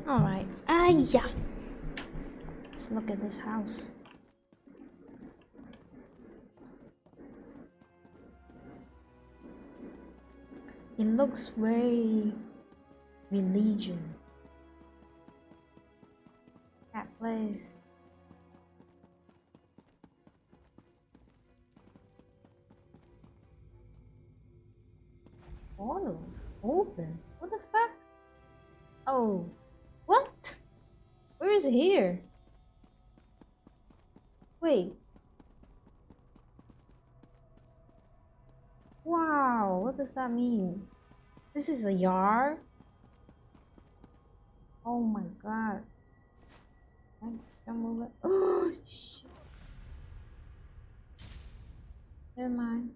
Alright. Yeah. Let's look at this house. It looks very religion. That place. Portal open. What the fuck? Oh, what? Where is it here? Wait. Wow, what does that mean? This is a yard? Oh my god. I'm over. Oh shit. Never mind.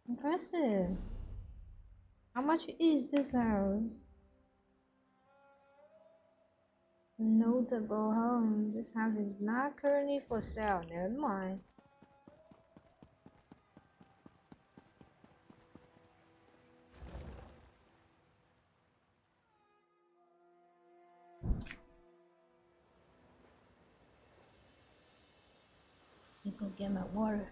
Impressive. How much is this house? Notable home. This house is not currently for sale. Never mind. Let me go get my water.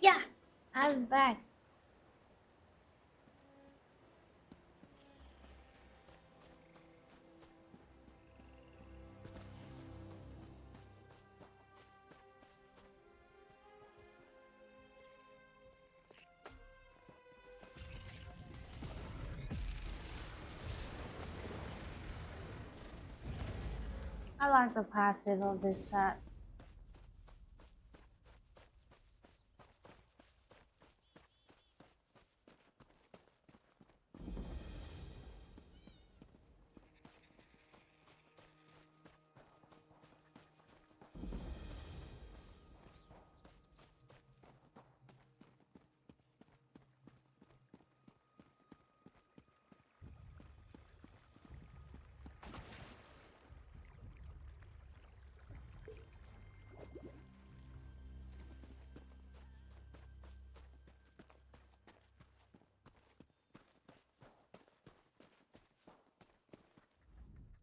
Yeah, I'm back. I like the passive of this set.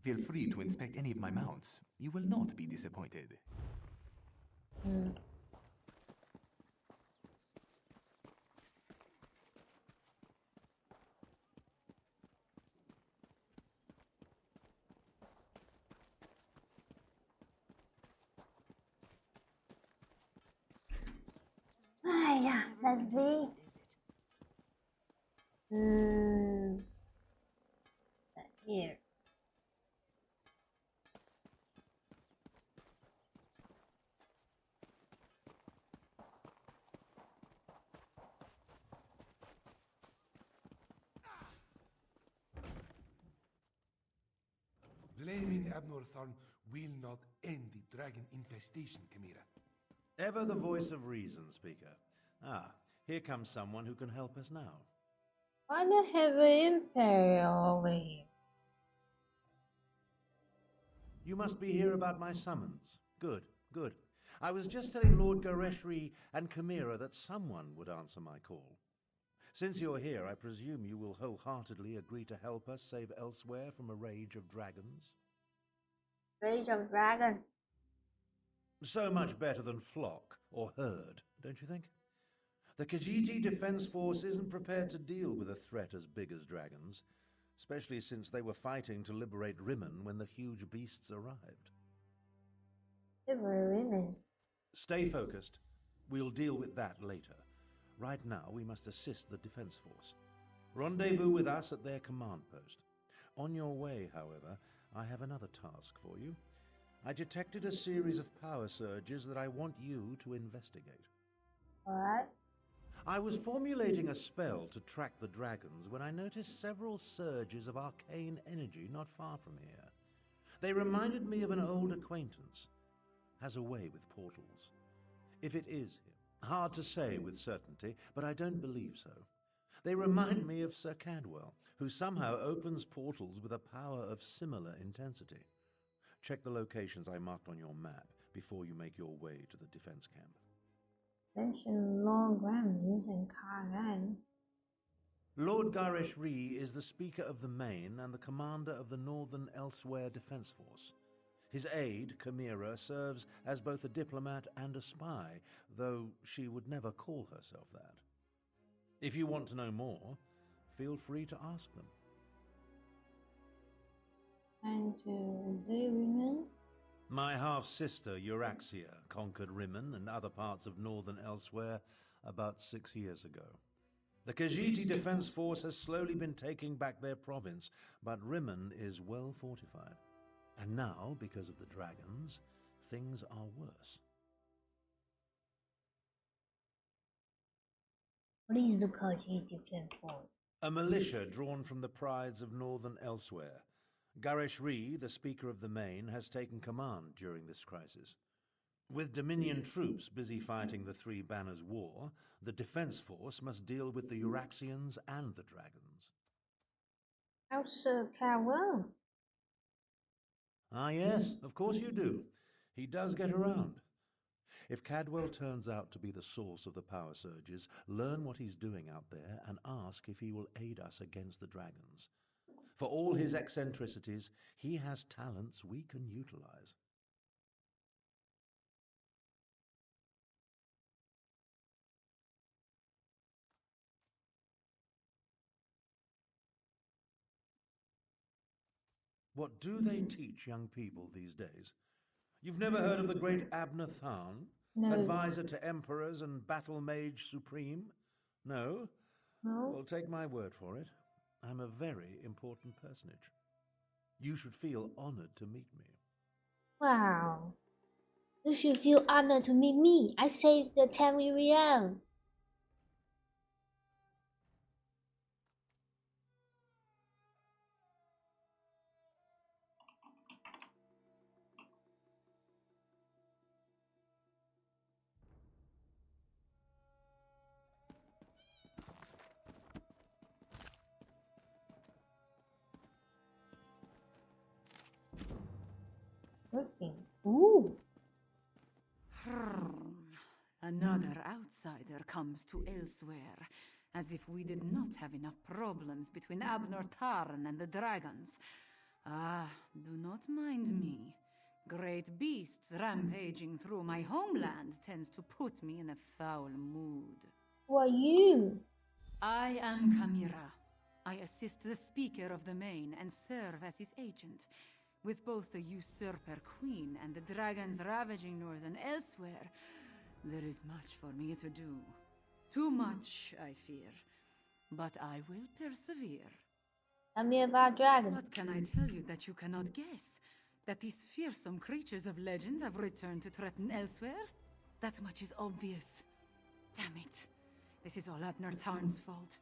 Feel free to inspect any of my mounts. You will not be disappointed. Ah, yeah, let's see. Here. Blaming Abnorthorn will not end the dragon infestation, Chimera. Ever the voice of reason, Speaker. Ah, here comes someone who can help us now. Why the heavy imperial over here? You must be here about my summons. Good, good. I was just telling Lord Gareshri and Chimera that someone would answer my call. Since you're here, I presume you will wholeheartedly agree to help us save Elsewhere from a rage of dragons? Rage of Dragon. So much better than flock or herd, don't you think? The Khajiit Defense Force isn't prepared to deal with a threat as big as dragons, especially since they were fighting to liberate Rimmen when the huge beasts arrived. They were women. Stay focused. We'll deal with that later. Right now, we must assist the Defense Force. Rendezvous with us at their command post. On your way, however, I have another task for you. I detected a series of power surges that I want you to investigate. What? I was formulating a spell to track the dragons when I noticed several surges of arcane energy not far from here. They reminded me of an old acquaintance. Has a way with portals. If it is him, hard to say with certainty, but I don't believe so. They remind me of Sir Cadwell, who somehow opens portals with a power of similar intensity. Check the locations I marked on your map before you make your way to the defense camp. Mention Lord Grandviews and Karan. Lord Gareshri is the Speaker of the Main and the commander of the Northern Elsewhere Defense Force. His aide, Chimera, serves as both a diplomat and a spy, though she would never call herself that. If you want to know more, feel free to ask them. And to the women. My half-sister, Euraxia, conquered Rimmen and other parts of northern Elsewhere about 6 years ago. The Khajiit Defense Force has slowly been taking back their province, but Rimmen is well fortified. And now, because of the dragons, things are worse. What is the Khajiit Defense Force? A militia drawn from the prides of northern Elsewhere. Gareshri, the Speaker of the Main, has taken command during this crisis. With Dominion troops busy fighting the Three Banners War, the Defense Force must deal with the Euraxians and the dragons. How's Sir Cadwell? Ah yes, of course you do. He does get around. If Cadwell turns out to be the source of the power surges, learn what he's doing out there and ask if he will aid us against the dragons. For all his eccentricities, he has talents we can utilize. What do they teach young people these days? You've never heard of the great Abner Tharn? No. Advisor to emperors and battle mage supreme? No? No. Well, take my word for it. I'm a very important personage. You should feel honored to meet me. Wow. You should feel honored to meet me. I saved the Tamiriel. Looking. Ooh. Another outsider comes to Elsewhere, as if we did not have enough problems between Abner Tarn and the dragons. Ah, do not mind me. Great beasts rampaging through my homeland tends to put me in a foul mood. Who are you? I am Kamira. I assist the Speaker of the Main and serve as his agent. With both the usurper queen and the dragons ravaging northern elsewhere, there is much for me to do. Too much, I fear. But I will persevere. Tell me about dragons. What can I tell you that you cannot guess? That these fearsome creatures of legend have returned to threaten elsewhere? That much is obvious. Damn it. This is all Abner Tarn's fault.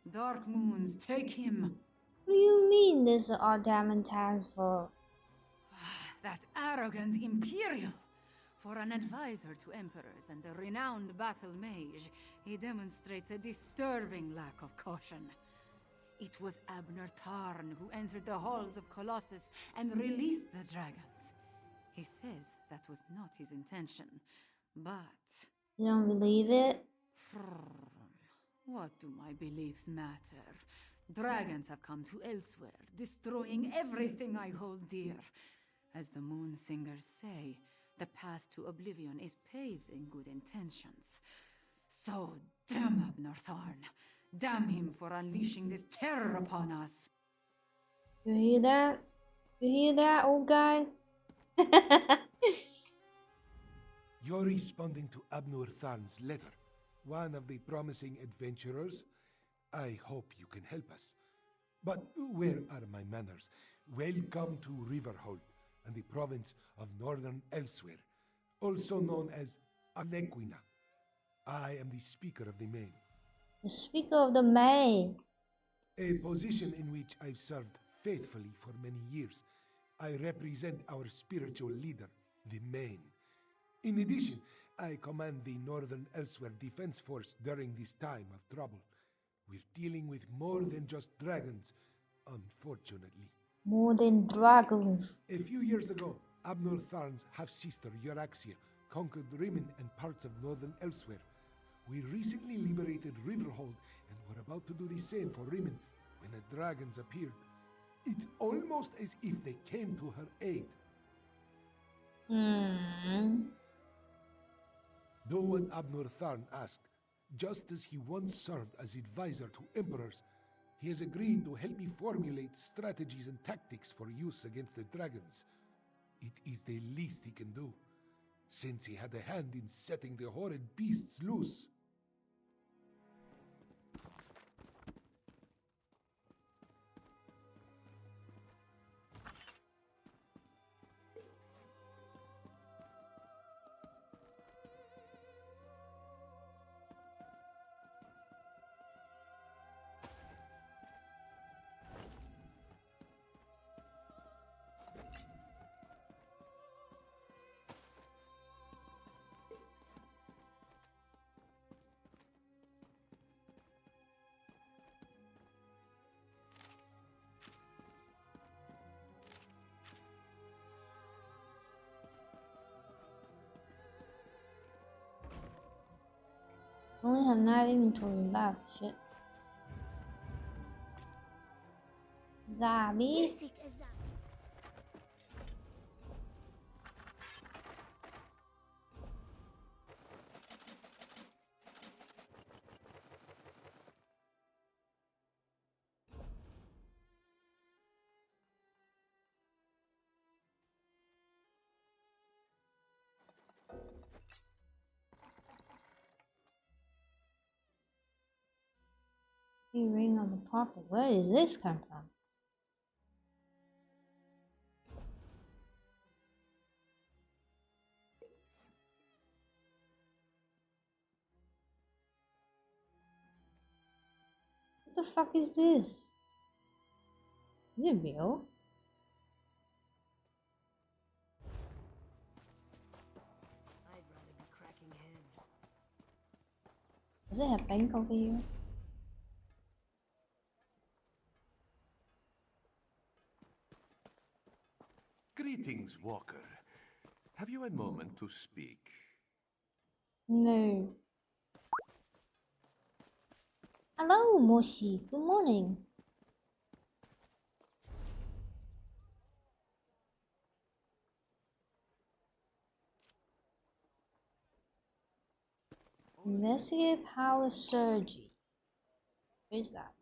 Dark Moons, take him! What do you mean this is all Damantar's fault? That arrogant Imperial! For an advisor to emperors and a renowned battle mage, he demonstrates a disturbing lack of caution. It was Abner Tarn who entered the halls of Colossus and released the dragons. He says that was not his intention, but... You don't believe it? What do my beliefs matter? Dragons have come to elsewhere, destroying everything I hold dear. As the Moon Singers say, the path to oblivion is paved in good intentions. So, damn Abner Tarn. Damn him for unleashing this terror upon us. You hear that? You hear that, old guy? You're responding to Abnur Tharn's letter, one of the promising adventurers. I hope you can help us. But where are my manners? Welcome to Riverhold and the province of Northern Elsewhere, also known as Anequina. I am the Speaker of the Main. The Speaker of the Main. A position in which I've served faithfully for many years. I represent our spiritual leader, the Main. In addition, I command the Northern Elsewhere Defense Force during this time of trouble. We're dealing with more than just dragons, unfortunately. More than dragons. A few years ago, Abnur Tharn's half-sister Euraxia conquered Rimmon and parts of Northern Elsewhere. We recently liberated Riverhold and were about to do the same for Rimmon when the dragons appeared. It's almost as if they came to her aid. Do what Abnur Tharn asked. Just as he once served as advisor to emperors, he has agreed to help me formulate strategies and tactics for use against the dragons. It is the least he can do, since he had a hand in setting the horrid beasts loose. Only have 9 inventory left. Shit. Zombie. Ring of the prophet. Where does this come from? What the fuck is this? Is it real? I'd rather be cracking heads. Does it have bank over here? Greetings, Walker. Have you a moment to speak? No. Hello, Moshi. Good morning. Investigate power surgery. Where's that?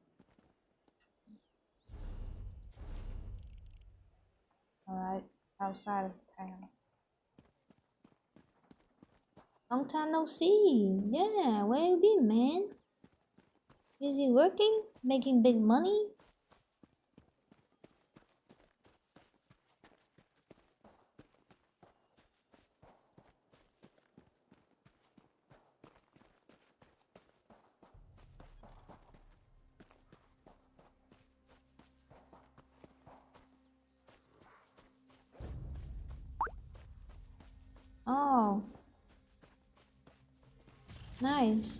Alright, outside of town. Long time no see. Yeah, where you been, man? Is he working? Making big money? Oh. Nice.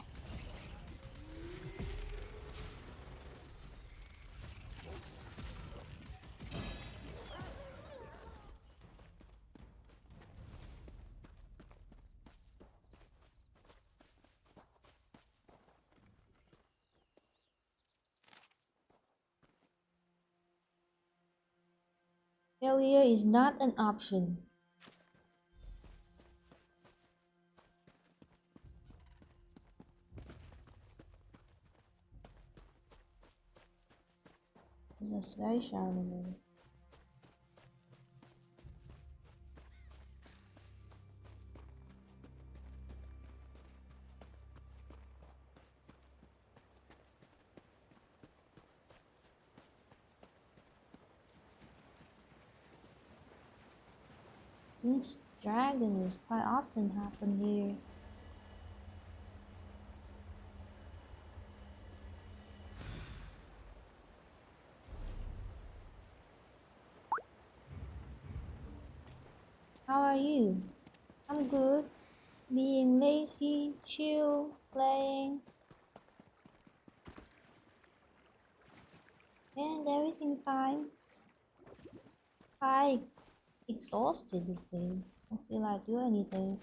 Failure is not an option. There's a sky shining. These dragons quite often happen here. How are you? I'm good. Being lazy, chill, playing. And everything fine. Quite exhausted these days. Don't feel like doing anything.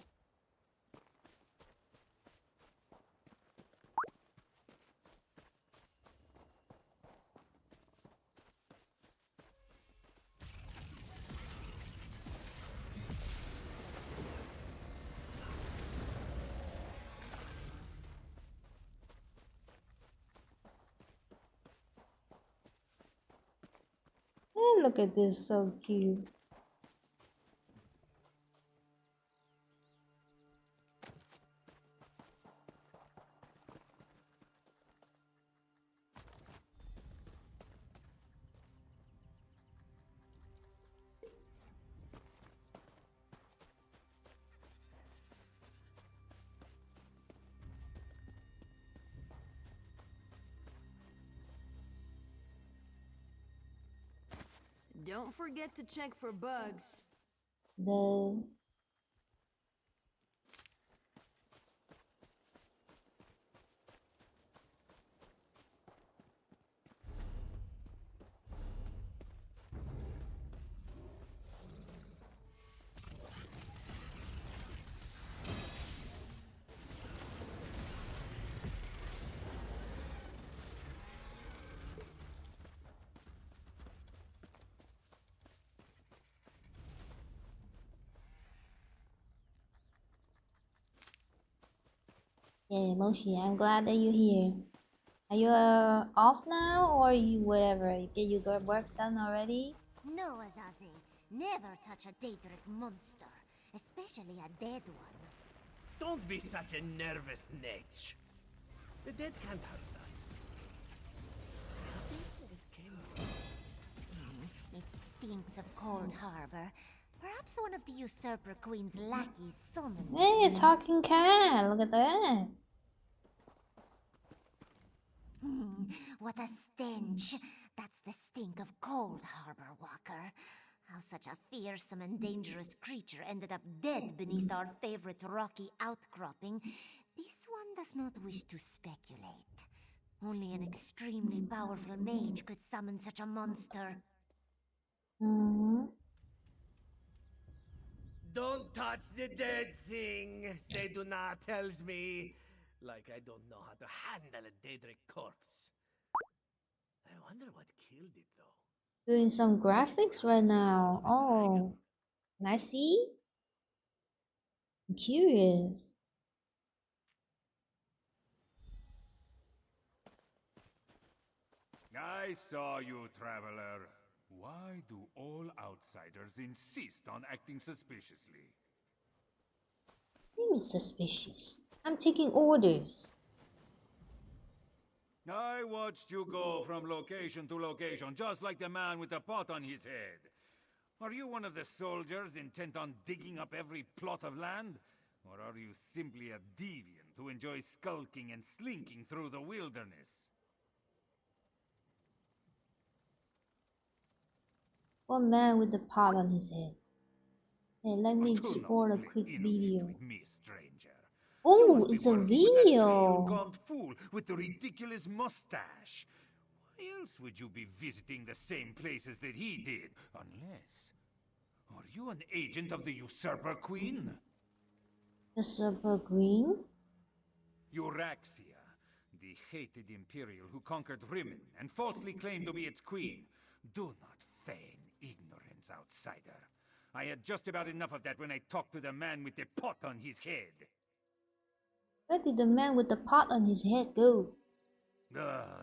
Hey, look at this, so cute. Don't forget to check for bugs. The Yeah, Moshi, I'm glad that you're here. Are you off now or you whatever? Get your good work done already? No, Azazi. Never touch a Daedric monster, especially a dead one. Don't be such a nervous Nate. The dead can't hurt us. I think where it came from. It stinks of Cold Harbor. Perhaps one of the Usurper Queen's lackeys summoned Hey, it. talking cat! Look at that! What a stench! That's the stink of Cold Harbor, Walker. How such a fearsome and dangerous creature ended up dead beneath our favorite rocky outcropping, this one does not wish to speculate. Only an extremely powerful mage could summon such a monster. Don't touch the dead thing. They do not tells me. Like I don't know how to handle a Daedric corpse. I wonder what killed it though. Doing some graphics right now. Oh, can I see? I'm curious. I saw you, traveler. Why do all outsiders insist on acting suspiciously? Name is suspicious. I'm taking orders. I watched you go from location to location, just like the man with the pot on his head. Are you one of the soldiers intent on digging up every plot of land? Or are you simply a deviant who enjoys skulking and slinking through the wilderness? One man with the pot on his head. Hey, let me Do explore not a play quick innocent video. with me, stranger. You Oh, must be it's a working with that pale, video. gaunt fool with the ridiculous mustache. Why else would you be visiting the same places that he did? Unless... Are you an agent of the Usurper Queen? The Super Green? Euraxia, the hated Imperial who conquered Rimmon and falsely claimed to be its queen. Do not feign ignorance, outsider. I had just about enough of that when I talked to the man with the pot on his head. Where did the man with the pot on his head go?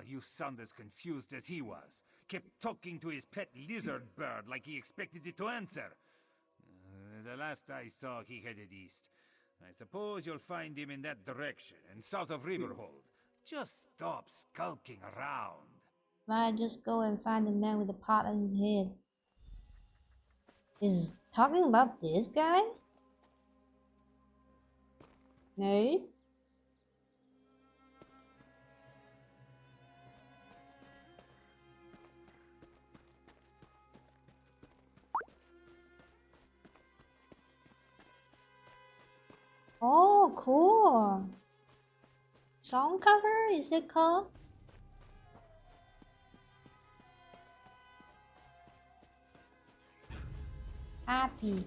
You sound as confused as he was. Kept talking to his pet lizard bird like he expected it to answer. The last I saw, he headed east. I suppose you'll find him in that direction, and south of Riverhold. Just stop skulking around. Right, just go and find the man with the pot on his head. Is talking about this guy? No? Oh, cool. Song cover, is it called? Happy.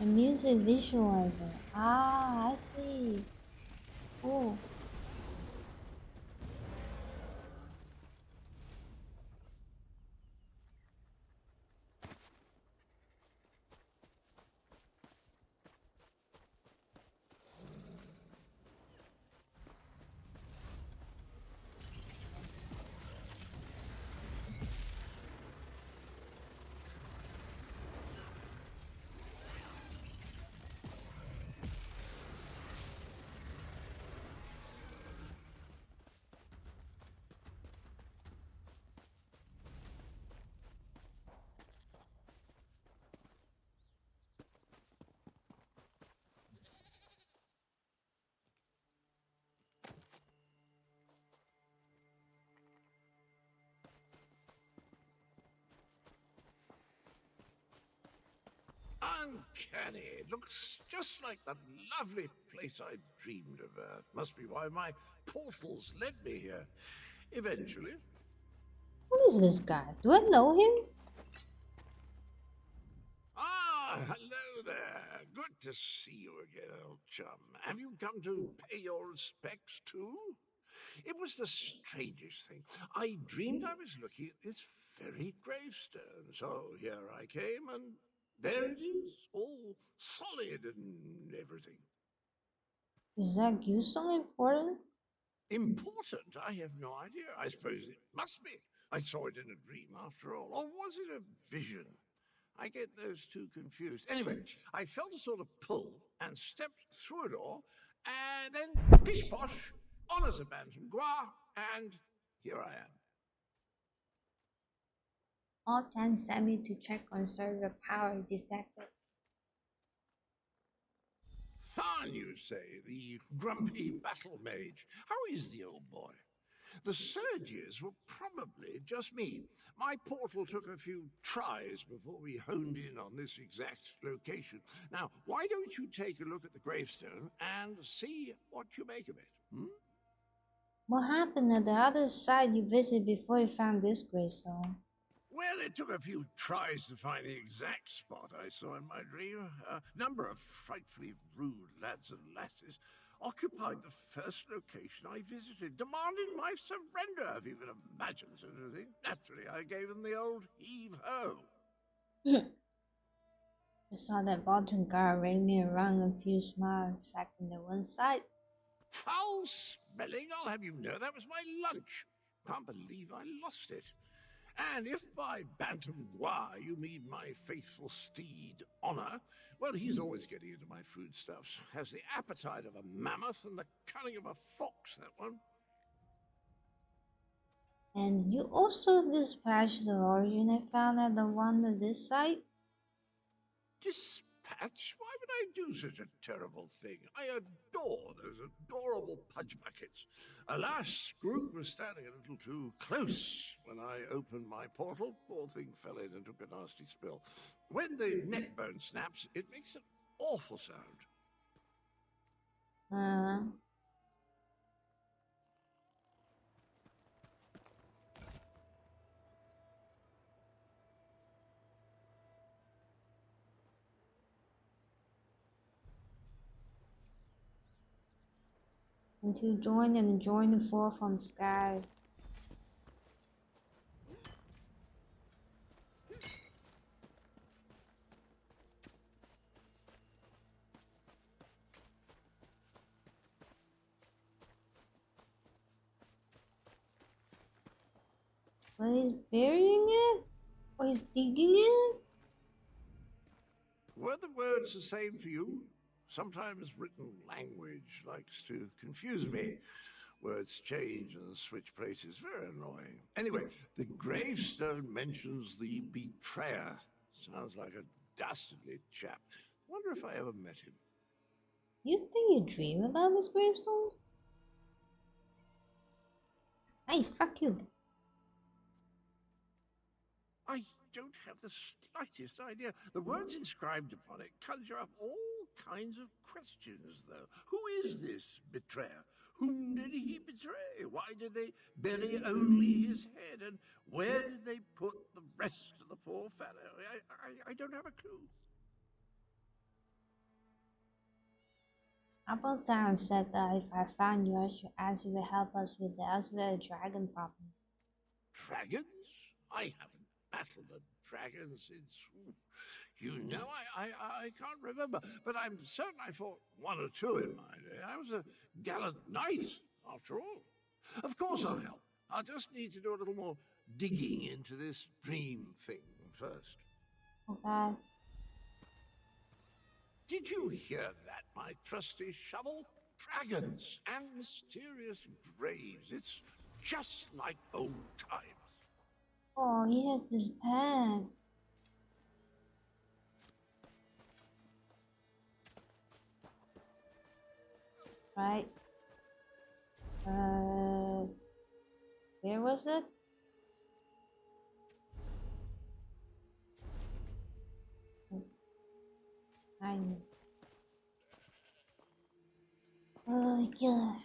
A music visualizer. Ah, I see. Cool. Uncanny. It looks just like the lovely place I dreamed of. Must be why my portals led me here. Eventually. Who is this guy? Do I know him? Ah, hello there. Good to see you again, old chum. Have you come to pay your respects too? It was the strangest thing. I dreamed I was looking at this very gravestone. So here I came, and there it is, all solid and everything. Is that Gusong important? Important? I have no idea. I suppose it must be. I saw it in a dream after all. Or was it a vision? I get those two confused. Anyway, I felt a sort of pull and stepped through a door, and then pish-posh, on as a bantam gras, and here I am. All can send me to check on server power detected. Tharn, you say, the grumpy battle mage. How is the old boy? The surges were probably just me. My portal took a few tries before we honed in on this exact location. Now, why don't you take a look at the gravestone and see what you make of it? What happened at the other side you visited before you found this gravestone? Well, it took a few tries to find the exact spot I saw in my dream. A number of frightfully rude lads and lasses occupied the first location I visited, demanding my surrender, if you can imagine such a thing. Naturally, I gave them the old heave-ho. You saw that bottom guard ring me around a few smiles, sacking the one side. Foul smelling, I'll have you know that was my lunch. Can't believe I lost it. And if by Bantam Gua you mean my faithful steed, Honor, well, he's always getting into my foodstuffs. Has the appetite of a mammoth and the cunning of a fox, that one. And you also dispatched the origin I found at the one at this site? Dispatch? Why would I do such a terrible thing? I adore those adorable pudge buckets. Alas, Groot was standing a little too close when I opened my portal. Poor thing fell in and took a nasty spill. When the neck bone snaps, it makes an awful sound. Until join and join the fall from sky. Well, he's burying it? Or he's digging it? Were the words the same for you? Sometimes written language likes to confuse me. Words change and switch places. Very annoying. Anyway, the gravestone mentions the betrayer. Sounds like a dastardly chap. Wonder if I ever met him. You think you dream about this gravestone? Hey, fuck you. I don't have the slightest idea. The words inscribed upon it conjure up all kinds of questions, though. Who is this betrayer? Whom did he betray? Why did they bury only his head? And where did they put the rest of the poor fellow? I don't have a clue. Apple Town said that if I found you, I should ask you to help us with the Elsewhere dragon problem. Dragons? I haven't battled a dragon since... You know, I can't remember, but I'm certain I fought one or two in my day. I was a gallant knight, after all. Of course I'll help. I'll just need to do a little more digging into this dream thing first. Okay. Did you hear that, my trusty shovel? Dragons and mysterious graves. It's just like old times. Oh, he has this pen. Right. Where was it? I know. Oh god.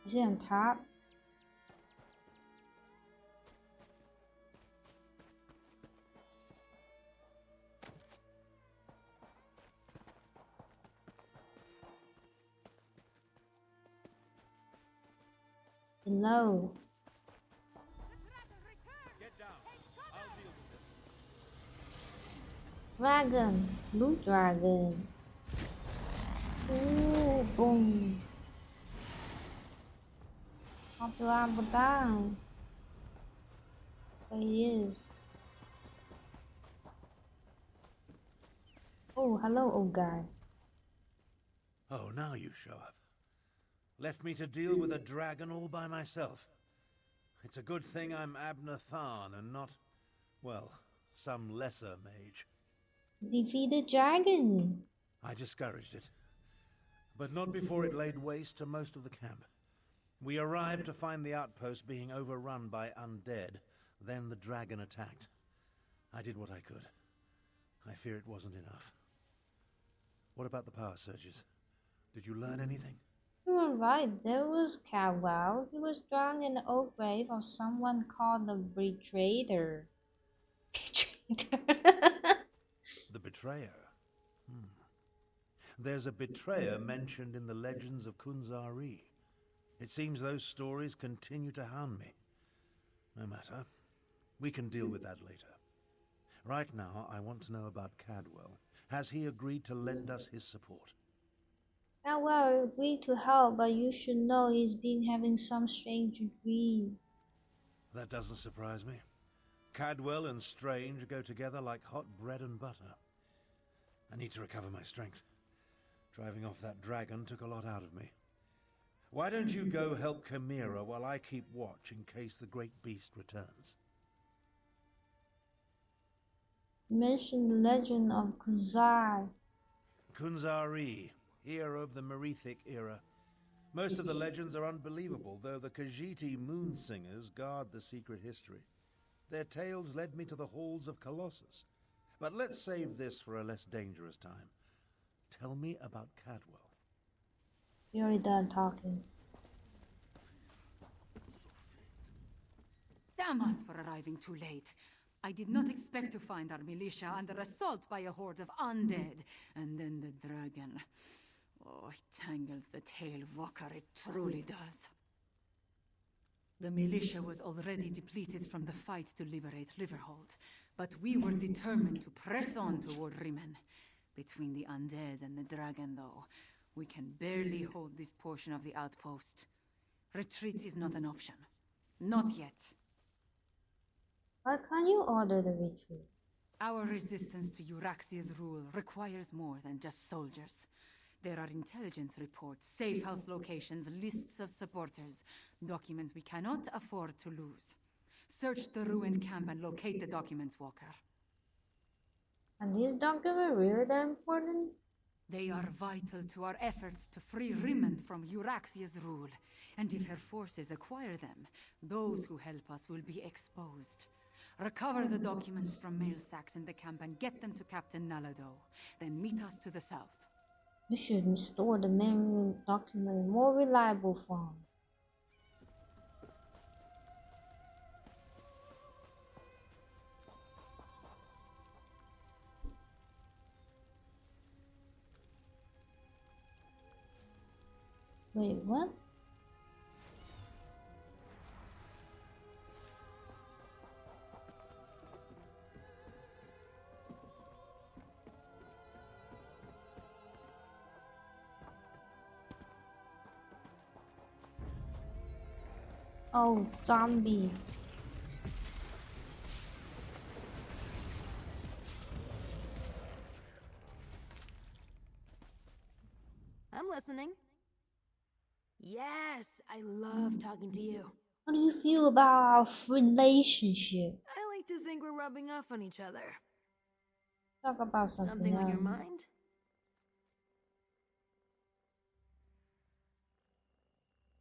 Is it on top? Below. Get down. I'll deal with this. Dragon. Blue dragon. Ooh, boom. Up to up down. There he is. Oh, hello, old guy. Oh, now you show up. Left me to deal with a dragon all by myself. It's a good thing I'm Abner Tharn and not, well, some lesser mage. Defeat the dragon. I discouraged it, but not before it laid waste to most of the camp. We arrived to find the outpost being overrun by undead. Then the dragon attacked. I did what I could. I fear it wasn't enough. What about the power surges? Did you learn anything? You were right, there was Cadwell. He was drowned in the old grave of someone called the Betrayer. The betrayer? There's a betrayer mentioned in the legends of Kunzari. It seems those stories continue to hound me. No matter. We can deal with that later. Right now, I want to know about Cadwell. Has he agreed to lend us his support? Cadwell agreed to help, but you should know he's been having some strange dream. That doesn't surprise me. Cadwell and Strange go together like hot bread and butter. I need to recover my strength. Driving off that dragon took a lot out of me. Why don't you go help Chimera while I keep watch in case the great beast returns? You mentioned the legend of Kunzar. Kunzari, hero of the Merethic era. Most of the legends are unbelievable, though the Khajiit moon singers guard the secret history. Their tales led me to the halls of Colossus. But let's save this for a less dangerous time. Tell me about Cadwell. You already done talking. Damn us for arriving too late. I did not expect to find our militia under assault by a horde of undead. And then the dragon. Oh, it tangles the tail, Walker, it truly does. The militia was already depleted from the fight to liberate Riverhold, but we were determined to press on toward Rimen. Between the undead and the dragon, though, we can barely hold this portion of the outpost. Retreat is not an option. Not yet. Why can't you order the retreat? Our resistance to Euraxia's rule requires more than just soldiers. There are intelligence reports, safe house locations, lists of supporters, documents we cannot afford to lose. Search the ruined camp and locate the documents, Walker. And these documents really that important? They are vital to our efforts to free Rimmon from Euraxia's rule. And if her forces acquire them, those who help us will be exposed. Recover the documents from mail sacks in the camp and get them to Captain Nalado. Then meet us to the south. You should store the main document in more reliable form. Wait, what? Oh, zombie. I'm listening. Yes, I love talking to you. How do you feel about our relationship? I like to think we're rubbing off on each other. Talk about something on your else. mind?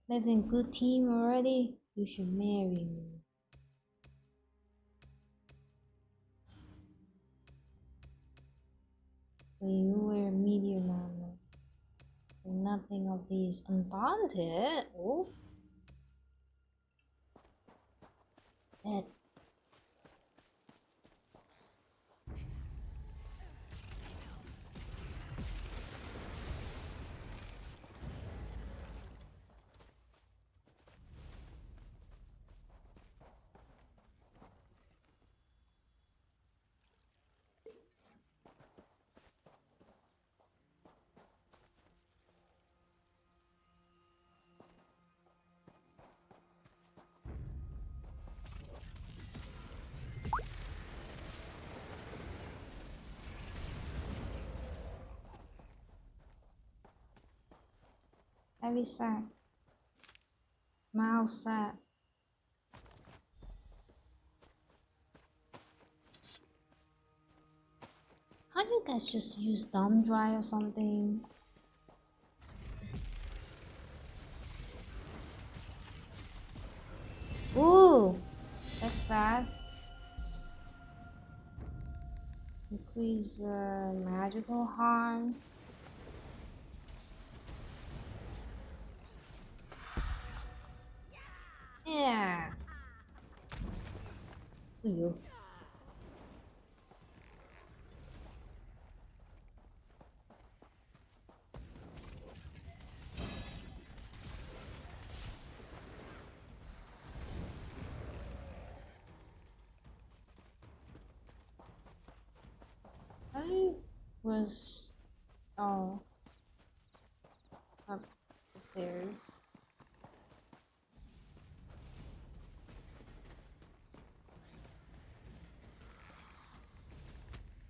Making good team already? You should marry me. So you were a meteor man. Nothing of these undaunted. Oh. It. Heavy sack. Mouse sack. Can't you guys just use thumb drive or something? Ooh, that's fast. Increase magical harm. Yeah. Ooh. I was up there.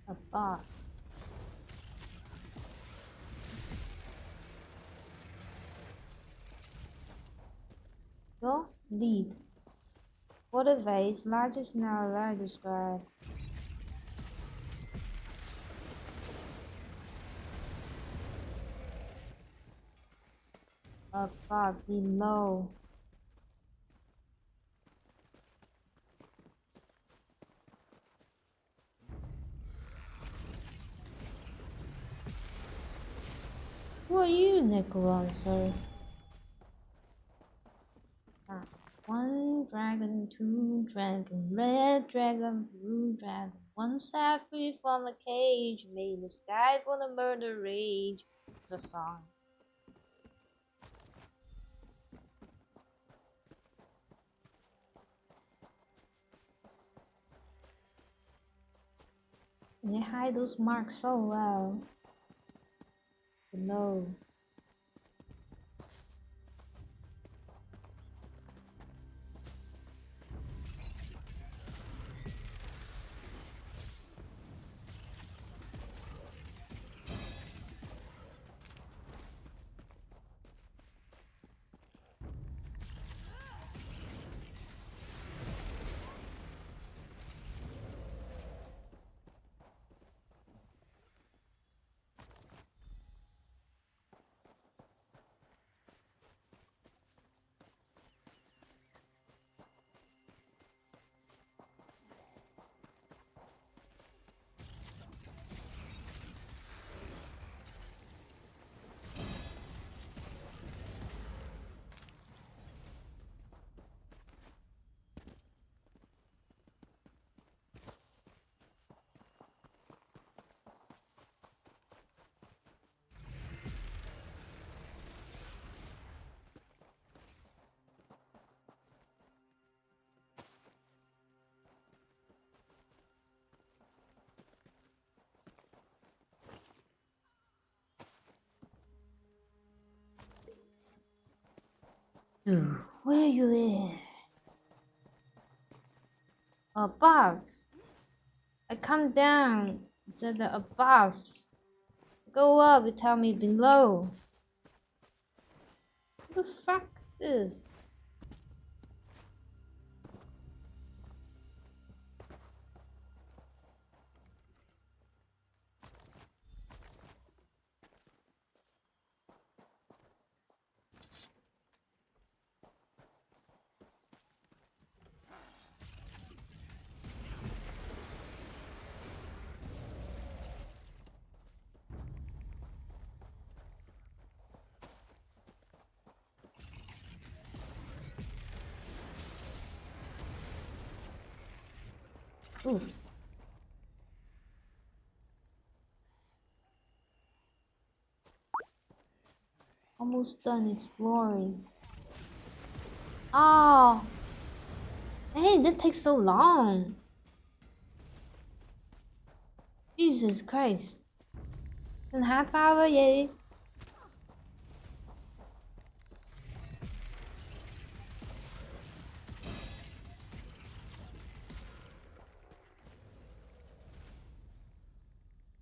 Above. Your lead. For the vase, largest now allowed described. Above, below. Who are you, Necromancer? Ah, 1 dragon, 2 dragon, red dragon, blue dragon. 1 set free from the cage, made the sky for the murder rage. It's a song. And they hide those marks so well. Below. Ooh, where you at? Above. I come down. You said the above. Go up, you tell me below. What the fuck is this? Ooh. Almost done exploring. Oh, hey, that takes so long. Jesus Christ. In half hour, yay.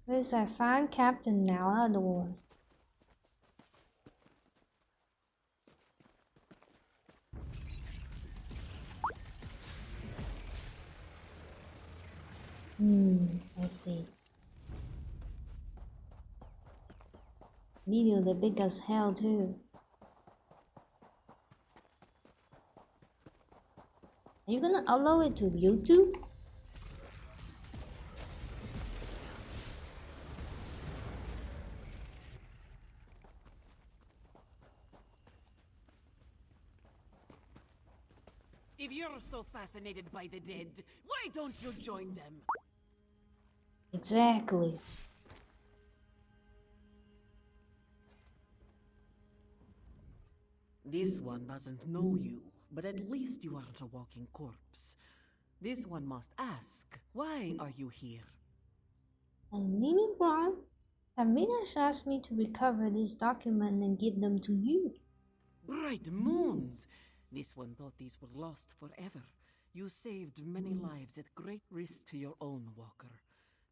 Where's that fine captain now out the war? I see. Video the big as hell too. Are you gonna upload it to YouTube? If you're so fascinated by the dead, why don't you join them? Exactly. This one doesn't know you, but at least you aren't a walking corpse. This one must ask, why are you here? And Nini Brown, Amina asked me to recover this document and give them to you. Bright moons! This one thought these were lost forever. You saved many lives at great risk to your own, Walker.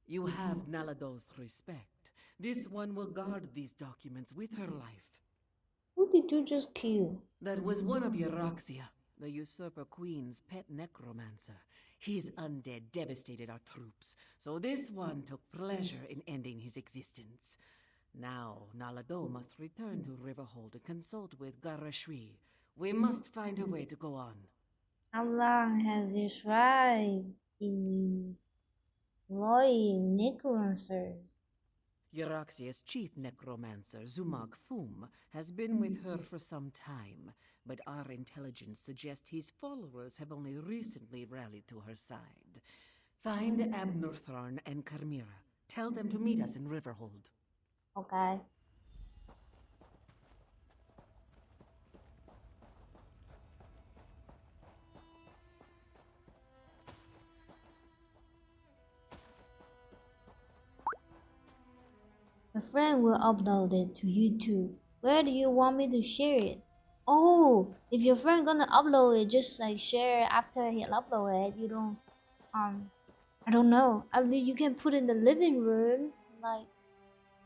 You have Nalado's respect. This one will guard these documents with her life. Who did you just kill? That was one of Euroxia, the usurper queen's pet necromancer. His undead devastated our troops, so this one took pleasure in ending his existence. Now, Nalado must return to Riverhold and consult with Garashri. We must find a way to go on. How long has this ride been employing necromancers? Euroxia's chief necromancer, Zumag Fum, has been with her for some time, but our intelligence suggests his followers have only recently rallied to her side. Find Abnortharn and Carmira. Tell them to meet us in Riverhold. Okay. My friend will upload it to YouTube. Where do you want me to share it? Oh, if your friend gonna upload it, just like share it after he upload it. You don't, I don't know. You can put in the living room. Like,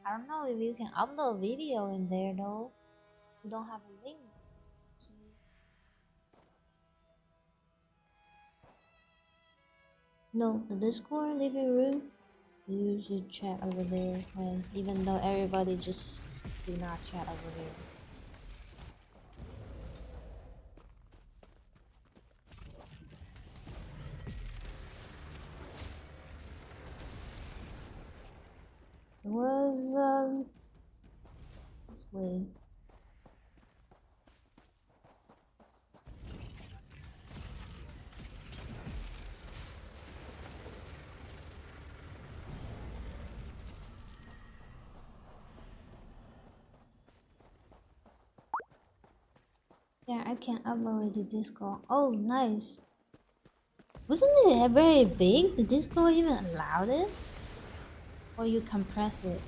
I don't know if you can upload video in there though. You don't have a link. See? No, the Discord living room. You should chat over there, and even though everybody just do not chat over there. It was this way. Yeah, I can upload it to Discord. Oh, nice. Wasn't it very big? Did Discord even allow this? Or you compress it?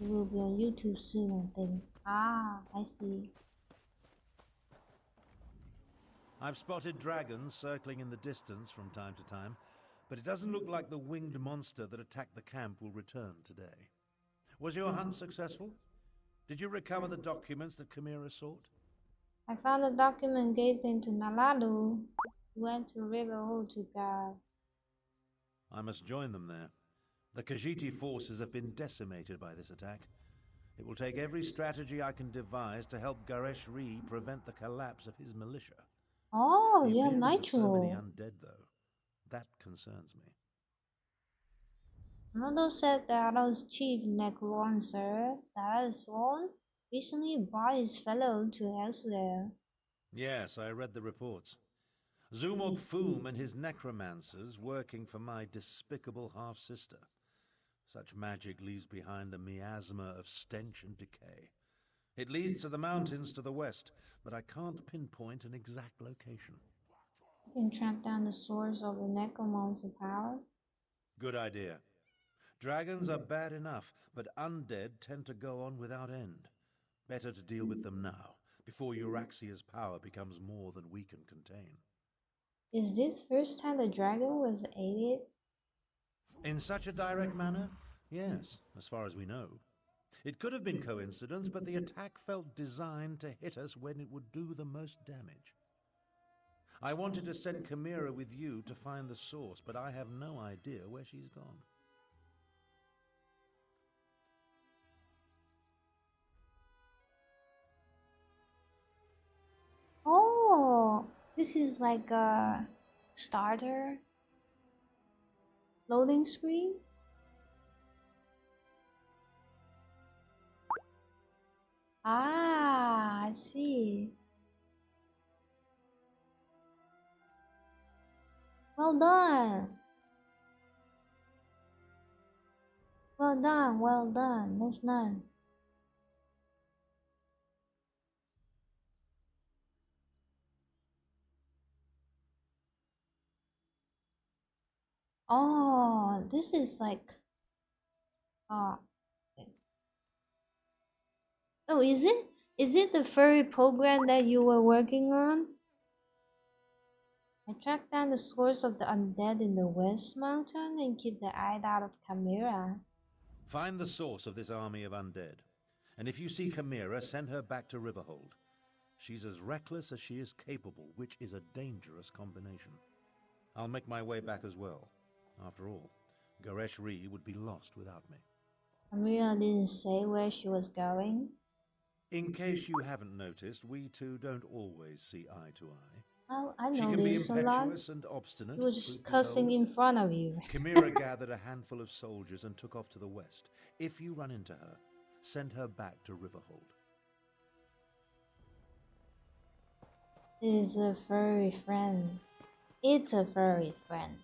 It will be on YouTube soon, I think. Ah, I see. I've spotted dragons circling in the distance from time to time, but it doesn't look like the winged monster that attacked the camp will return today. Was your hunt successful? Did you recover the documents that Chimera sought? I found a document gave them to Nalado. He went to Riverhold to guard. I must join them there. The Khajiit forces have been decimated by this attack. It will take every strategy I can devise to help Gareshri prevent the collapse of his militia. Oh, The you have appearance of so many Nitro. undead, though, that concerns me. Nalado said that Nalado's chief necromancer, that is one, recently brought his fellow to elsewhere. Yes, I read the reports. Zumog Foom and his necromancers working for my despicable half-sister. Such magic leaves behind a miasma of stench and decay. It leads to the mountains to the west, but I can't pinpoint an exact location. You can track down the source of the necromancer power. Good idea. Dragons are bad enough, but undead tend to go on without end. Better to deal with them now, before Euraxia's power becomes more than we can contain. Is this first time the dragon was aided? In such a direct manner? Yes, as far as we know. It could have been coincidence, but the attack felt designed to hit us when it would do the most damage. I wanted to send Chimera with you to find the source, but I have no idea where she's gone. Oh, This is like a starter loading screen. Ah, I see. Well done. Well done, well done. That's nice. Oh, this is like oh. Oh, is it? Is it the furry program that you were working on? I tracked down the source of the undead in the West Mountain and keep the eye out of Chimera. Find the source of this army of undead. And if you see Chimera, send her back to Riverhold. She's as reckless as she is capable, which is a dangerous combination. I'll make my way back as well. After all, Goresh Ree would be lost without me. Chimera didn't say where she was going. In case you haven't noticed, we two don't always see eye to eye. Well, I She know can be this a lot. impetuous and obstinate. He was just truth be cussing told. in front of you. Chimera gathered a handful of soldiers and took off to the west. If you run into her, send her back to Riverhold. Is a furry friend. It's a furry friend.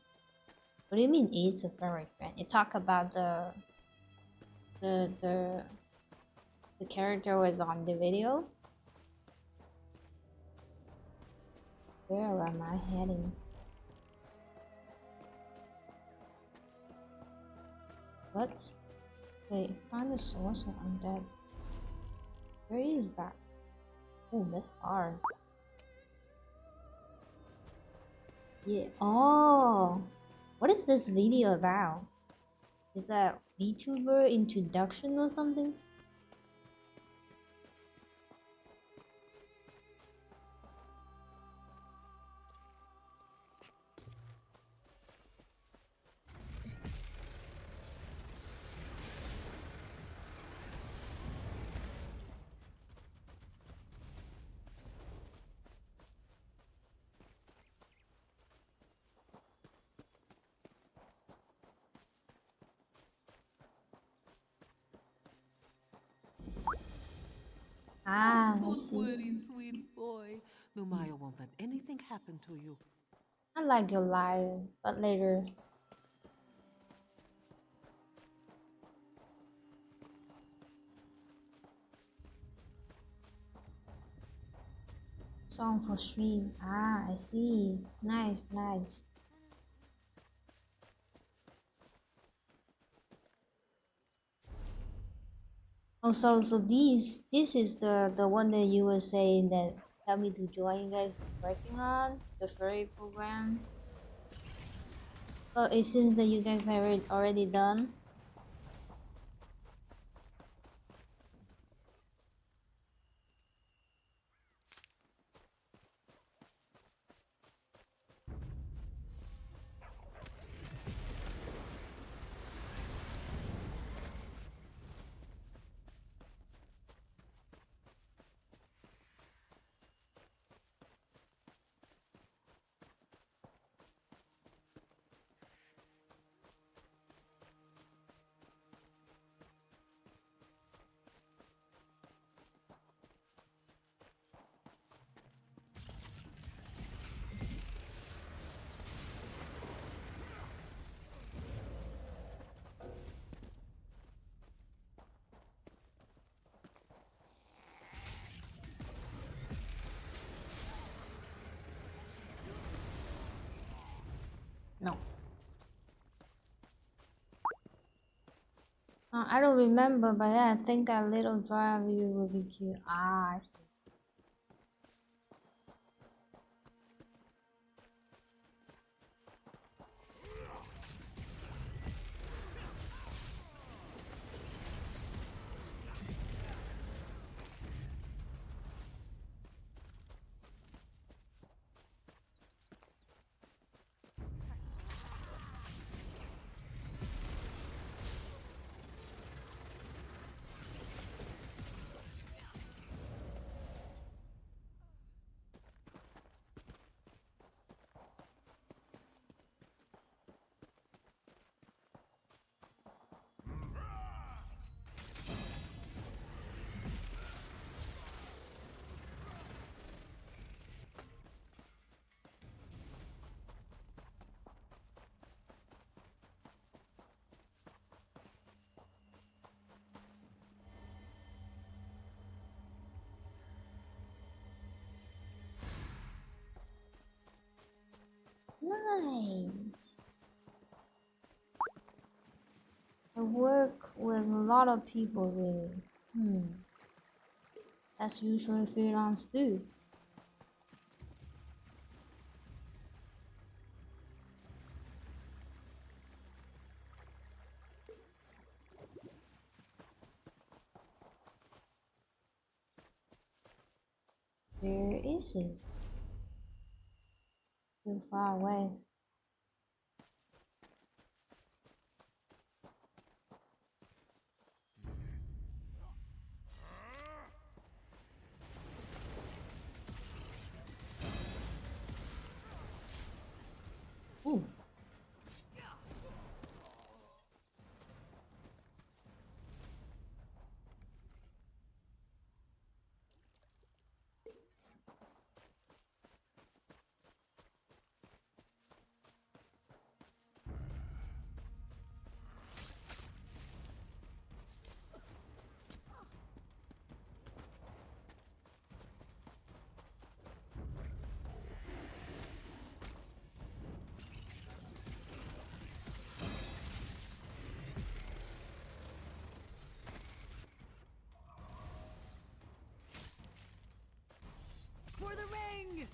What do you mean it's a furry friend? You talk about the character was on the video. Where am I heading? What? Wait, find the source of undead. Where is that? Oh, that's far. Yeah. Oh, what is this video about? Is that VTuber introduction or something? Ah, I Don't see. worry, sweet boy. Lumaya won't let anything happen to you. I like your liar, but later. Song for stream. Ah, I see. Nice, nice. Oh, so this is the one that you were saying that tell me to join you guys working on the furry program. Oh, it seems that you guys are already done. No. I don't remember, but yeah, I think a little drive you will be cute. Ah, I see. Nice. I work with a lot of people really. That's usually freelance do. Where is it? Too far away. Ooh. For the ring!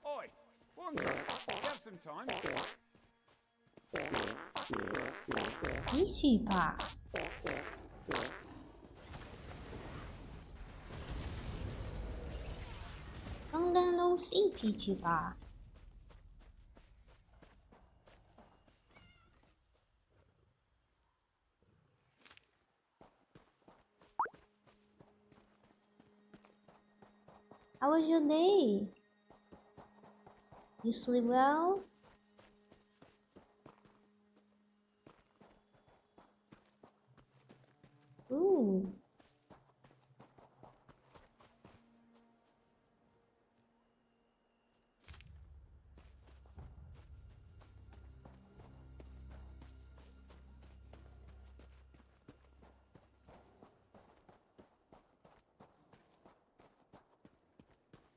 Oi, Wanda, you have some time? 继续吧。刚刚都是一批去吧。How was your day? You sleep well? Ooh.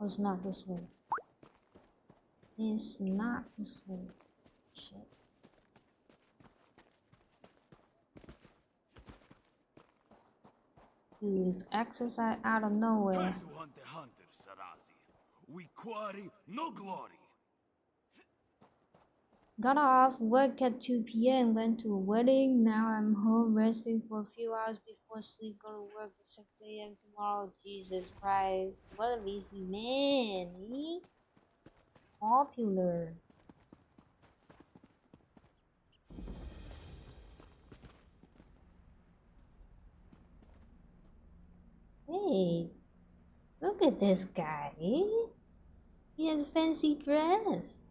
Oh, it's not this way. It's not this way. Shit. Dude, exercise out of nowhere. Time to hunt the hunter, Sarazi. We quarry, no glory. Got off work at 2 p.m. Went to a wedding. Now I'm home resting for a few hours before sleep. Go to work at 6 a.m. tomorrow. Jesus Christ. What a busy man. Eh? Popular. Hey, look at this guy. He has fancy dress.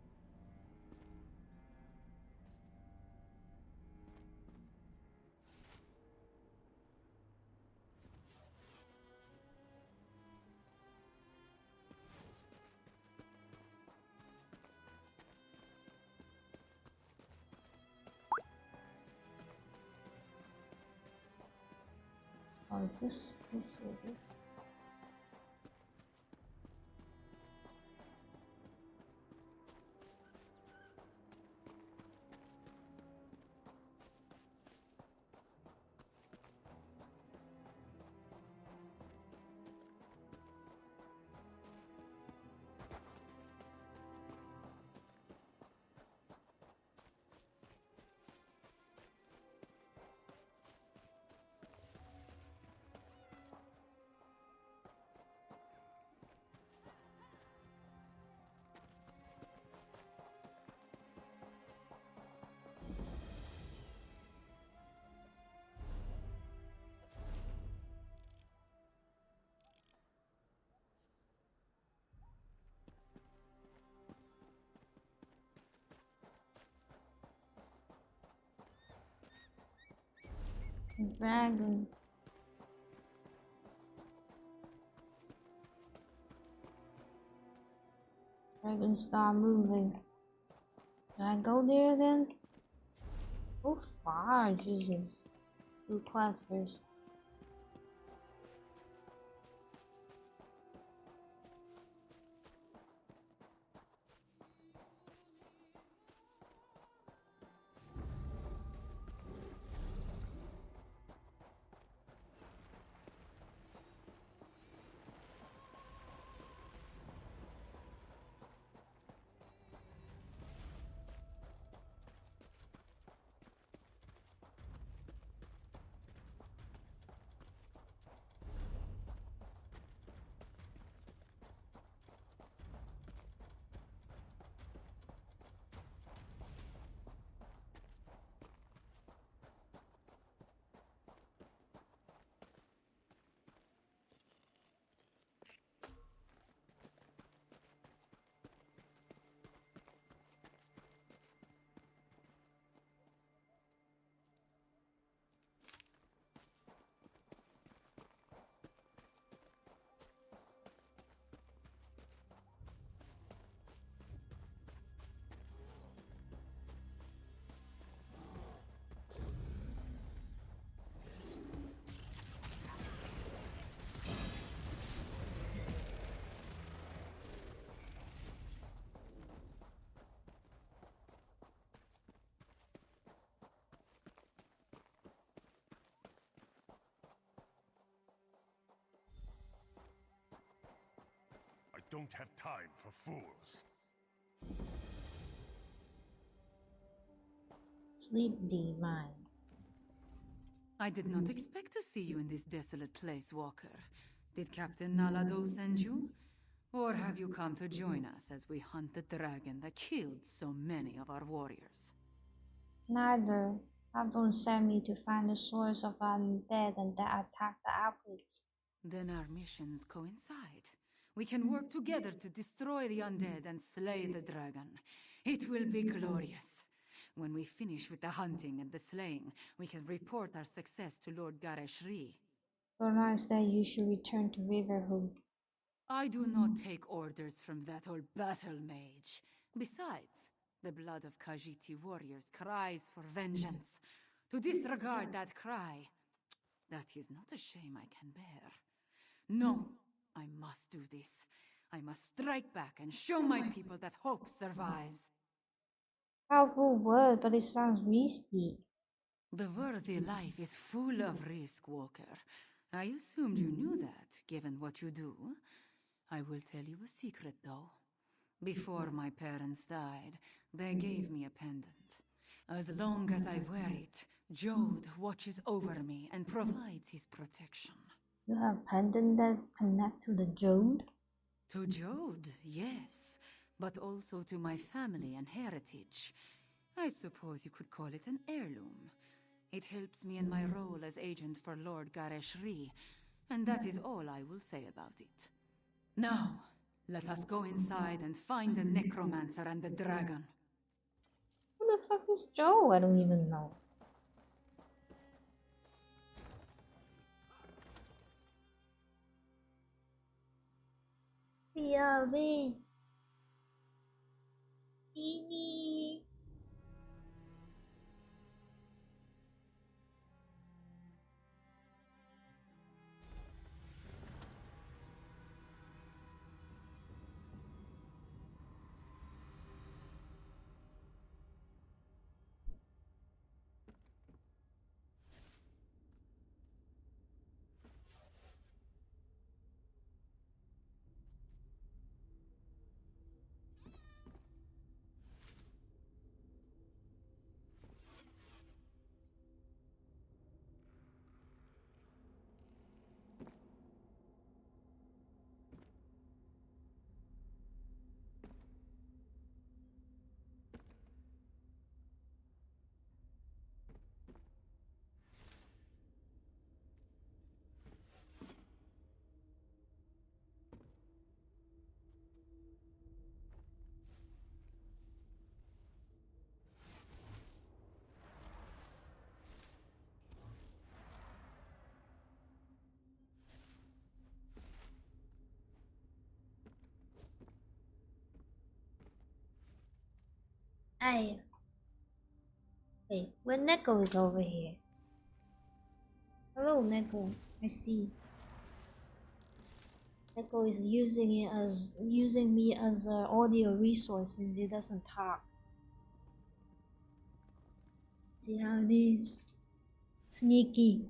Oh, this way. Dragon. Dragon start moving. Can I go there then? So far, Jesus. Let's do quest first. I don't have time for fools. Sleep be mine. I did not expect to see you in this desolate place, Walker. Did Captain Nalado send you? Or have you come to join us as we hunt the dragon that killed so many of our warriors? Neither. Don't send me to find the source of undead and that attack the alchemists. Then our missions coincide. We can work together to destroy the undead and slay the dragon. It will be glorious. When we finish with the hunting and the slaying, we can report our success to Lord Gareshri. So nice that you should return to Riverhood. I do not take orders from that old battle mage. Besides, the blood of Khajiiti warriors cries for vengeance. To disregard that cry, that is not a shame I can bear. No, I must do this. I must strike back and show my people that hope survives. Powerful word, but it sounds risky. The worthy life is full of risk, Walker. I assumed you knew that, given what you do. I will tell you a secret, though. Before my parents died, they gave me a pendant. As long as I wear it, Jode watches over me and provides his protection. You have pendant that connect to the Jode? To Jode, yes, but also to my family and heritage. I suppose you could call it an heirloom. It helps me in my role as agent for Lord Gareshri, and that is all I will say about it. Now, let us go inside and find the necromancer and the dragon. Who the fuck is Joe? I don't even know. Yummy. Dee. I wait. When Neko is over here. Hello, Neko. I see. Neko is using me as an audio resource since he doesn't talk. See how it is? Sneaky.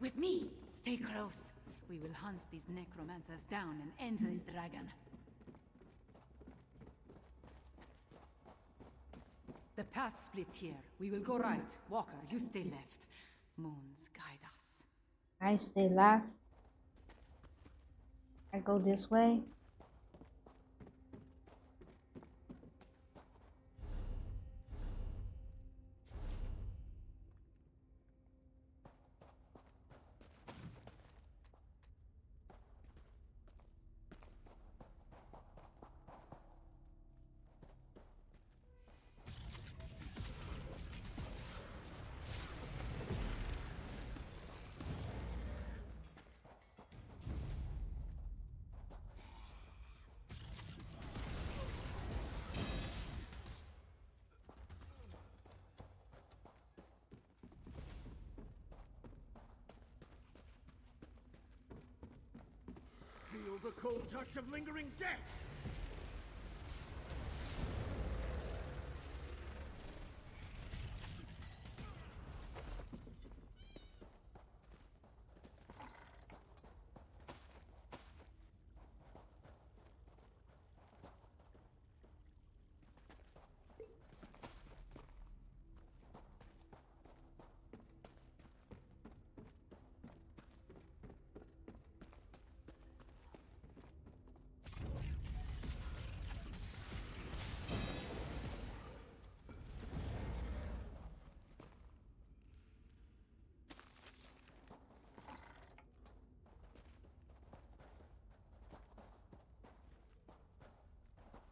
With me! Stay close. We will hunt these necromancers down and end this dragon. The path splits here. We will go right. Walker, you stay left. Moons guide us. I stay left. I go this way. Feel the cold touch of lingering death!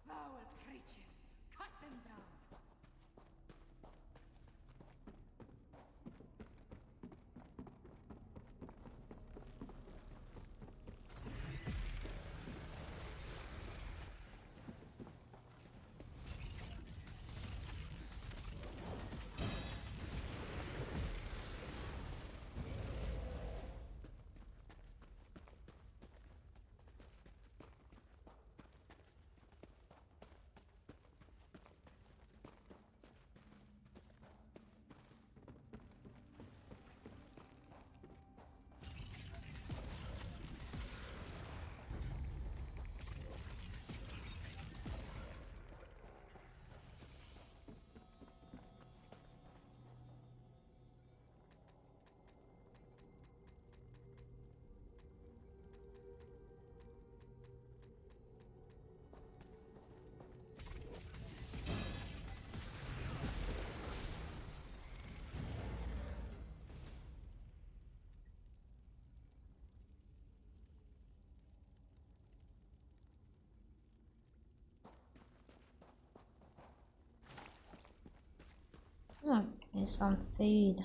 Foul creatures! Cut them down! There's some food.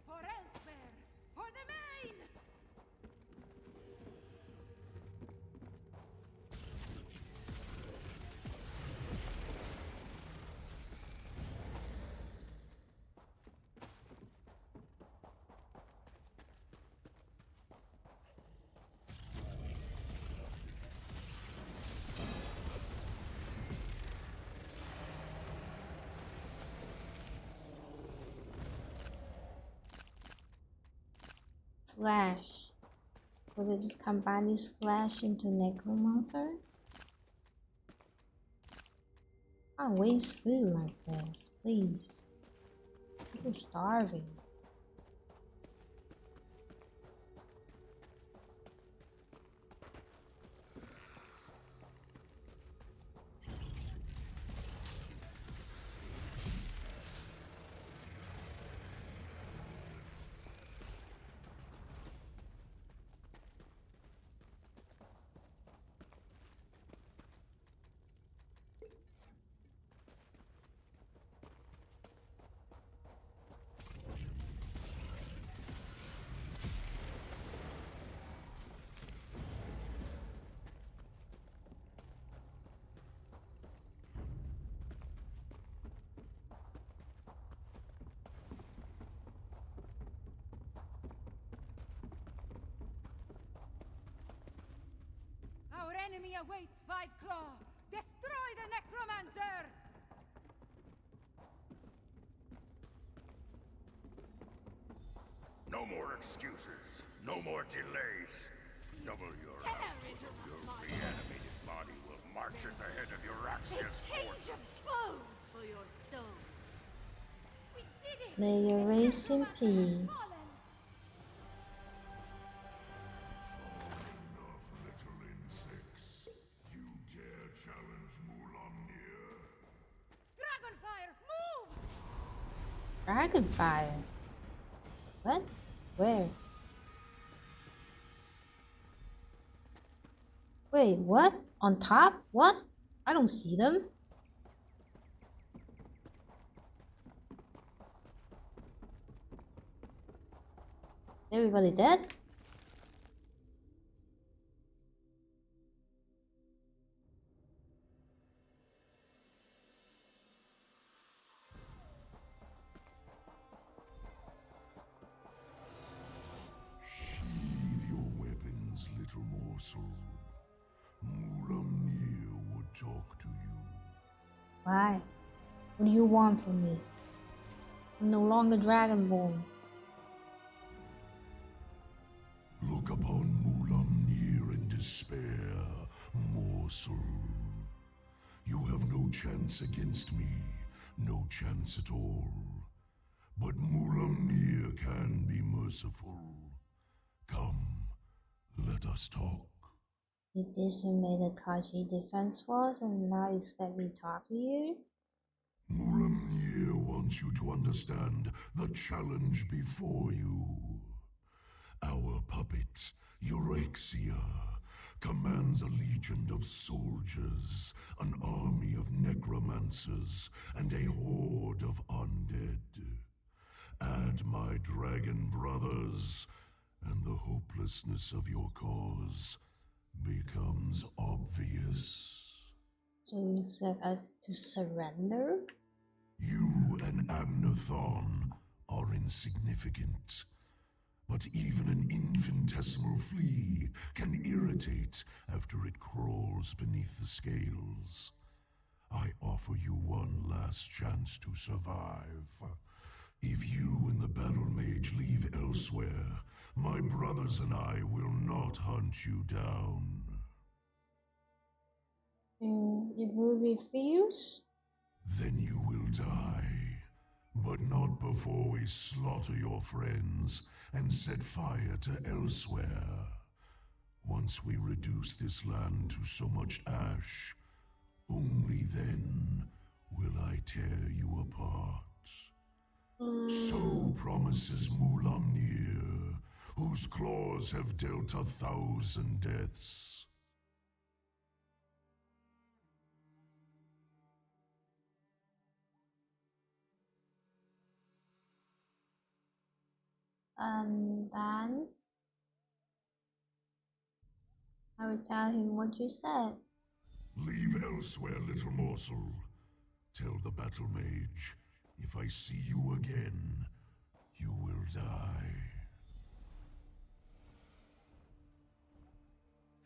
For elsewhere! For the main! Flash. Will they just combine this flash into necromancer? I can't waste food like this, please. People starving. enemy awaits, Five Claw! Destroy the Necromancer! No more excuses. No more delays. Double your reanimated body will march at the head of Euraxia's force. Of bones for your soul. We did it! May you rest in peace. Enough, little insects. You dare challenge Mulamnir? Dragonfire, move! Dragonfire. What? Where? Wait, what? On top? What? I don't see them. Everybody dead? Sheathe your weapons, little morsel. Mulamnir would talk to you. Why? What do you want from me? I'm no longer Dragonborn. Look upon Mulamnir in despair, morsel. You have no chance against me, no chance at all. But Mulamnir can be merciful. Come, let us talk. You decimated the Kaji Defense Force and now you expect me to talk to you? Mulamnir wants you to understand the challenge before you. Our puppet, Euraxia, commands a legion of soldiers, an army of necromancers, and a horde of undead. Add my dragon brothers, and the hopelessness of your cause becomes obvious. So you said us to surrender? You and Abnathon are insignificant. But even an infinitesimal flea can irritate after it crawls beneath the scales. I offer you one last chance to survive. If you and the battle mage leave elsewhere, my brothers and I will not hunt you down. You will refuse? Then you will die. But not before we slaughter your friends and set fire to elsewhere. Once we reduce this land to so much ash, only then will I tear you apart. So promises Mulamnir, whose claws have dealt 1,000 deaths. And then I will tell him what you said. Leave elsewhere, little morsel. Tell the battle mage, if I see you again, you will die.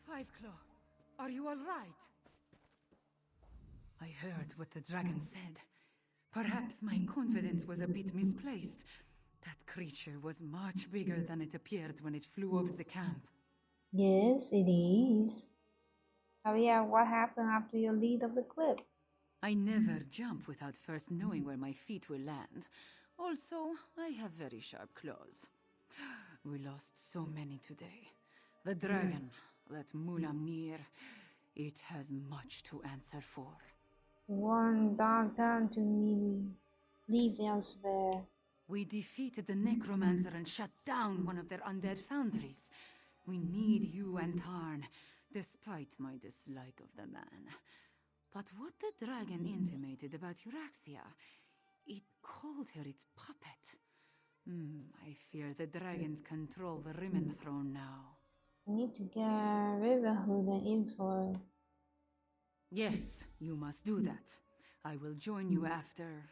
Five Claw, are you all right? I heard what the dragon said. Perhaps my confidence was a bit misplaced. That creature was much bigger than it appeared when it flew over the camp. Yes, it is. Oh yeah, what happened after your lead of the cliff? I never jump without first knowing where my feet will land. Also, I have very sharp claws. We lost so many today. The dragon, that Mulamnir, it has much to answer for. One dark down to me. Leave elsewhere. We defeated the necromancer and shut down one of their undead foundries. We need you and Tarn, despite my dislike of the man. But what the dragon intimated about Euraxia, it called her its puppet. I fear the dragons control the Rimmen throne now. I need to get Riverhood and info. Yes, you must do that. I will join you after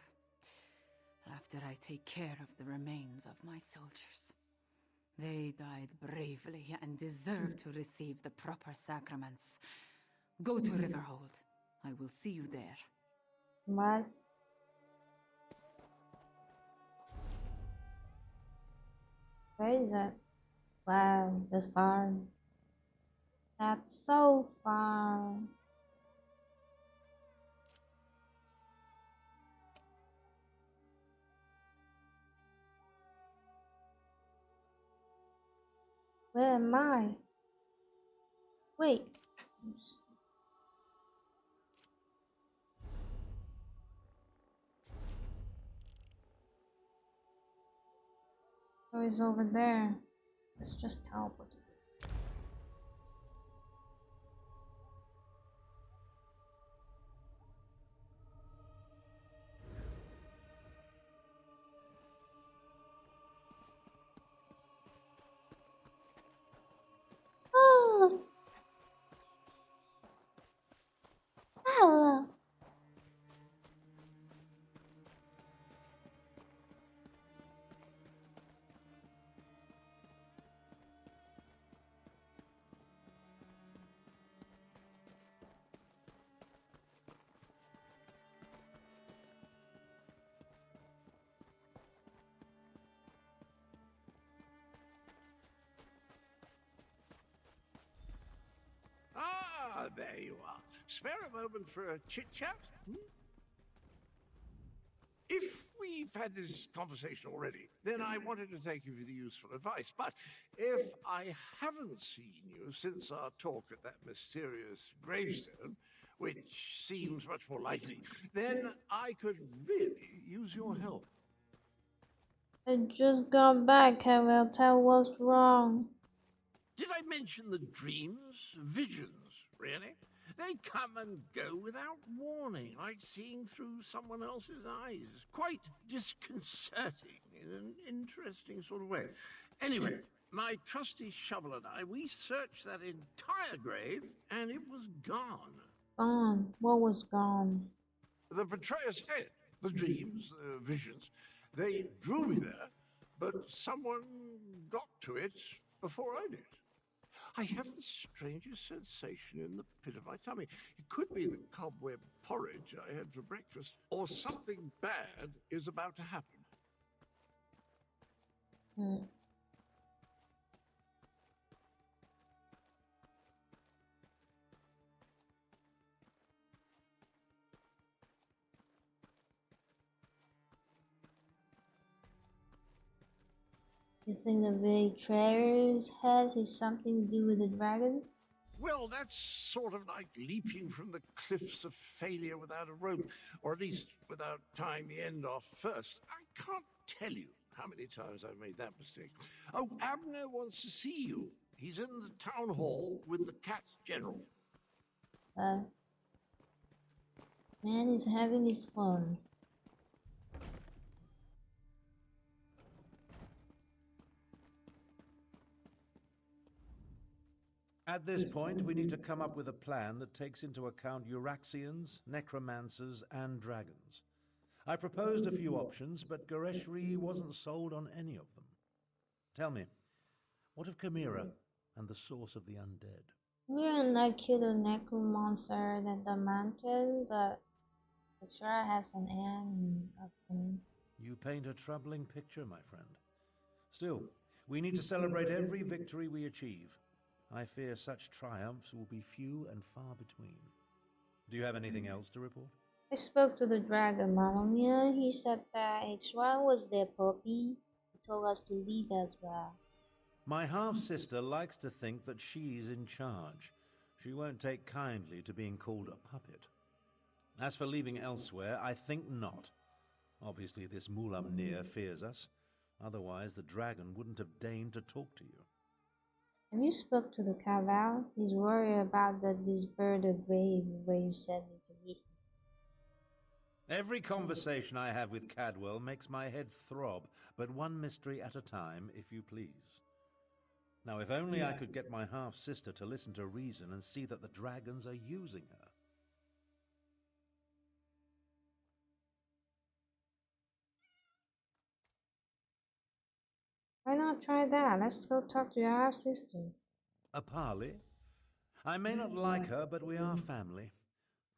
I take care of the remains of my soldiers. They died bravely and deserve to receive the proper sacraments. Go to Riverhold. I will see you there. What? Where is it? Wow, that's far. That's so far. Where am I? Wait. Oh, it's over there. Let's just teleport. Oh, hello. Ah, there you are. Spare a moment for a chit-chat? If we've had this conversation already, then I wanted to thank you for the useful advice. But if I haven't seen you since our talk at that mysterious gravestone, which seems much more likely, then I could really use your help. I just got back. I will tell what's wrong. Did I mention the dreams? Visions, really? They come and go without warning, like seeing through someone else's eyes. Quite disconcerting in an interesting sort of way. Anyway, my trusty shovel and I, we searched that entire grave, and it was gone. Gone. What was gone? The betrayer's head, the dreams, the visions, they drew me there, but someone got to it before I did. I have the strangest sensation in the pit of my tummy. It could be the cobweb porridge I had for breakfast, or something bad is about to happen. You think the betrayer's head has something to do with the dragon? Well, that's sort of like leaping from the cliffs of failure without a rope, or at least without tying the end off first. I can't tell you how many times I've made that mistake. Oh, Abner wants to see you. He's in the town hall with the cat general. Man is having his fun. At this point, we need to come up with a plan that takes into account Euraxians, necromancers, and dragons. I proposed a few options, but Goreshri wasn't sold on any of them. Tell me, what of Chimera and the source of the undead? We are not kill the necromancer than the mountain, but I'm sure has an enemy of them. You paint a troubling picture, my friend. Still, we need to celebrate every victory we achieve. I fear such triumphs will be few and far between. Do you have anything else to report? I spoke to the dragon, Mamma. He said that X1 was their puppy. He told us to leave as well. My half-sister likes to think that she's in charge. She won't take kindly to being called a puppet. As for leaving elsewhere, I think not. Obviously, this Mulamnir fears us. Otherwise, the dragon wouldn't have deigned to talk to you. Have you spoke to the Caval? He's worried about this bird of grave where you sent me to meet him. Every conversation I have with Cadwell makes my head throb, but one mystery at a time, if you please. Now, if only I could get my half-sister to listen to reason and see that the dragons are using her. Why not try that? Let's go talk to your half-sister. A parley? I may not like her, but we are family.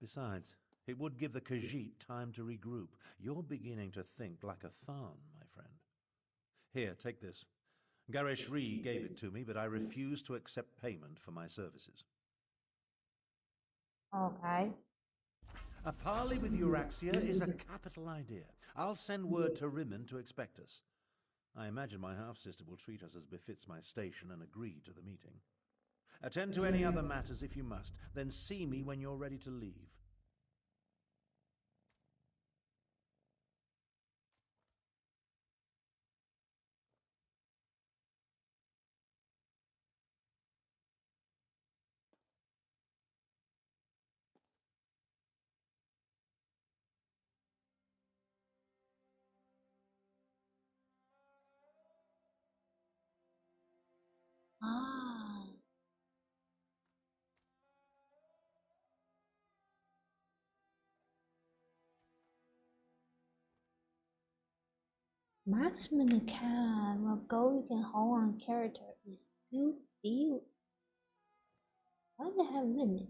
Besides, it would give the Khajiit time to regroup. You're beginning to think like a Tharn, my friend. Here, take this. Gareshri gave it to me, but I refuse to accept payment for my services. Okay. A parley with Euraxia is a capital idea. I'll send word to Rimmon to expect us. I imagine my half-sister will treat us as befits my station and agree to the meeting. Attend to any other matters if you must, then see me when you're ready to leave. Ah. Maximum account. What goal you can hold on character is 2 field. Why do they have limit?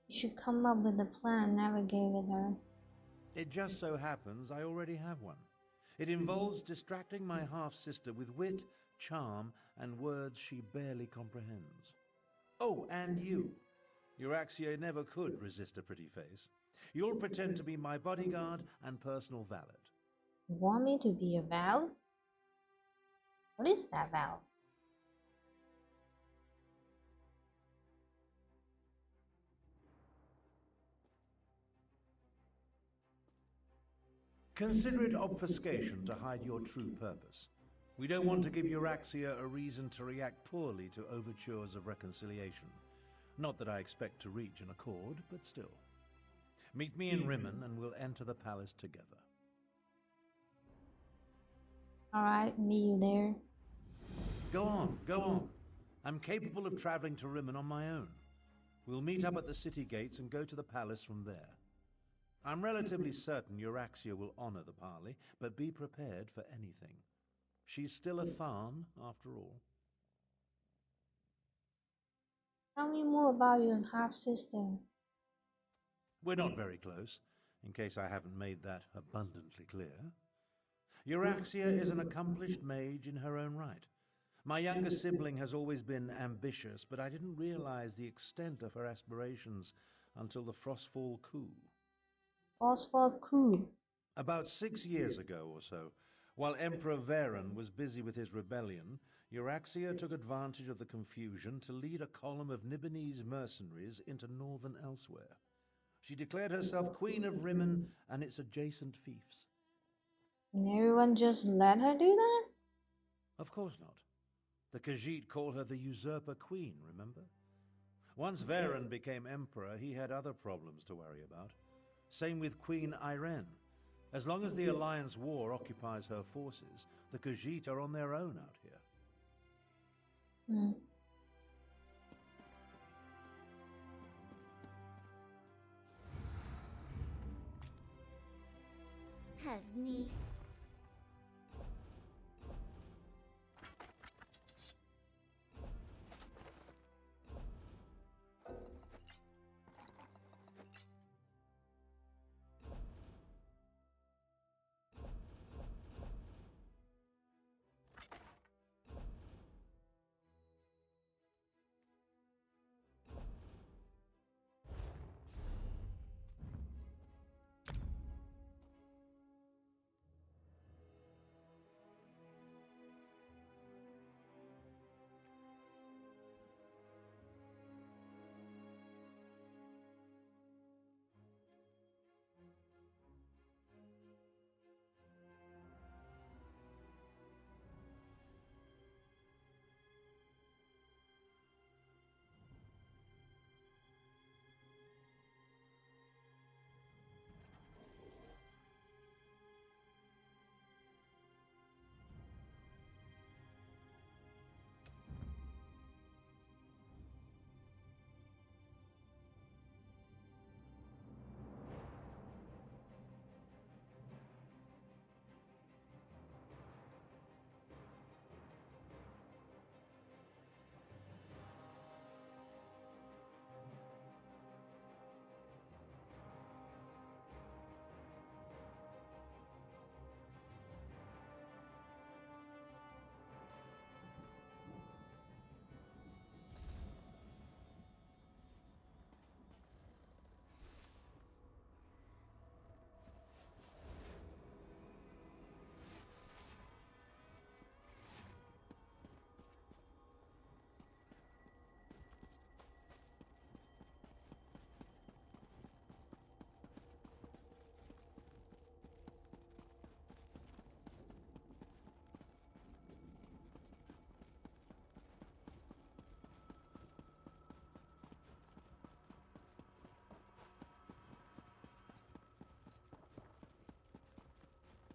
You should come up with a plan, navigate with her. It just so happens I already have one. It involves distracting my half-sister with wit, charm, and words she barely comprehends. Oh, and you. Euraxia never could resist a pretty face. You'll pretend to be my bodyguard and personal valet. You want me to be your Val? What is that Val? Consider it obfuscation to hide your true purpose. We don't want to give Euraxia a reason to react poorly to overtures of reconciliation. Not that I expect to reach an accord, but still. Meet me in Rimmon and we'll enter the palace together. Alright, meet you there. Go on, go on. I'm capable of traveling to Rimmon on my own. We'll meet up at the city gates and go to the palace from there. I'm relatively certain Euraxia will honor the parley, but be prepared for anything. She's still a Tharn, after all. Tell me more about your half-sister. We're not very close, in case I haven't made that abundantly clear. Euraxia is an accomplished mage in her own right. My younger sibling has always been ambitious, but I didn't realize the extent of her aspirations until the Frostfall coup. Phosphor coup. About 6 years ago or so, while Emperor Varen was busy with his rebellion, Euraxia took advantage of the confusion to lead a column of Nibonese mercenaries into northern elsewhere. She declared herself Queen of Rimmon and its adjacent fiefs. And everyone just let her do that? Of course not. The Khajiit call her the Usurper Queen, remember? Once Varen became emperor, he had other problems to worry about. Same with Queen Irene. As long as the Alliance War occupies her forces, the Khajiit are on their own out here. Hmm. Have me.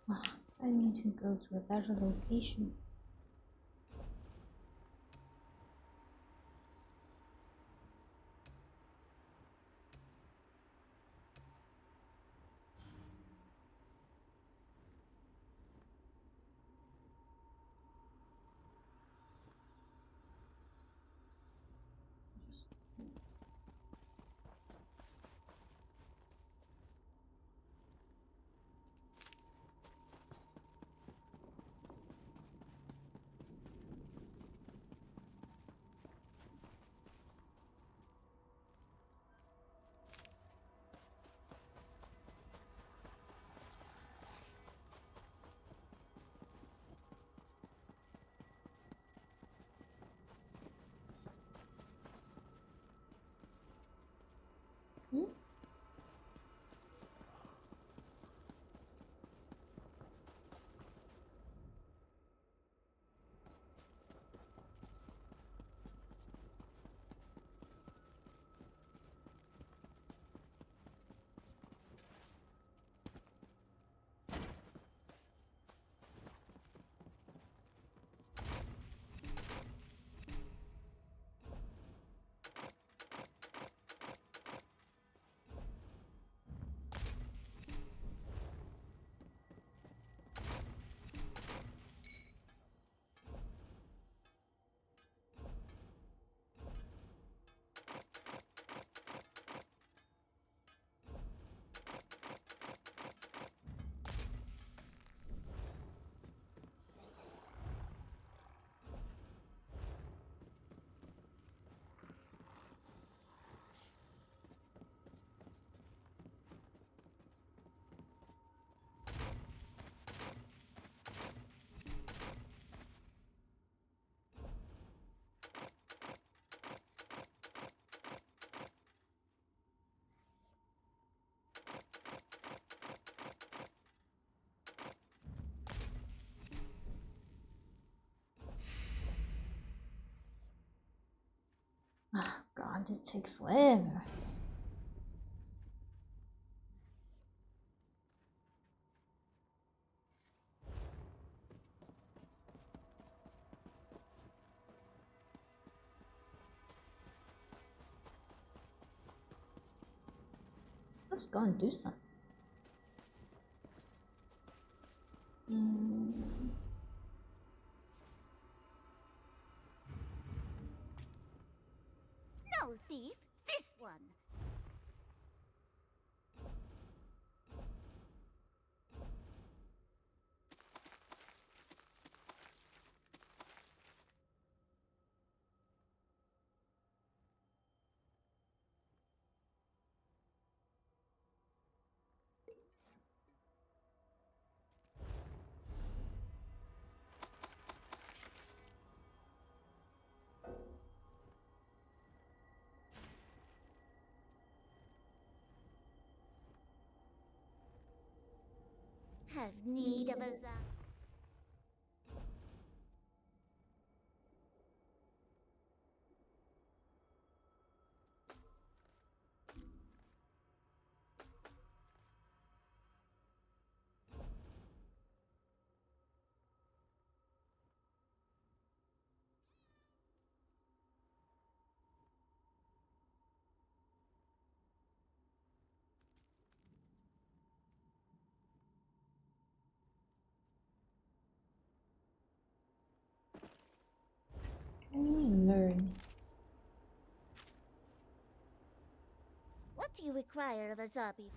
I need to go to a better location. Hmm? Oh god, it takes forever. Let's go and do something. No, thief. This one. Have need of a Learn. What do you require of a zombie?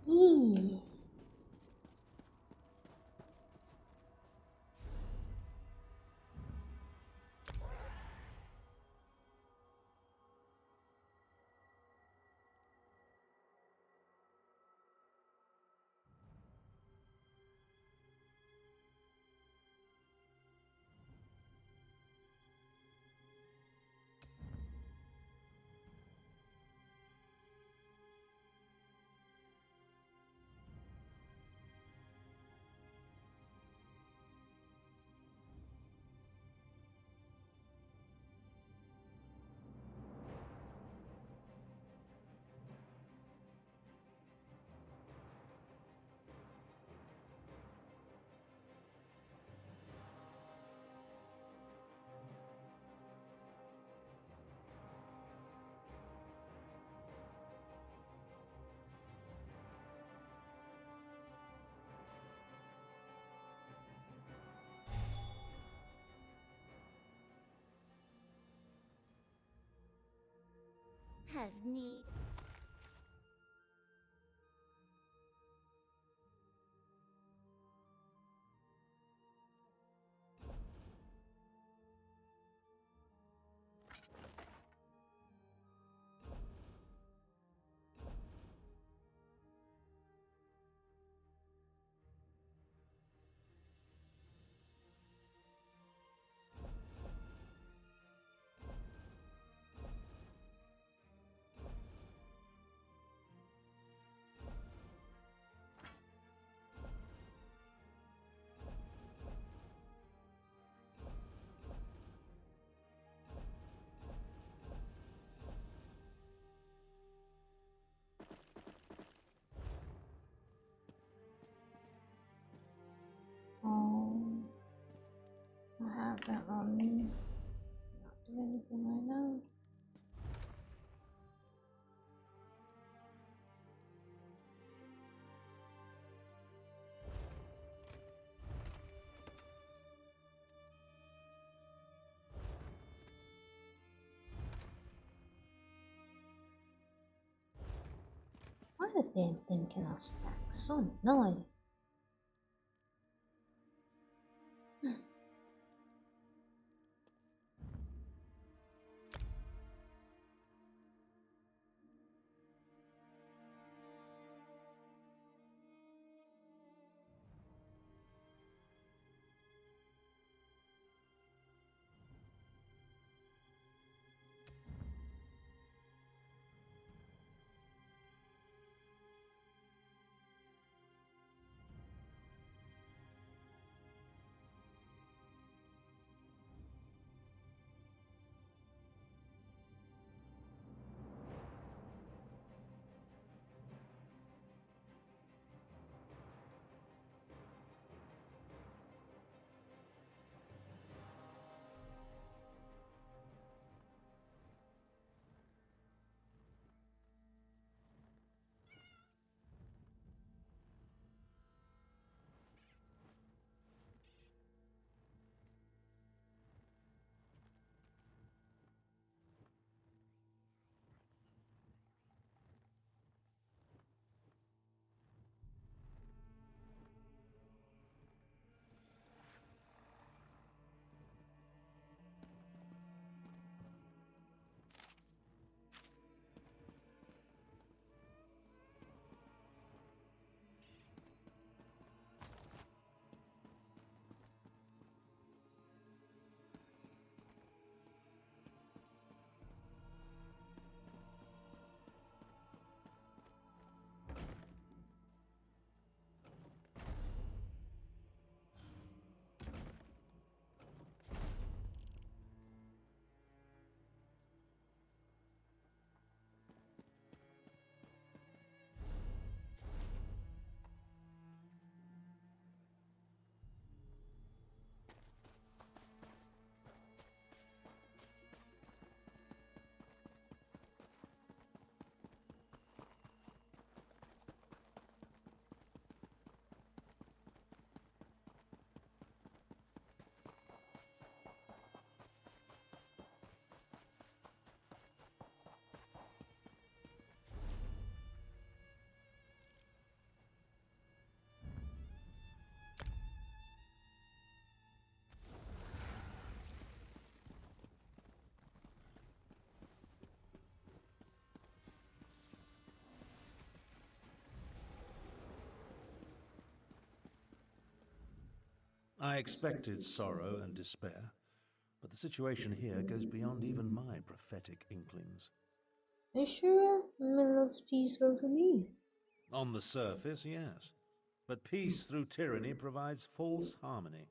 Eee. have need. Oh, I have that on me. Not do anything right now. Why the damn thing cannot stack? So annoying. I expected sorrow and despair, but the situation here goes beyond even my prophetic inklings. Are you sure? It looks peaceful to me. On the surface, yes. But peace through tyranny provides false harmony.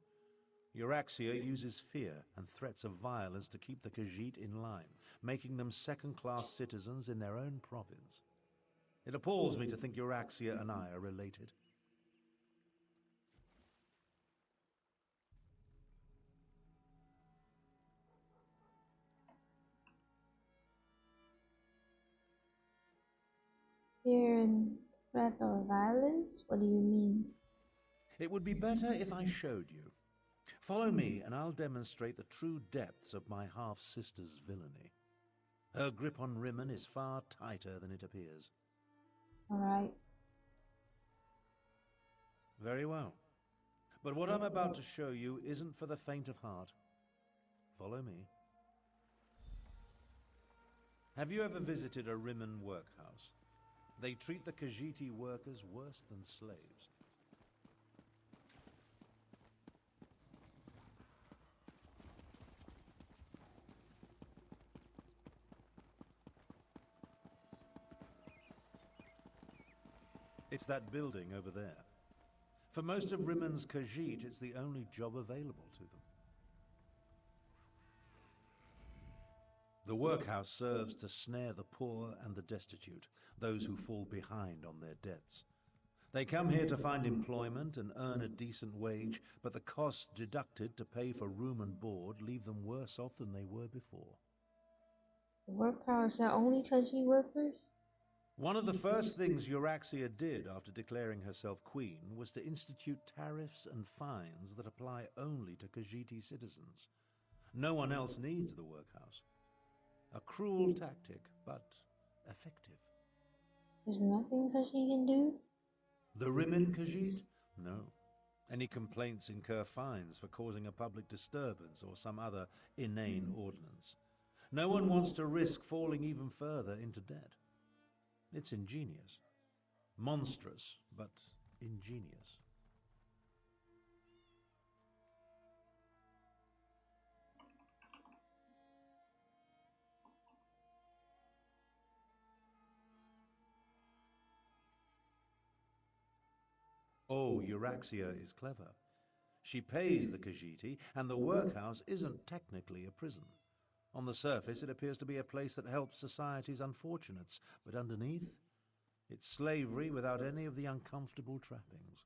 Euraxia uses fear and threats of violence to keep the Khajiit in line, making them second-class citizens in their own province. It appalls me to think Euraxia and I are related. Fear and threat or violence? What do you mean? It would be better if I showed you. Follow me, and I'll demonstrate the true depths of my half-sister's villainy. Her grip on Rimmen is far tighter than it appears. Alright. Very well. But what I'm about to show you isn't for the faint of heart. Follow me. Have you ever visited a Rimmen workhouse? They treat the Khajiit workers worse than slaves. It's that building over there. For most of Rimmen's Khajiit, it's the only job available to them. The workhouse serves to snare the poor and the destitute, those who fall behind on their debts. They come here to find employment and earn a decent wage, but the costs deducted to pay for room and board leave them worse off than they were before. The workhouse are only Khajiit workers? One of the first things Euraxia did after declaring herself queen was to institute tariffs and fines that apply only to Khajiit citizens. No one else needs the workhouse. A cruel tactic, but effective. There's nothing Khajiit can do? The Rimmen Khajiit? No. Any complaints incur fines for causing a public disturbance or some other inane ordinance. No one wants to risk falling even further into debt. It's ingenious. Monstrous, but ingenious. Oh, Euraxia is clever. She pays the Khajiit, and the workhouse isn't technically a prison. On the surface, it appears to be a place that helps society's unfortunates, but underneath, it's slavery without any of the uncomfortable trappings.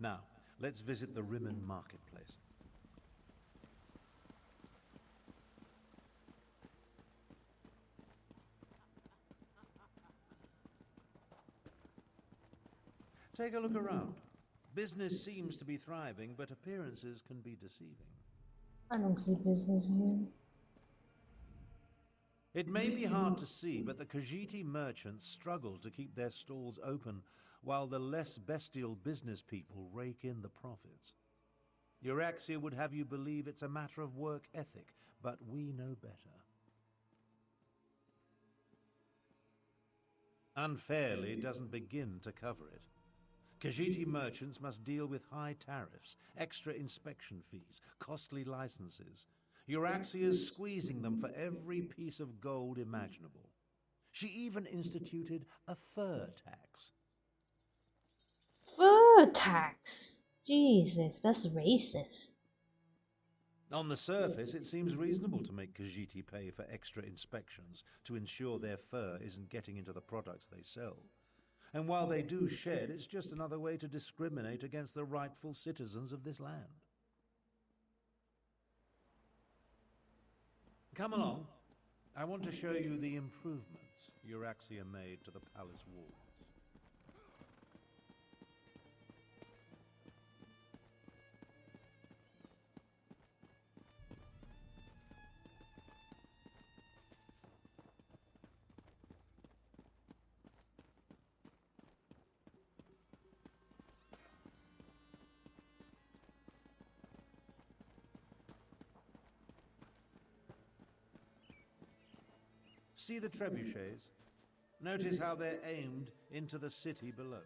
Now, let's visit the Rimmen marketplace. Take a look around. Business seems to be thriving, but appearances can be deceiving. I don't see business here. It may be hard to see, but the Khajiit merchants struggle to keep their stalls open, while the less bestial business people rake in the profits. Euraxia would have you believe it's a matter of work ethic, but we know better. Unfairly doesn't begin to cover it. Khajiit merchants must deal with high tariffs, extra inspection fees, costly licenses. Euraxia's squeezing them for every piece of gold imaginable. She even instituted a fur tax. Fur tax? Jesus, that's racist. On the surface, it seems reasonable to make Khajiit pay for extra inspections to ensure their fur isn't getting into the products they sell. And while they do shed, it's just another way to discriminate against the rightful citizens of this land. Come along. I want to show you the improvements Euraxia made to the palace walls. See the trebuchets? Notice how they're aimed into the city below.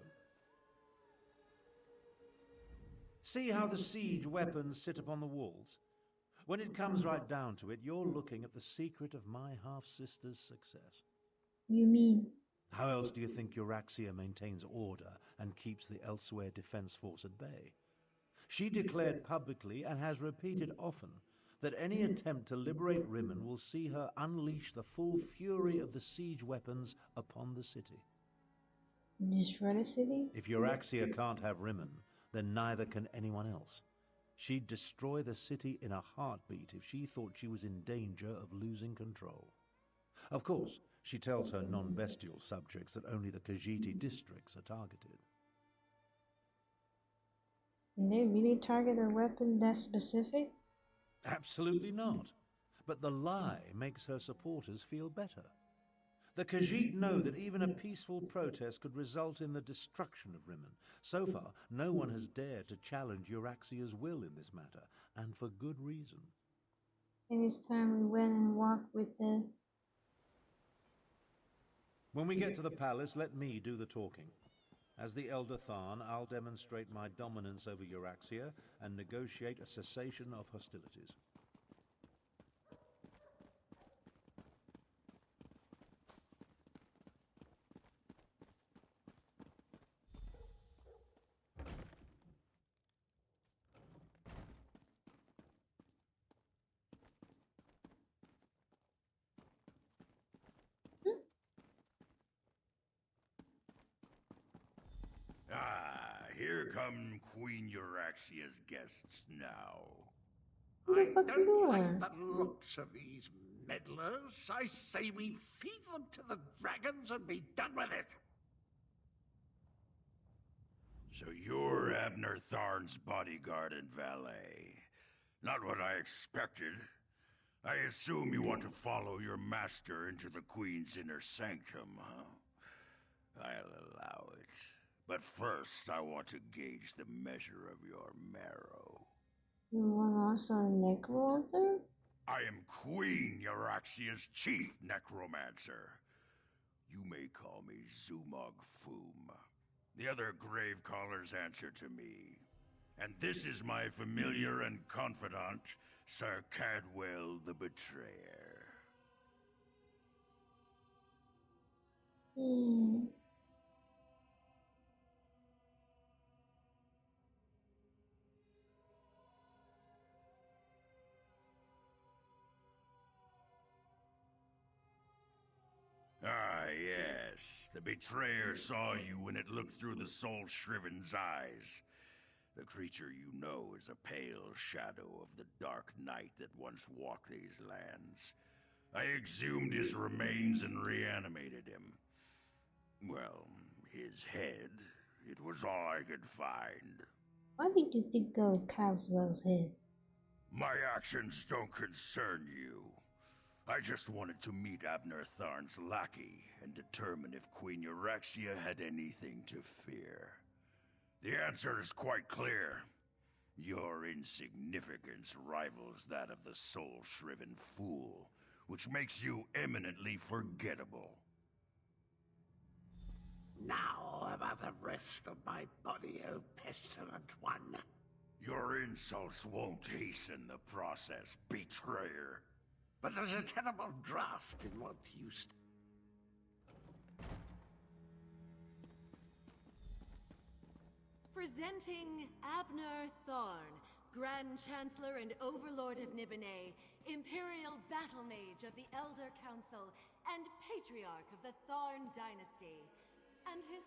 See how the siege weapons sit upon the walls? When it comes right down to it, you're looking at the secret of my half-sister's success. You mean? How else do you think Euraxia maintains order and keeps the Elsewhere Defense Force at bay? She declared publicly and has repeated often that any attempt to liberate Rimmen will see her unleash the full fury of the siege weapons upon the city. Destroy the city? If Euraxia can't have Rimmen, then neither can anyone else. She'd destroy the city in a heartbeat if she thought she was in danger of losing control. Of course, she tells her non-bestial subjects that only the Khajiit districts are targeted. Can they really target a weapon that specific? Absolutely not. but the lie makes her supporters feel better. The Khajiit know that even a peaceful protest could result in the destruction of Rimmon. So far, no one has dared to challenge Euraxia's will in this matter, and for good reason. It is time we went and walked with the... When we get to the palace, let me do the talking. As the Elder Tharn, I'll demonstrate my dominance over Euraxia and negotiate a cessation of hostilities. Here come Queen Euraxia's guests now. I What the fuck you don't like doing? the looks of these meddlers. I say we feed them to the dragons and be done with it. So you're Abner Tharn's bodyguard and valet. Not what I expected. I assume you want to follow your master into the Queen's inner sanctum, huh? I'll allow it. But first, I want to gauge the measure of your marrow. You want also a necromancer? I am Queen Euraxia's chief necromancer. You may call me Zumog Foom. The other grave callers answer to me. And this is my familiar and confidant, Sir Cadwell the Betrayer. Ah, yes. The Betrayer saw you when it looked through the soul-shriven's eyes. The creature you know is a pale shadow of the dark night that once walked these lands. I exhumed his remains and reanimated him. Well, his head. It was all I could find. Why did you dig out Caswell's head? My actions don't concern you. I just wanted to meet Abner Tharn's lackey and determine if Queen Euraxia had anything to fear. The answer is quite clear. Your insignificance rivals that of the soul-shriven fool, which makes you eminently forgettable. Now about the rest of my body, O pestilent one. Your insults won't hasten the process, betrayer. But there's a terrible draft in what you Presenting Abner Tharn, Grand Chancellor and Overlord of Nibene, Imperial Battle Mage of the Elder Council, and Patriarch of the Tharn Dynasty. And his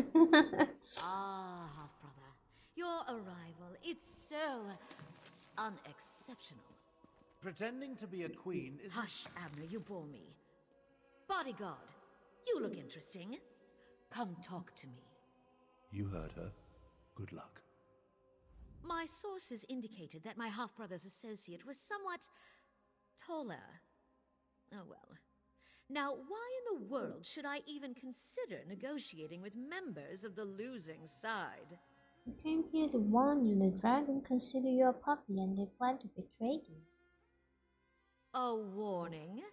bodyguard. Ah, half-brother. Your arrival, it's so unexceptional. Pretending to be a queen is... Hush, Abner, you bore me. Bodyguard, you look interesting. Come talk to me. You heard her. Good luck. My sources indicated that my half-brother's associate was somewhat taller. Oh well. Now, why in the world should I even consider negotiating with members of the losing side? I came here to warn you. The dragon consider you a puppy and they plan to betray you. A warning?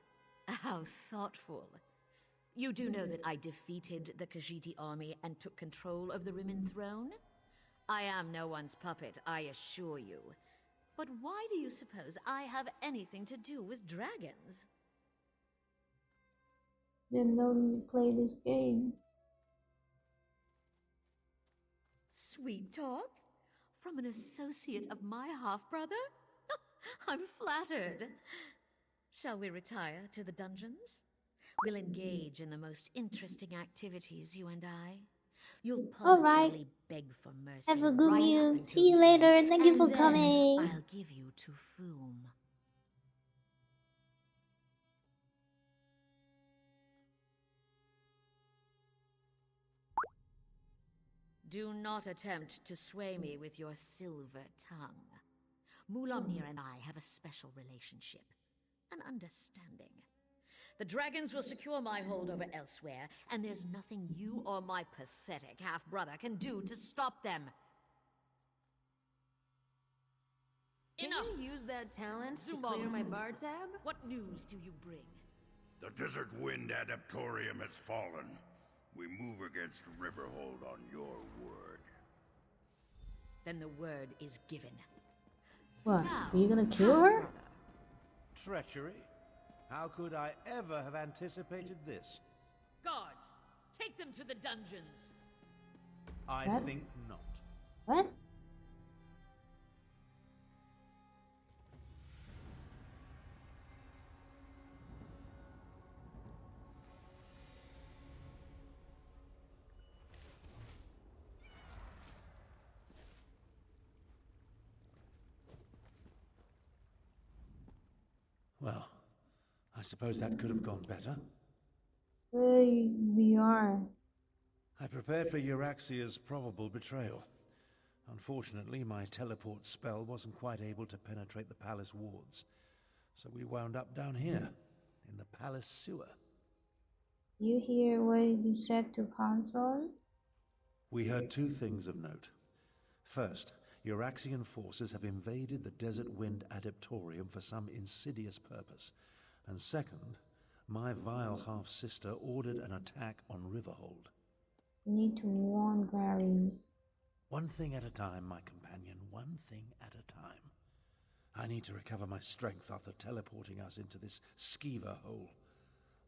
How thoughtful. You do know that I defeated the Khajiit army and took control of the Rimmon throne? I am no one's puppet, I assure you. But why do you suppose I have anything to do with dragons? Then no need to play this game. Sweet talk? From an associate of my half-brother? I'm flattered. Shall we retire to the dungeons? We'll engage in the most interesting activities, you and I. You'll positively beg for mercy. Have a good right meal. up until See you the end, later. Thank you and for then coming. I'll give you to Foom. Do not attempt to sway me with your silver tongue. Mulamnir and I have a special relationship. An understanding. The dragons will secure my holdover elsewhere, and there's nothing you or my pathetic half-brother can do to stop them. Can you use that talent to Zumo. clear my bar tab? What news do you bring? The Desert Wind Adaptorium has fallen. We move against Riverhold on your word. Then the word is given. What? Now, Are you gonna kill her? half-brother, Treachery? How could I ever have anticipated this? guards, take them to the dungeons. I What? think not. What? Well, I suppose that could have gone better. We are. I prepared for Euraxia's probable betrayal. Unfortunately, my teleport spell wasn't quite able to penetrate the palace wards, so we wound up down here, in the palace sewer. You hear what he said to Console? We heard two things of note. First, Euraxian forces have invaded the Desert Wind Adaptorium for some insidious purpose. And second, my vile half-sister ordered an attack on Riverhold. You need to warn Gary. One thing at a time, my companion, one thing at a time. I need to recover my strength after teleporting us into this skeever hole.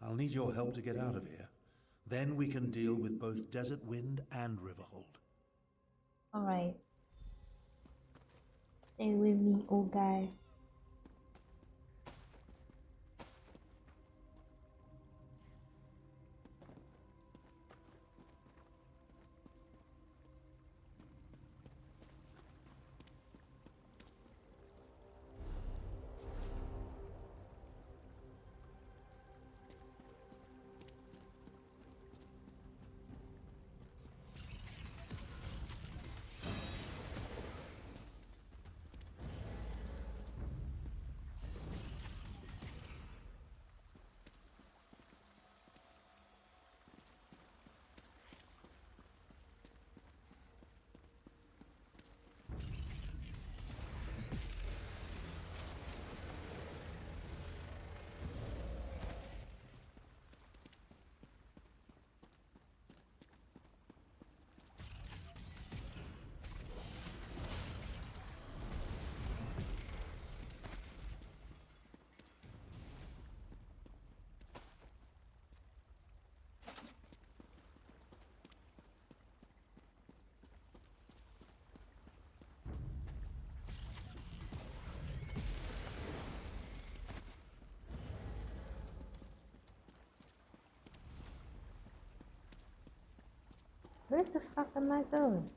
I'll need your help to get out of here. Then we can deal with both Desert Wind and Riverhold. Alright. Stay with me, old guy. Where the fuck am I going?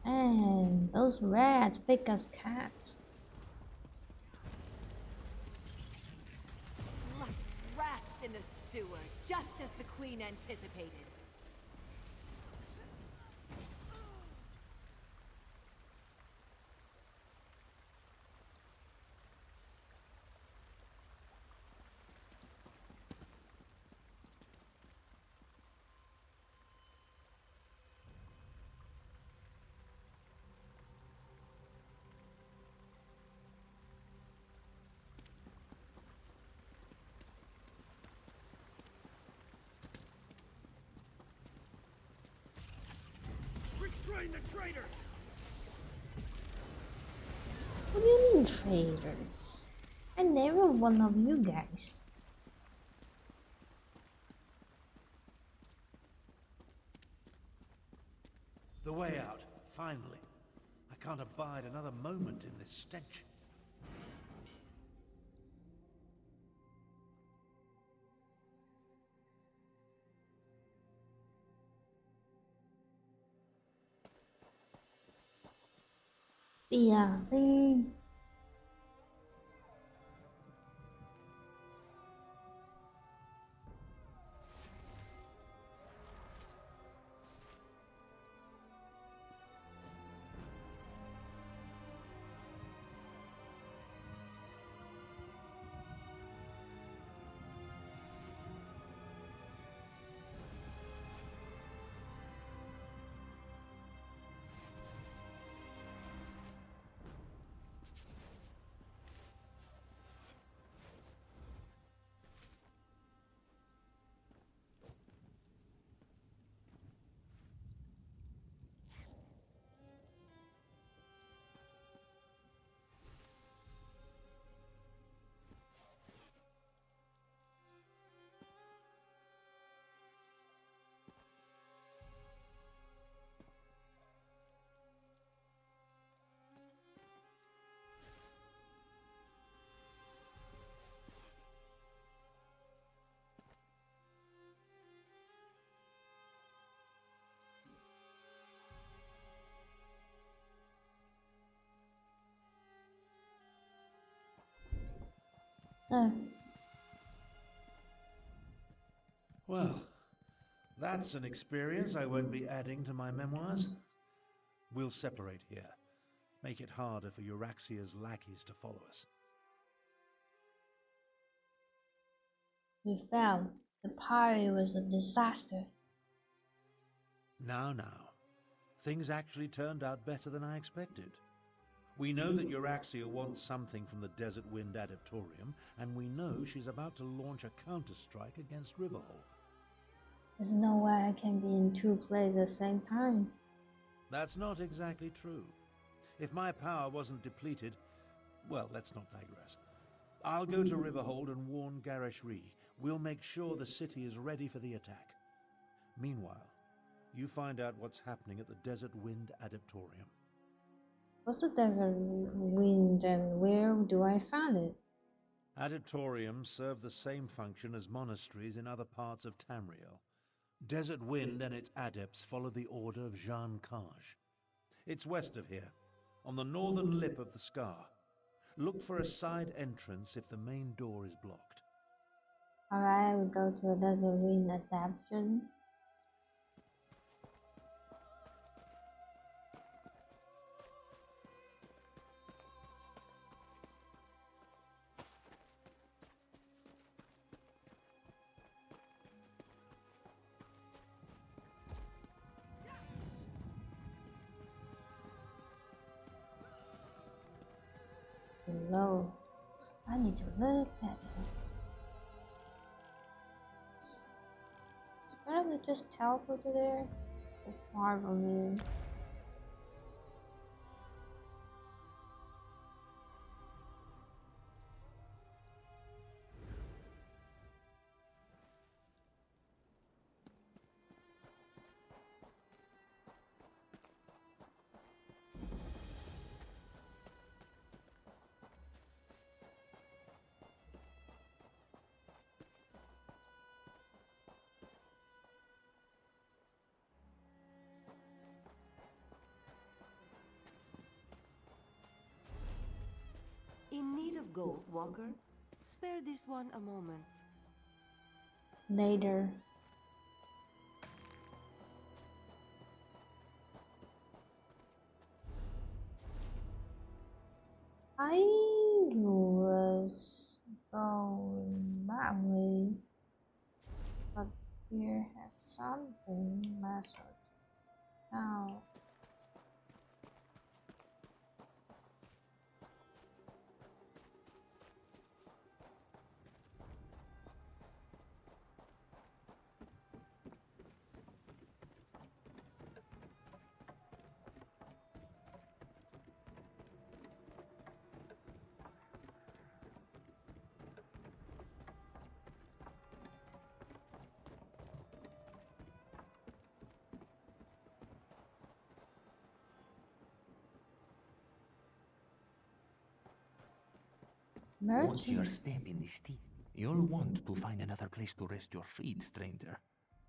Man, those rats big as cats. Like rats in the sewer, just as the Queen anticipated. Restrain the traitors! What do you mean, traitors? I never one of you guys. The way out, finally. can't abide another moment in this stench. Yeah, Well, that's an experience I won't be adding to my memoirs. We'll separate here. Make it harder for Euraxia's lackeys to follow us. we fell. The party was a disaster. Now. Things actually turned out better than I expected. We know that Euraxia wants something from the Desert Wind Adaptorium, and we know she's about to launch a counter-strike against Riverhold. There's no way I can be in two places at the same time. That's not exactly true. If my power wasn't depleted, well, let's not digress. I'll go to Riverhold and warn Garishri. We'll make sure the city is ready for the attack. Meanwhile, you find out what's happening at the Desert Wind Adaptorium. What's the Desert Wind and where do I find it? Adaptoriums serve the same function as monasteries in other parts of Tamriel. Desert Wind and its adepts follow the order of Jean Kaj. It's west of here, on the northern lip of the scar. Look for a side entrance if the main door is blocked. Alright, we go to the Desert Wind adaptation. Below. I need to look at it. It's better to just teleport to there. So far from here. In need of gold, Walker? Spare this one a moment. Later. I was going that way, but here has something messed now. Once you're Merchants. stepping the steep, you'll want to find another place to rest your feet, stranger.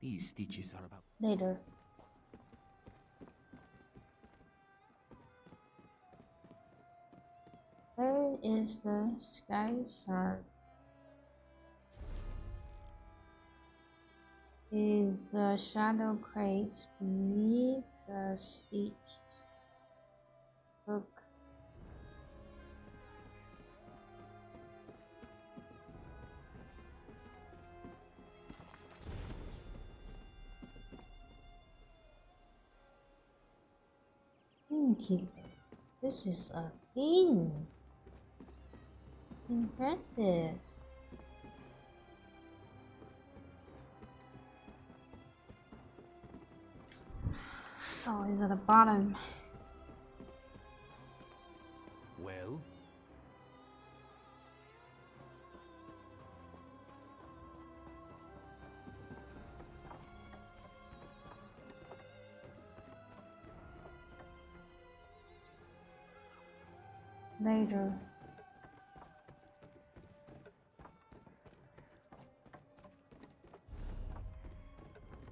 These stitches are about... Later. Where is the sky shard? Is the shadow crate beneath the stitches? Look. Innkeeper. This is a inn. Impressive. So it's at the bottom. Well? Later.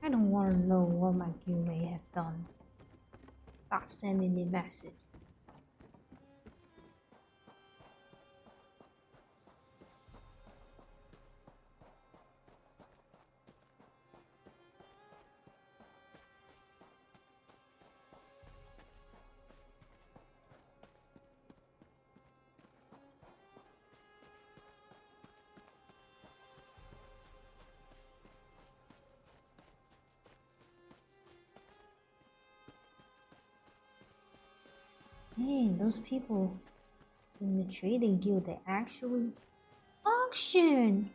I don't want to know what my guild may have done. Stop sending me message. Hey, those people in the trading guild, they actually auction.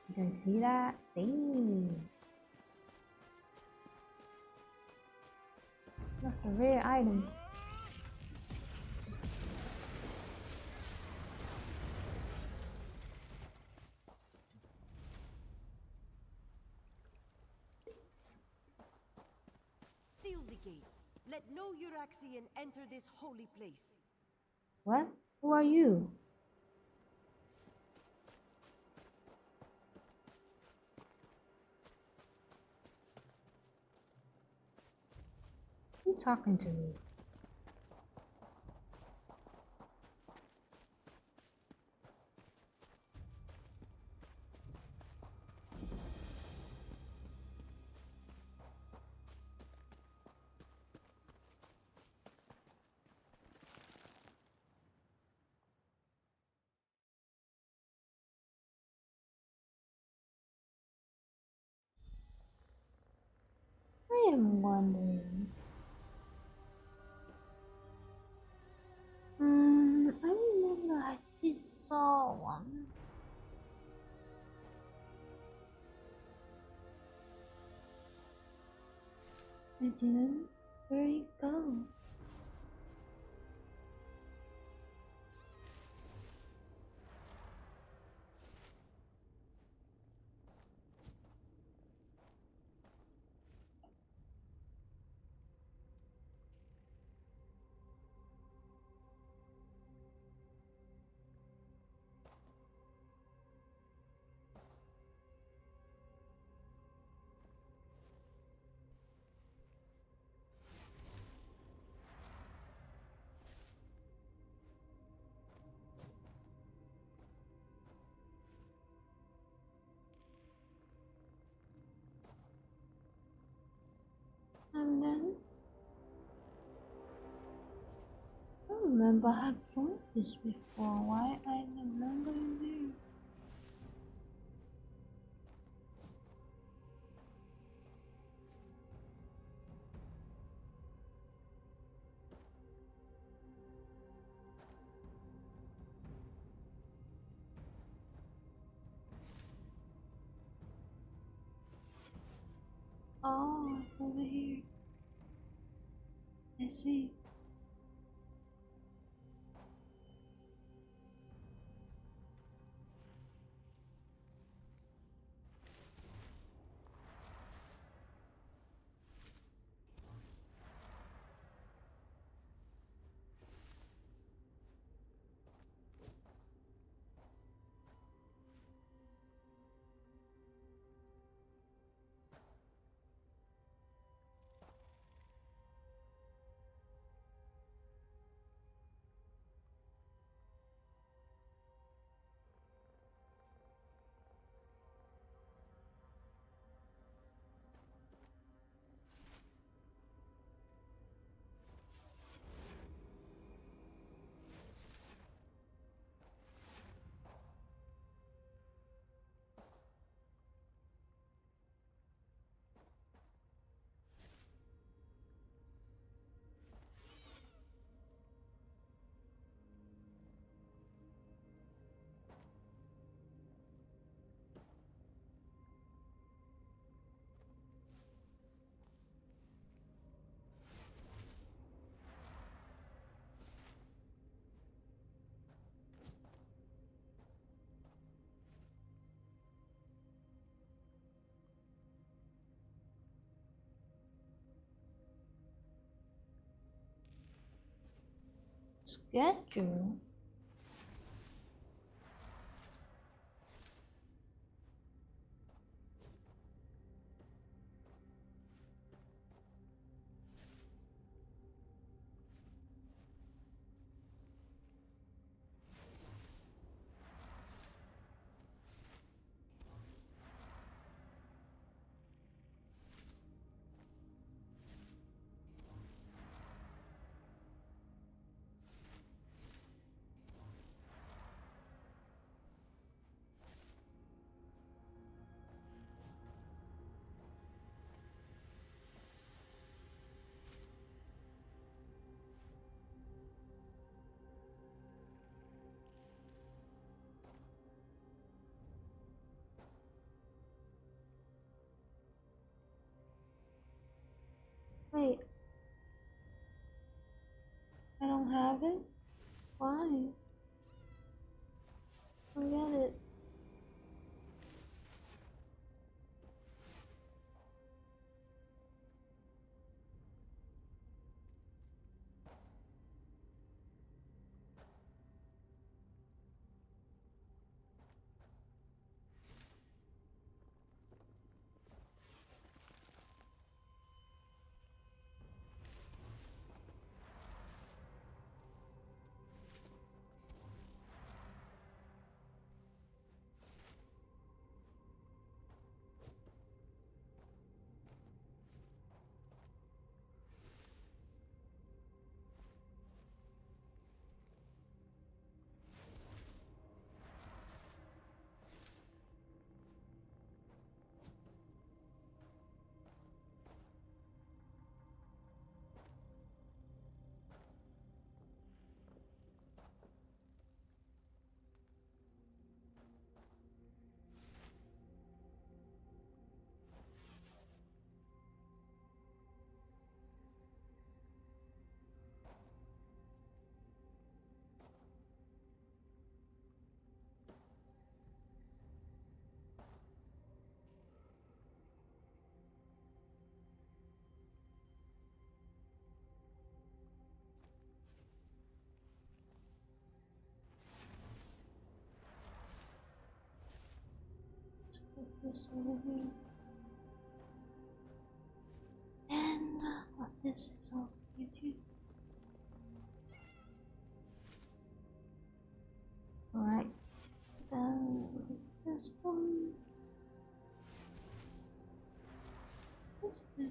You can see that? Dang. That's a rare item. Seal the gates. Let no Euraxian enter this holy place. What? Who are you? Who talking to me? I am wondering. I remember I just saw one. I didn't. Where you go? And then I remember I've joined this before. Why I remember in there? Oh, it's over here. I see. Schedule? Wait, I don't have it? Why? Forget it. Put this over here. And this is over here too. Alright. Then this one. What's this?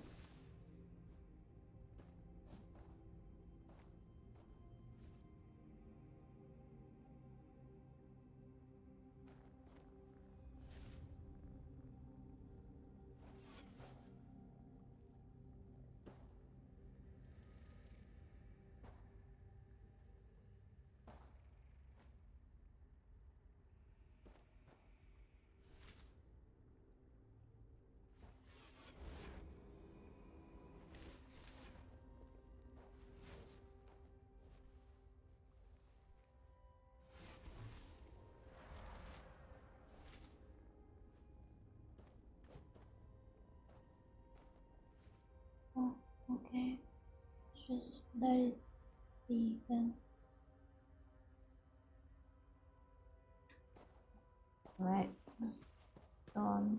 Oh, okay. Just let it be then. Alright. Done.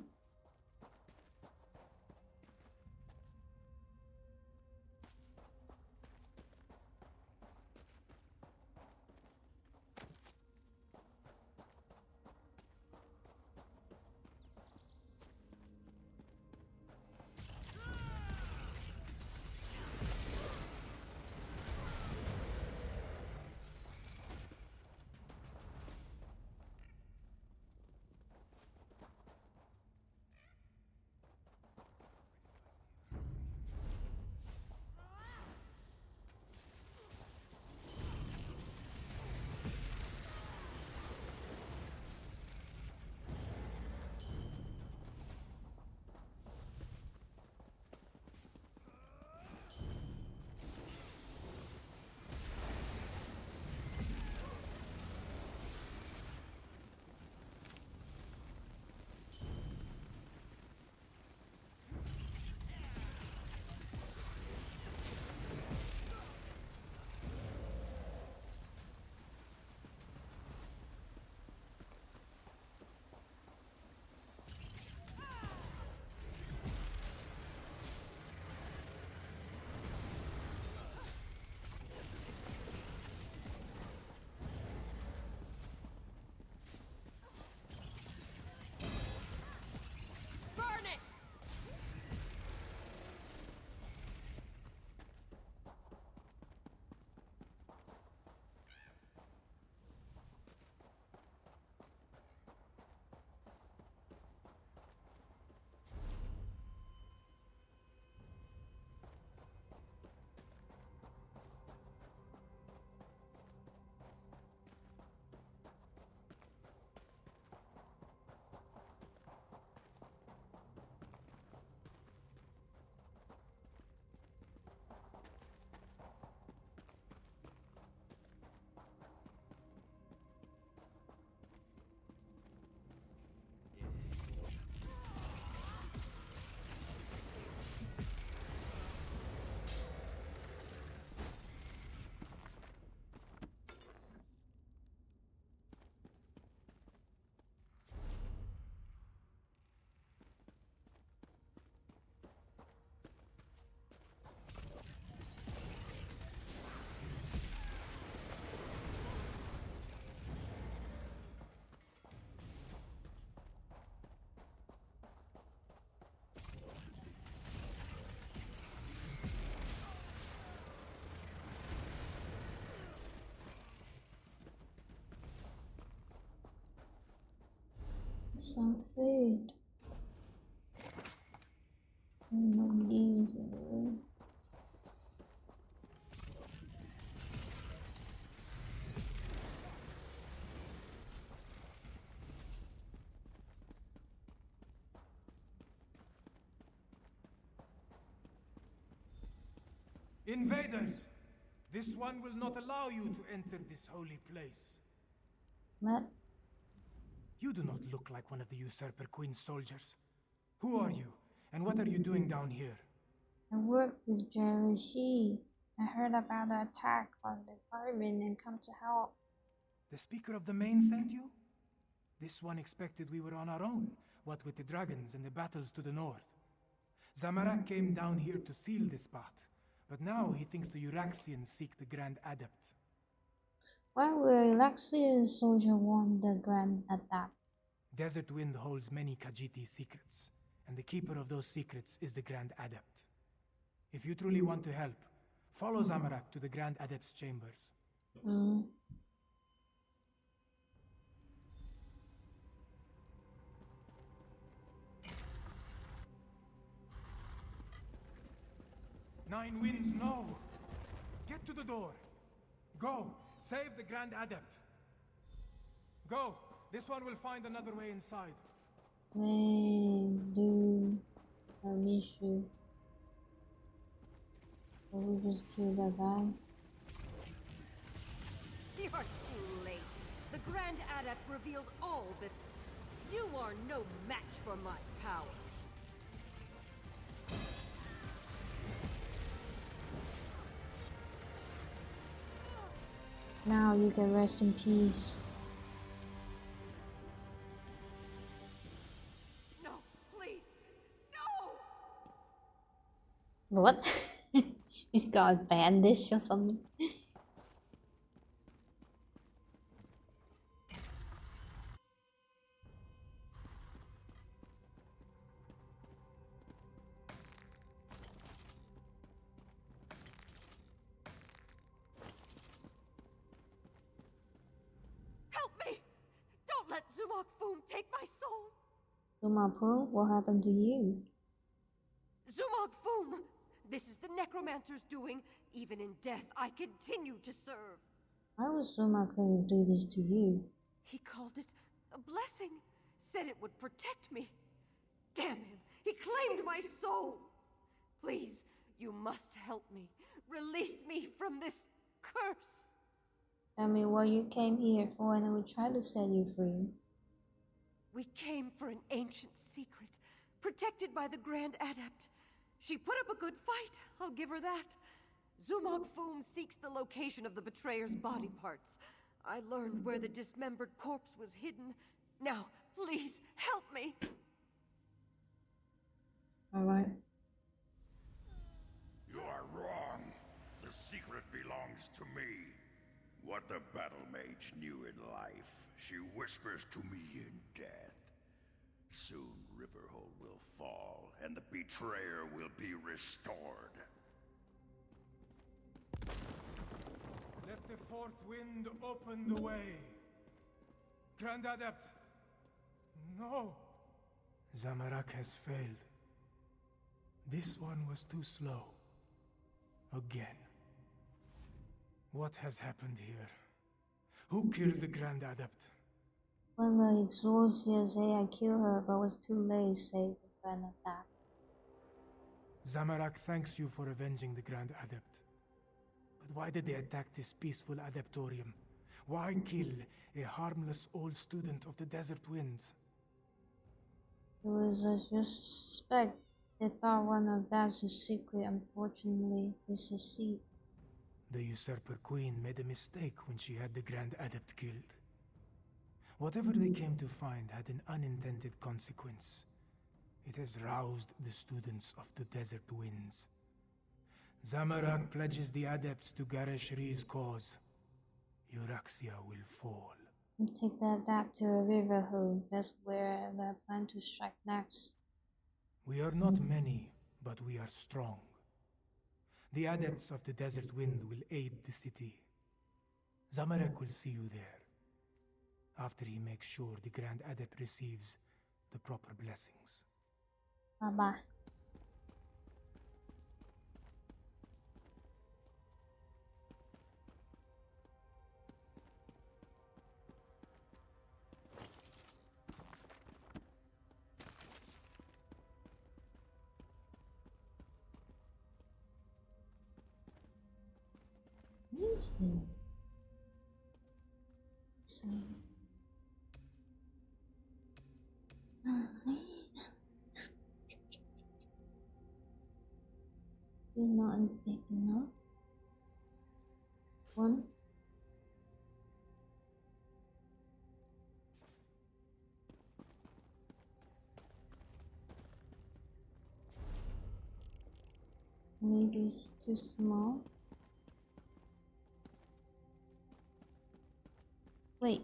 Some food. No user. Invaders! This one will not allow you to enter this holy place. What? You do not look like one of the Usurper Queen's soldiers. Who are you, and what are you doing down here? I work with Jerry Shi. I heard about the attack on the firemen and come to help. The Speaker of the Main sent you? This one expected we were on our own, what with the dragons and the battles to the north. Zamarak came down here to seal this spot, but now he thinks the Uraxians seek the Grand Adept. Why will Uraxian soldier want the Grand Adept? Desert Wind holds many Khajiit secrets, and the keeper of those secrets is the Grand Adept. If you truly want to help, follow Zamarak to the Grand Adept's chambers. Mm. Nine Winds, no! Get to the door! Go! Save the Grand Adept! Go! This one will find another way inside. Do I miss you? Or we just kill that guy? You're too late. The Grand Adept revealed all that... You are no match for my power. Now you can rest in peace. No, please, no! What? She's got a bandage or something. Let Zumok Foom take my soul! Zumapu, what happened to you? Zumok Foom! This is the necromancer's doing. Even in death, I continue to serve. Why would Zumaku do this to you? He called it a blessing. Said it would protect me. Damn him! He claimed my soul! Please, you must help me. Release me from this curse! Tell me what you came here for and I will try to set you free. We came for an ancient secret, protected by the Grand Adept. She put up a good fight, I'll give her that. Zumok Foom seeks the location of the betrayer's body parts. I learned where the dismembered corpse was hidden. Now, please, help me! Alright. You are wrong. The secret belongs to me. What the battle mage knew in life, she whispers to me in death. Soon Riverhold will fall, and the betrayer will be restored. Let the fourth wind open the way. Grand Adept! No! Zamarak has failed. This one was too slow. Again. What has happened here? Who killed the Grand Adept? When the Exorcia say I killed her, but was too late, say the Grand Adept. Zamarak thanks you for avenging the Grand Adept. But why did they attack this peaceful Adeptorium? Why kill a harmless old student of the Desert Winds? It was just suspect. They thought one of that's a secret. Unfortunately, they succeed. The Usurper Queen made a mistake when she had the Grand Adept killed. Whatever they came to find had an unintended consequence. It has roused the students of the Desert Winds. Zamarak pledges the Adepts to Gareshri's cause. Euraxia will fall. And take the Adept to a riverhood. That's where they plan to strike next. We are not many, but we are strong. The Adepts of the Desert Wind will aid the city. Zamarek will see you there. After he makes sure the Grand Adept receives the proper blessings. 好吧。Interesting. So, you're not big enough. One. Maybe it's too small. Wait.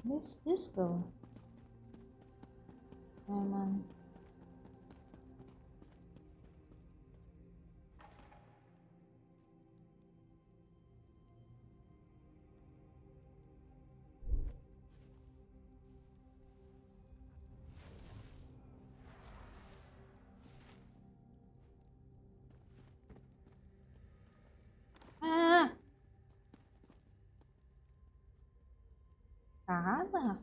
Where's this go? Never mind. Ah! Cagada.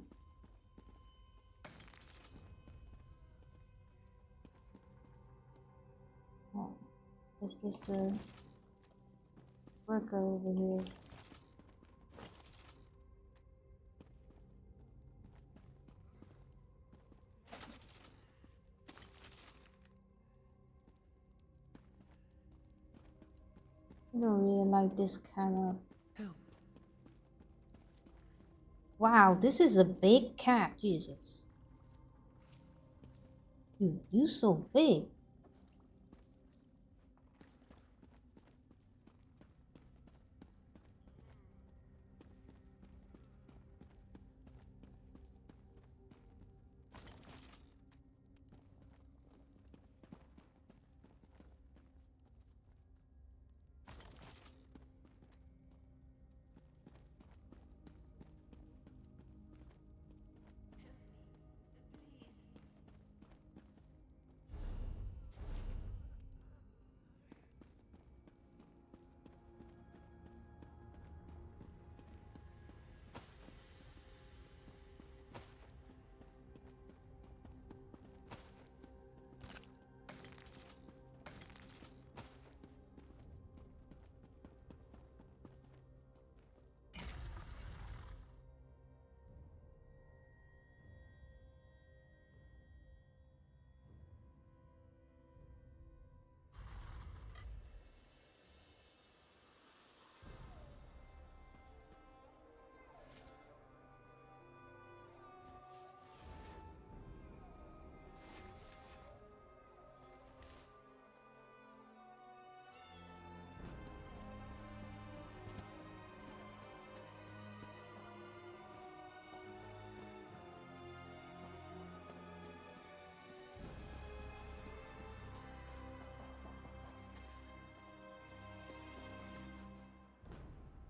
Oh, is this a worker over here? I don't really like this kind of. Wow, this is a big cat, Jesus. Dude, you so big.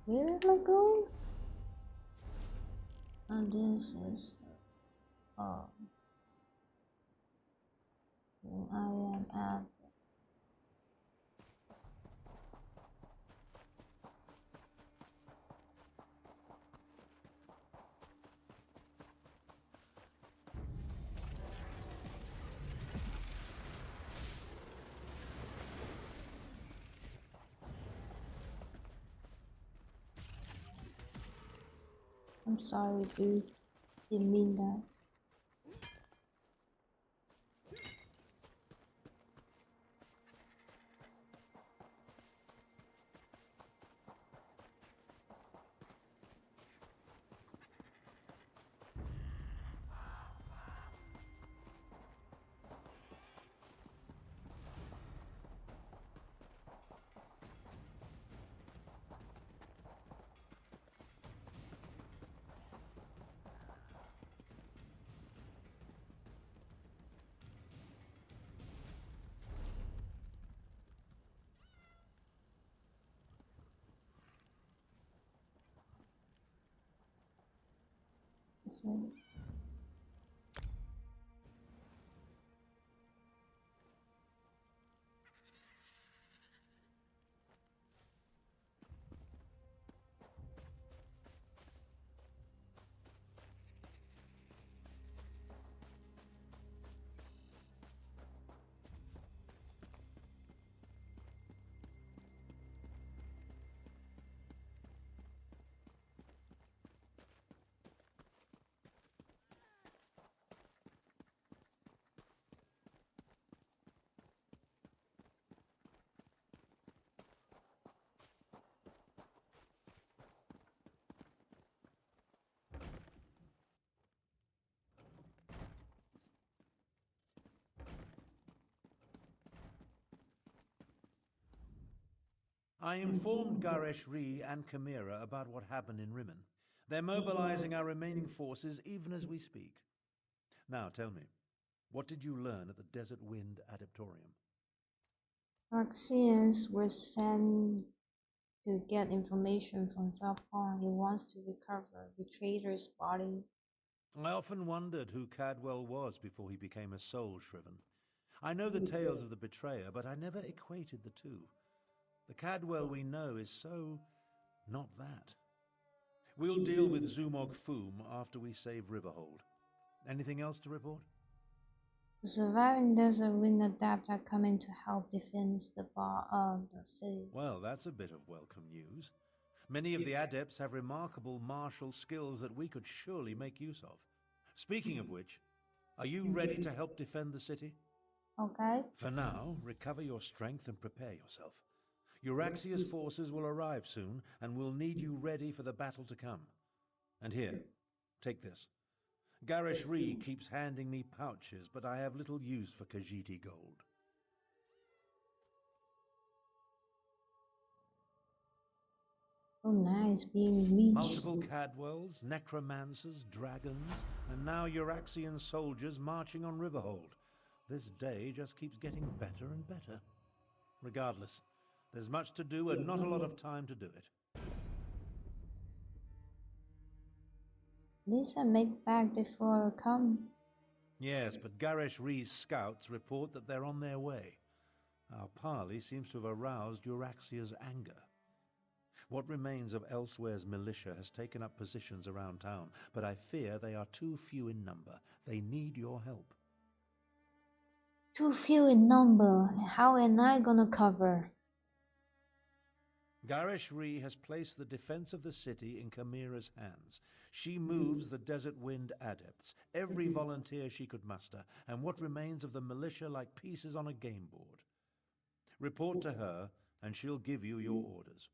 Where am I going? And this is the I am at. I'm sorry, dude. Didn't mean that. This way. I informed Garesh-Ri and Chimera about what happened in Rimmon. They're mobilizing our remaining forces even as we speak. Now, tell me, what did you learn at the Desert Wind Adeptorium? Roxians were sent to get information from Zapon. He wants to recover the traitor's body. I often wondered who Cadwell was before he became a soul shriven. I know the tales of the betrayer, but I never equated the two. The Cadwell we know is so not that. We'll deal with Zumog Foom after we save Riverhold. Anything else to report? The surviving Desert Wind Adept are coming to help defend the city. Well, that's a bit of welcome news. Many of the adepts have remarkable martial skills that we could surely make use of. Speaking of which, are you ready to help defend the city? Okay. For now, recover your strength and prepare yourself. Euraxia's forces will arrive soon, and we'll need you ready for the battle to come. And here, take this. Garesh-Ri keeps handing me pouches, but I have little use for Khajiiti gold. Oh, nice, being rich. Multiple Cadwells, necromancers, dragons, and now Euraxian soldiers marching on Riverhold. This day just keeps getting better and better. Regardless, there's much to do and not a lot of time to do it. Lisa make back before I come. Yes, but Garesh-Ri's scouts report that they're on their way. Our parley seems to have aroused Euraxia's anger. What remains of Elsewhere's militia has taken up positions around town, but I fear they are too few in number. They need your help. Too few in number. How am I gonna cover? Garesh-Ri has placed the defense of the city in Chimera's hands. She moves the Desert Wind adepts, every volunteer she could muster, and what remains of the militia like pieces on a game board. Report to her, and she'll give you your orders.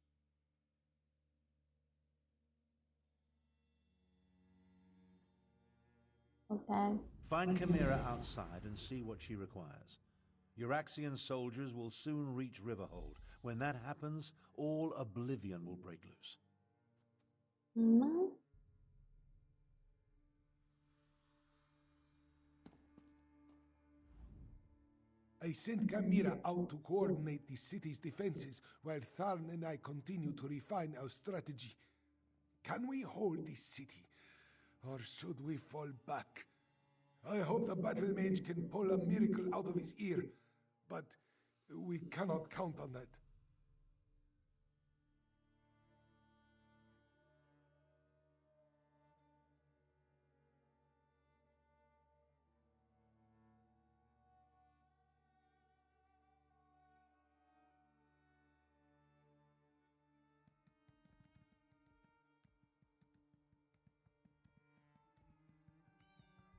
Okay. Find Chimera outside and see what she requires. Euraxian soldiers will soon reach Riverhold. When that happens, all oblivion will break loose. I sent Chimera out to coordinate the city's defenses while Tharn and I continue to refine our strategy. Can we hold this city, or should we fall back? I hope the battle mage can pull a miracle out of his ear, but we cannot count on that.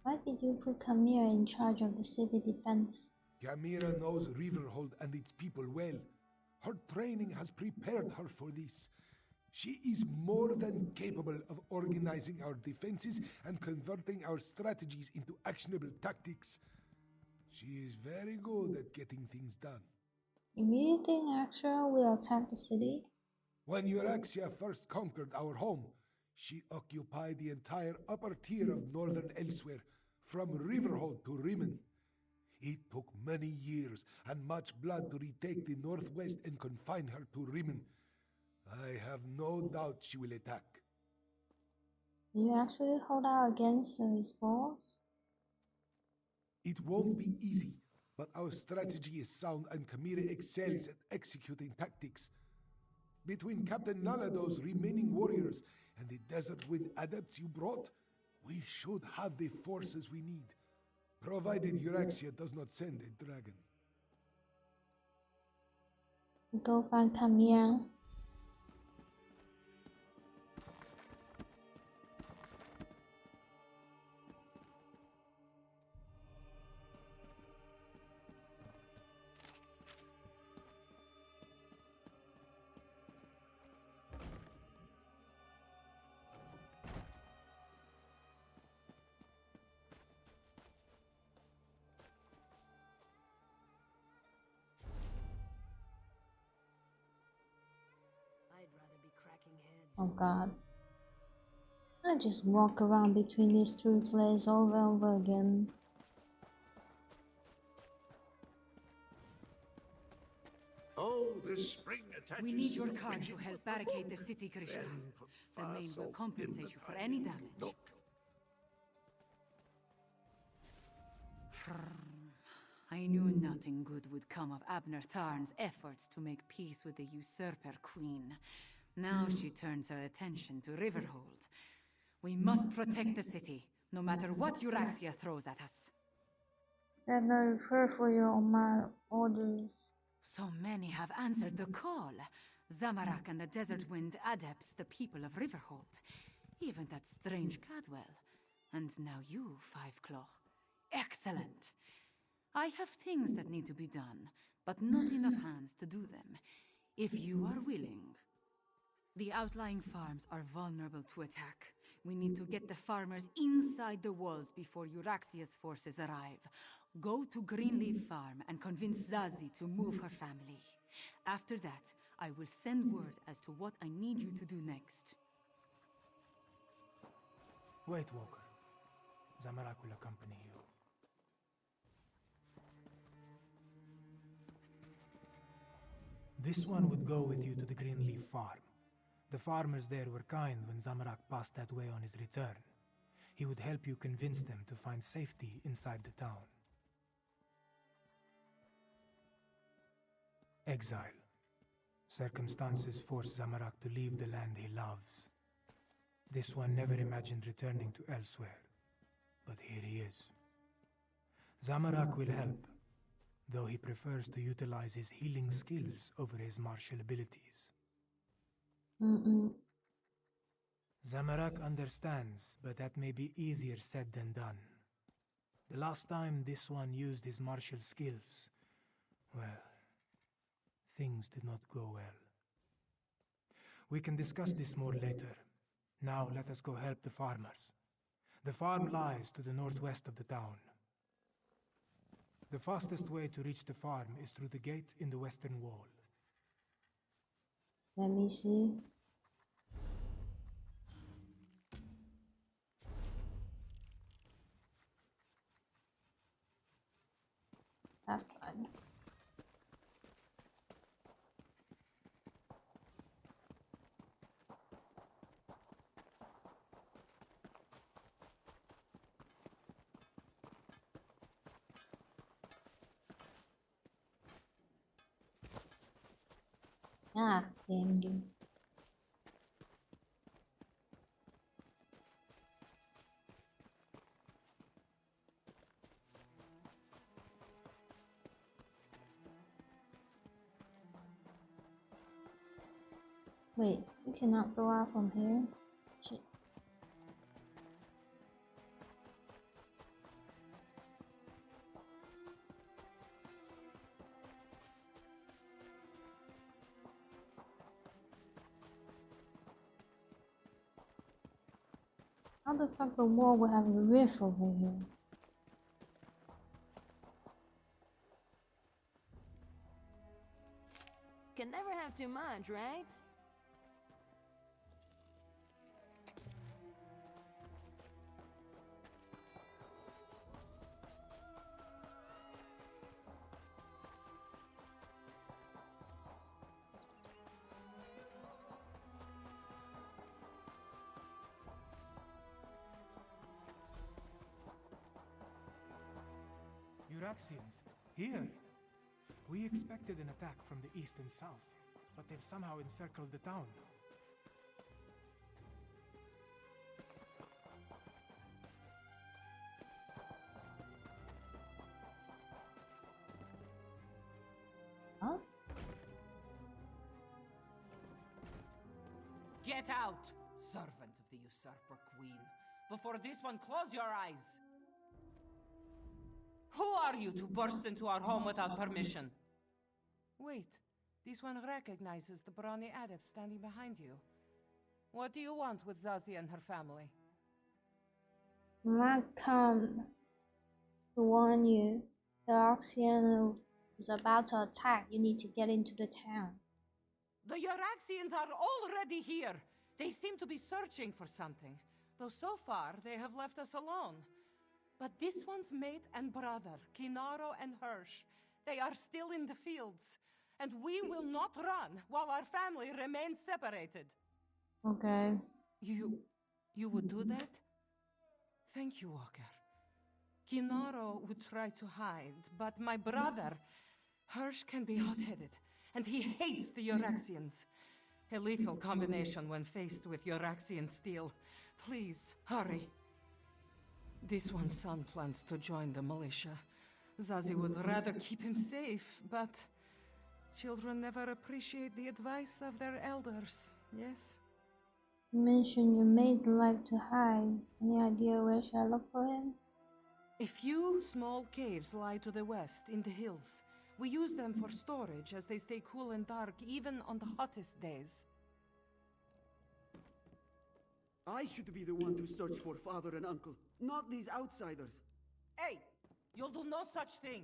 Why did you put Chimera in charge of the city defense? Chimera knows Riverhold and its people well. Her training has prepared her for this. She is more than capable of organizing our defenses and converting our strategies into actionable tactics. She is very good at getting things done. You really think Axra will attack the city? When Euraxia first conquered our home, she occupied the entire upper tier of northern Elsewhere, from Riverhold to Rimmon. It took many years and much blood to retake the northwest and confine her to Rimmon. I have no doubt she will attack. You actually hold out against his force? It won't be easy, but our strategy is sound and Kamira excels at executing tactics. Between Captain Nalado's remaining warriors and the Desert Wind adepts you brought, we should have the forces we need, provided Euraxia does not send a dragon. Go find Camille. Oh god. I just walk around between these two places over and over again. Oh, this spring attaches. We need your to the card to frigid help barricade the city, Krishna. Then put The fire main will salt compensate in you the for any tiny damage. nook. I knew nothing good would come of Abner Tarn's efforts to make peace with the usurper queen. Now she turns her attention to Riverhold. We must protect the city, no matter what Euraxia throws at us. Said no prayer for you on my orders. So many have answered the call. Zamorak and the Desert Wind adepts, the people of Riverhold. Even that strange Cadwell. And now you, Five Claw. Excellent! I have things that need to be done, but not enough hands to do them. If you are willing. The outlying farms are vulnerable to attack. We need to get the farmers inside the walls before Euraxia's forces arrive. Go to Greenleaf Farm and convince Zazie to move her family. After that, I will send word as to what I need you to do next. Wait, Walker. Zamorak will accompany you. This one would go with you to the Greenleaf Farm. The farmers there were kind when Zamorak passed that way on his return. He would help you convince them to find safety inside the town. Exile. Circumstances forced Zamorak to leave the land he loves. This one never imagined returning to elsewhere, but here he is. Zamorak will help, though he prefers to utilize his healing skills over his martial abilities. Zamorak understands, but that may be easier said than done. The last time this one used his martial skills, well, things did not go well. We can discuss this more later. Now let us go help the farmers. The farm lies to the northwest of the town. The fastest way to reach the farm is through the gate in the western wall. Let me see. That side. Ah, damn you. Wait, you cannot go out from here? Shit. How the fuck the wall will have a rift over here? Can never have too much, right? Euraxians, here. We expected an attack from the east and south, but they've somehow encircled the town. Huh? Get out, servant of the usurper queen. Before this one, close your eyes. Who are you to burst into our home without permission? Wait, this one recognizes the brawny adept standing behind you. What do you want with Zazie and her family? I come to warn you. The Oxiana is about to attack. You need to get into the town. The Euraxians are already here. They seem to be searching for something, though so far they have left us alone. But this one's mate and brother, Kinaro and Hirsch, they are still in the fields, and we will not run while our family remains separated. Okay. You would do that? Thank you, Walker. Kinaro would try to hide, but my brother, Hirsch, can be hot-headed, and he hates the Euraxians. A lethal combination when faced with Euraxian steel. Please, hurry. This one's son plans to join the militia. Zazie would rather keep him safe, but children never appreciate the advice of their elders, yes? You mentioned your maid like to hide. Any idea where should I look for him? A few small caves lie to the west, in the hills. We use them for storage as they stay cool and dark, even on the hottest days. I should be the one to search for father and uncle, not these outsiders. Hey! You'll do no such thing!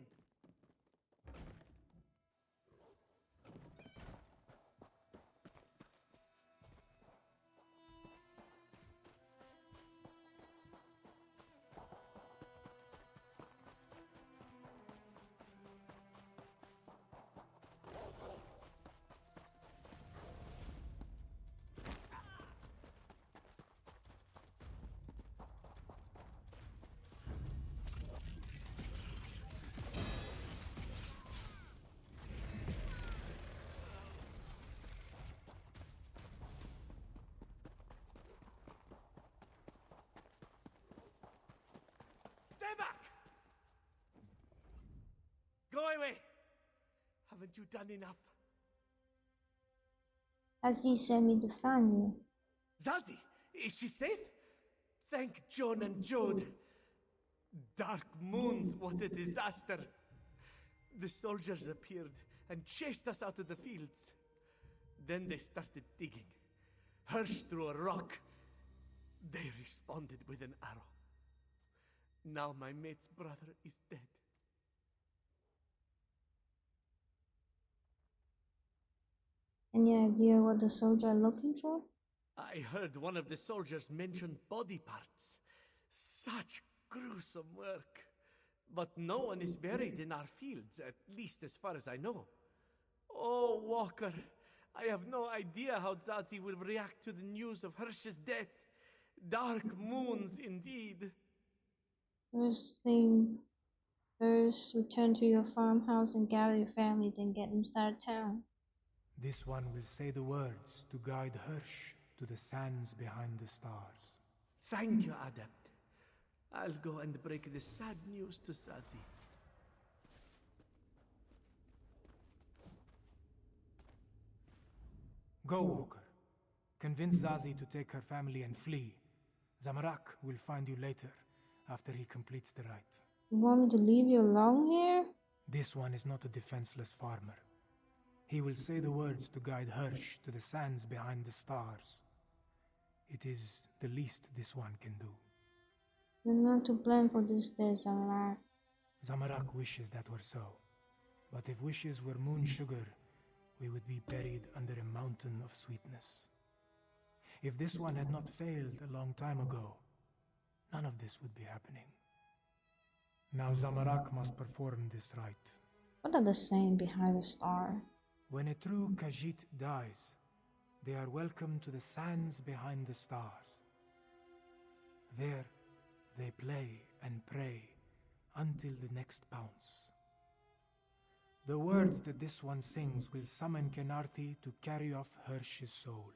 Stay back! Go away! Haven't you done enough? Zazie sent me to find you. Zazie, is she safe? Thank Joan and Jode. Dark moons, what a disaster! The soldiers appeared and chased us out of the fields. Then they started digging. Hirsch threw a rock. They responded with an arrow. Now my mate's brother is dead. Any idea what the soldiers are looking for? I heard one of the soldiers mention body parts. Such gruesome work. But no one is buried in our fields, at least as far as I know. Oh, Walker, I have no idea how Zazie will react to the news of Hirsch's death. Dark moons indeed. First thing first, return to your farmhouse and gather your family, then get inside town. This one will say the words to guide Hirsch to the sands behind the stars. Thank you, Adept. I'll go and break the sad news to Zazie. Go, Walker. Convince Zazie to take her family and flee. Zamarak will find you later, after he completes the rite. You want me to leave you alone here? This one is not a defenseless farmer. He will say the words to guide Hirsch to the sands behind the stars. It is the least this one can do. You're not to blame for this day, Zamarak. Zamarak wishes that were so. But if wishes were moon sugar, we would be buried under a mountain of sweetness. If this one had not failed a long time ago, none of this would be happening. Now Zamarak must perform this rite. What are the saying behind the star? When a true Khajiit dies, they are welcomed to the sands behind the stars. There, they play and pray until the next bounce. The words that this one sings will summon Kenarthi to carry off Hirsch's soul.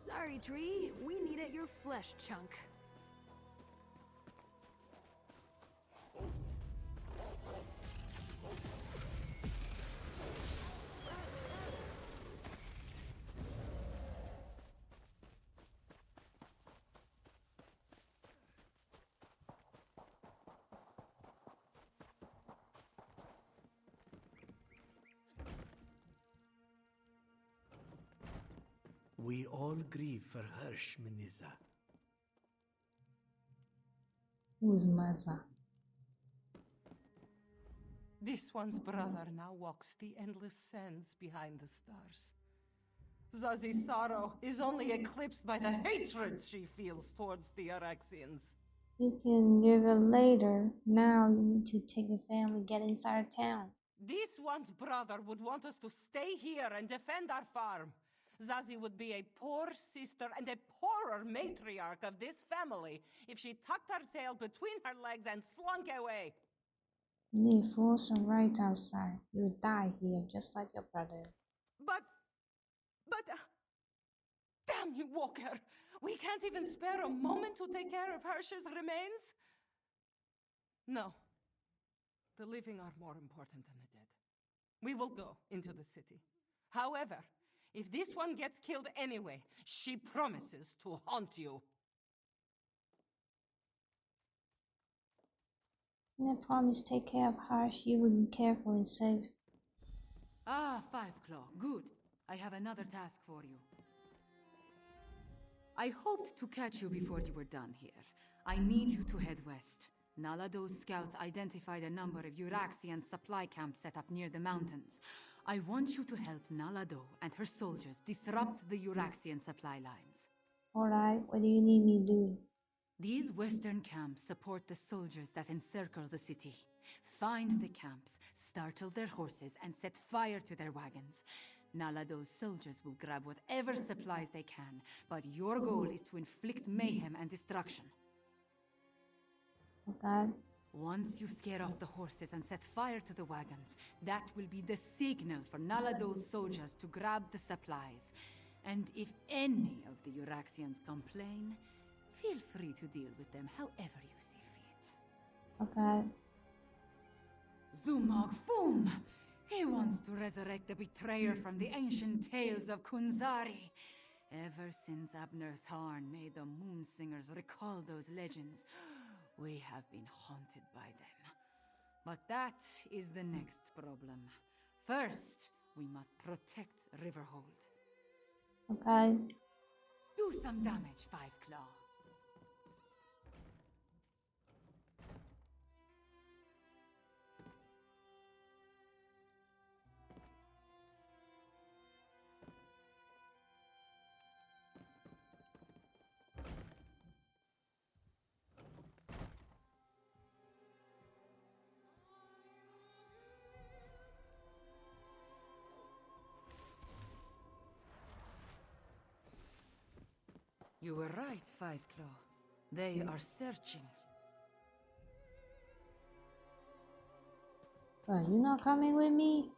Sorry, Tree. We needed your flesh chunk. We all grieve for Hirsch, Miniza. Who's Maza? This one's brother now walks the endless sands behind the stars. Zazi's sorrow is only eclipsed by the hatred she feels towards the Araxians. You can give it later. Now you need to take your family, get inside of town. This one's brother would want us to stay here and defend our farm. Zazi would be a poor sister and a poorer matriarch of this family if she tucked her tail between her legs and slunk away. You need force and right outside. You'll die here, just like your brother. But, damn you, Walker! We can't even spare a moment to take care of Hirsch's remains? No. The living are more important than the dead. We will go into the city. However, if this one gets killed anyway, she promises to haunt you. I promise take care of her. She will be careful and safe. Ah, Five Claw, good. I have another task for you. I hoped to catch you before you were done here. I need you to head west. Nalado's scouts identified a number of Euraxian supply camps set up near the mountains. I want you to help Nalado and her soldiers disrupt the Euraxian supply lines. Alright, what do you need me to do? These western camps support the soldiers that encircle the city. Find the camps, startle their horses, and set fire to their wagons. Nalado's soldiers will grab whatever supplies they can, but your goal is to inflict mayhem and destruction. Okay. Once you scare off the horses and set fire to the wagons, that will be the signal for Nalado's soldiers to grab the supplies. And if any of the Euraxians complain, feel free to deal with them however you see fit. Okay. Zumog Fum! He wants to resurrect the betrayer from the ancient tales of Kunzari. Ever since Abner Tharn made the Moonsingers recall those legends, we have been haunted by them. But that is the next problem. First, we must protect Riverhold. Okay. Do some damage, Five Claw. You were right, Five Claw. They are searching. Are you not coming with me?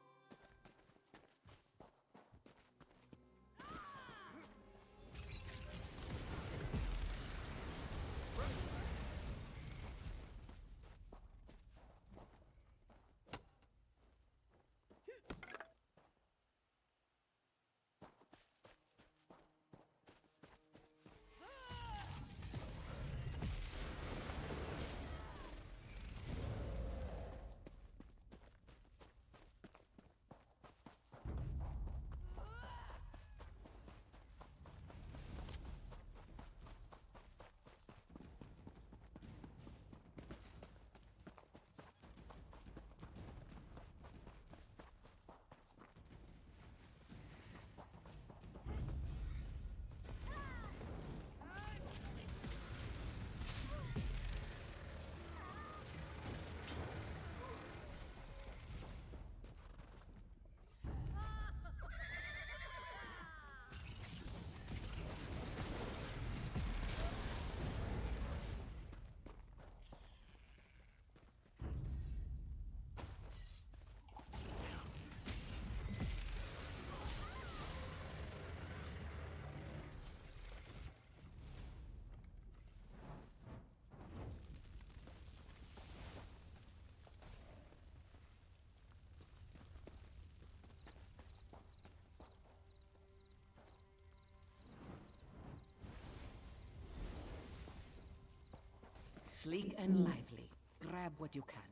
sleek and lively. Grab what you can.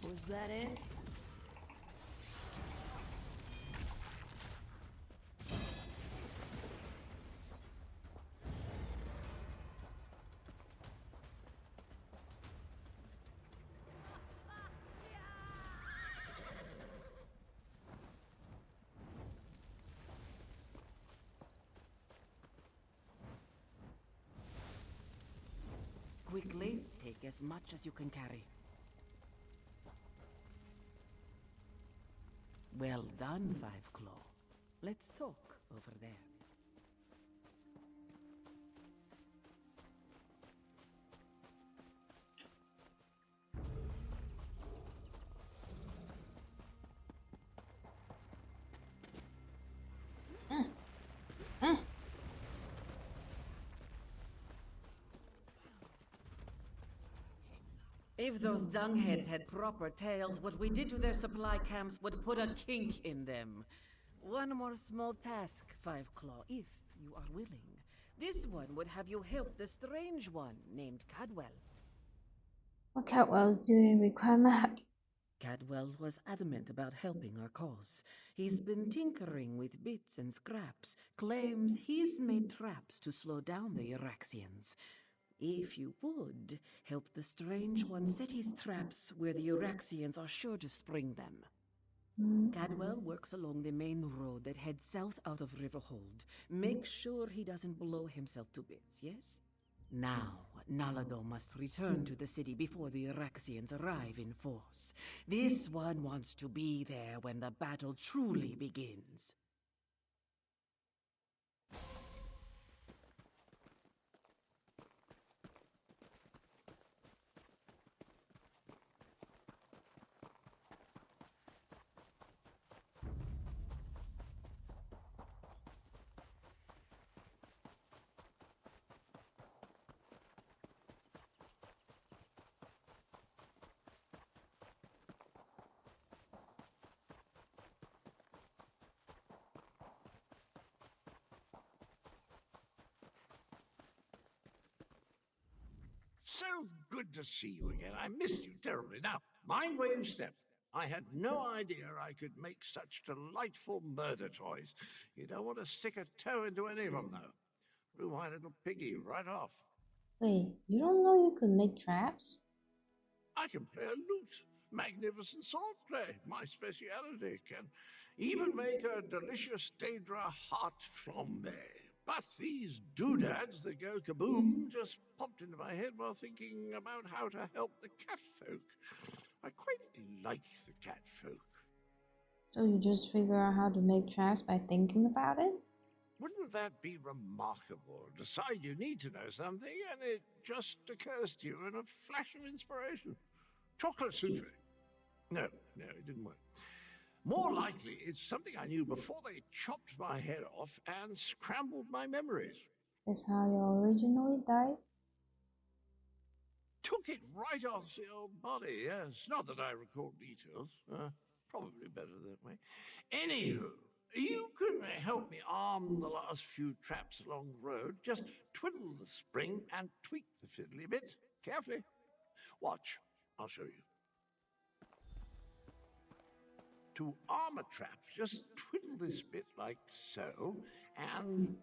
Was that it? Quickly, take as much as you can carry. Well done, Five Claw. Let's talk over there. If those dungheads had proper tails, what we did to their supply camps would put a kink in them. One more small task, Five Claw, if you are willing. This one would have you help the strange one named Cadwell. What Catwell's doing require my help. Cadwell was adamant about helping our cause. He's been tinkering with bits and scraps, claims he's made traps to slow down the Iraxians. If you would, help the strange one set his traps where the Iraxians are sure to spring them. Cadwell works along the main road that heads south out of Riverhold. Make sure he doesn't blow himself to bits, yes? Now, Nalado must return to the city before the Iraxians arrive in force. This one wants to be there when the battle truly begins. So good to see you again. I missed you terribly. Now, mind where you step. I had no idea I could make such delightful murder toys. You don't want to stick a toe into any of them, though. Blew my little piggy right off. Wait, you don't know you could make traps? I can play a lute. Magnificent sword play, my speciality. Can even make a delicious Daedra heart flambe. But these doodads that go kaboom just popped into my head while thinking about how to help the catfolk. I quite like the catfolk. So you just figure out how to make traps by thinking about it? Wouldn't that be remarkable? Decide you need to know something and it just occurs to you in a flash of inspiration. Chocolate souffle. No, it didn't work. More likely, it's something I knew before they chopped my head off and scrambled my memories. Is how you originally died? Took it right off the old body, yes. Not that I recall details. Probably better that way. Anywho, you can help me arm the last few traps along the road. Just twiddle the spring and tweak the fiddly bit. Carefully. Watch. I'll show you. To arm a trap, just twiddle this bit like so, and...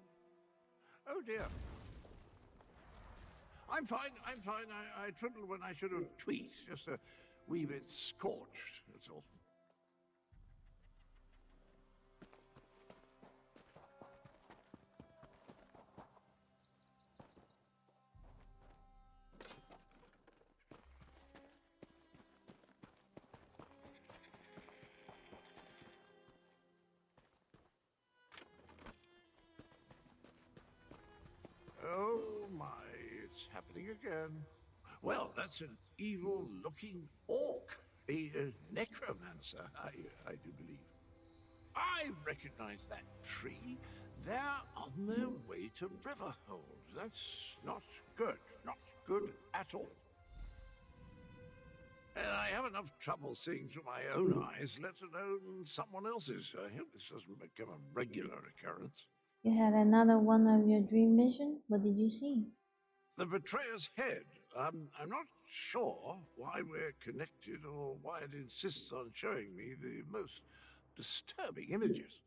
Oh dear. I'm fine. I twiddled when I should have tweaked, just a wee bit scorched, that's all. Oh my, it's happening again. Well, that's an evil-looking orc, a necromancer, I do believe. I recognize that tree. They're on their way to Riverhold. That's not good. Not good at all. And I have enough trouble seeing through my own eyes, let alone someone else's. I hope this doesn't become a regular occurrence. You had another one of your dream vision? What did you see? The Betrayer's Head. I'm not sure why we're connected or why it insists on showing me the most disturbing images.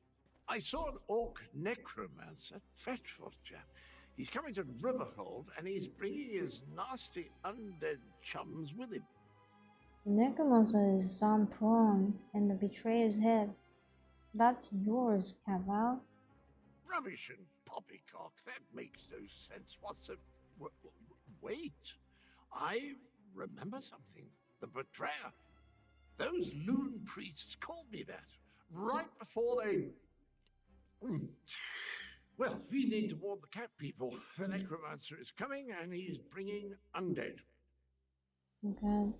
I saw an orc necromancer, dreadful chap. He's coming to Riverhold and he's bringing his nasty undead chums with him. The necromancer is Zampron and the betrayer's head. That's yours, Cavall. Rubbish and poppycock. That makes no sense. What's a... Wait. I remember something. The Betrayer. Those loon priests called me that. Right before they... Well, we need to warn the cat people. The necromancer is coming and he's bringing undead. Okay.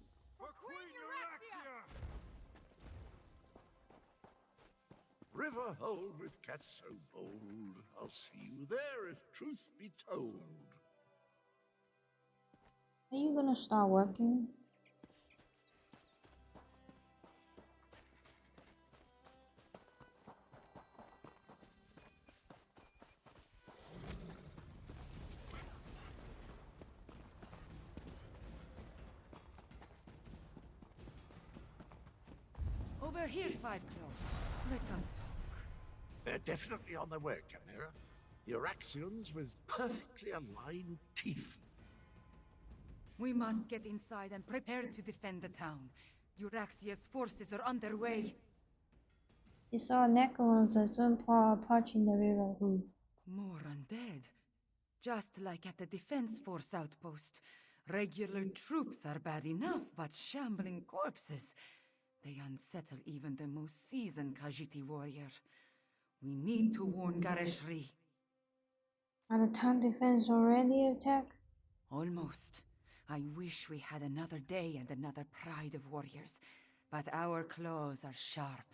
Riverhold with cats so bold. I'll see you there if truth be told. Are you gonna start working? Over here, Five Claw. Let us talk. They're definitely on their way, Chimera. Euraxians with perfectly aligned teeth. We must get inside and prepare to defend the town. Euraxia's forces are on their way. You saw a necromancer approaching the river hood. More undead. Just like at the Defense Force outpost. Regular troops are bad enough, but shambling corpses. They unsettle even the most seasoned Khajiit warrior. We need to warn Gareshri. Are the town defense already attacked? Almost. I wish we had another day and another pride of warriors, but our claws are sharp.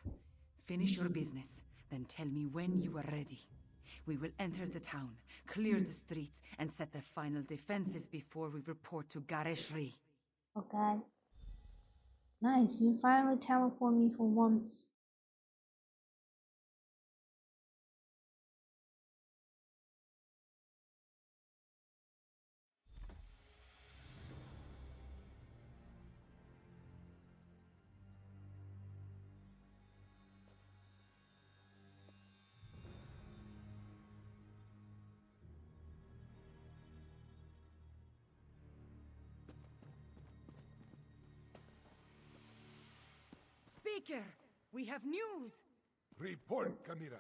Finish your business, then tell me when you are ready. We will enter the town, clear the streets, and set the final defenses before we report to Gareshri. Okay. Nice, you finally teleport me for once. Speaker, we have news! Report, Chimera.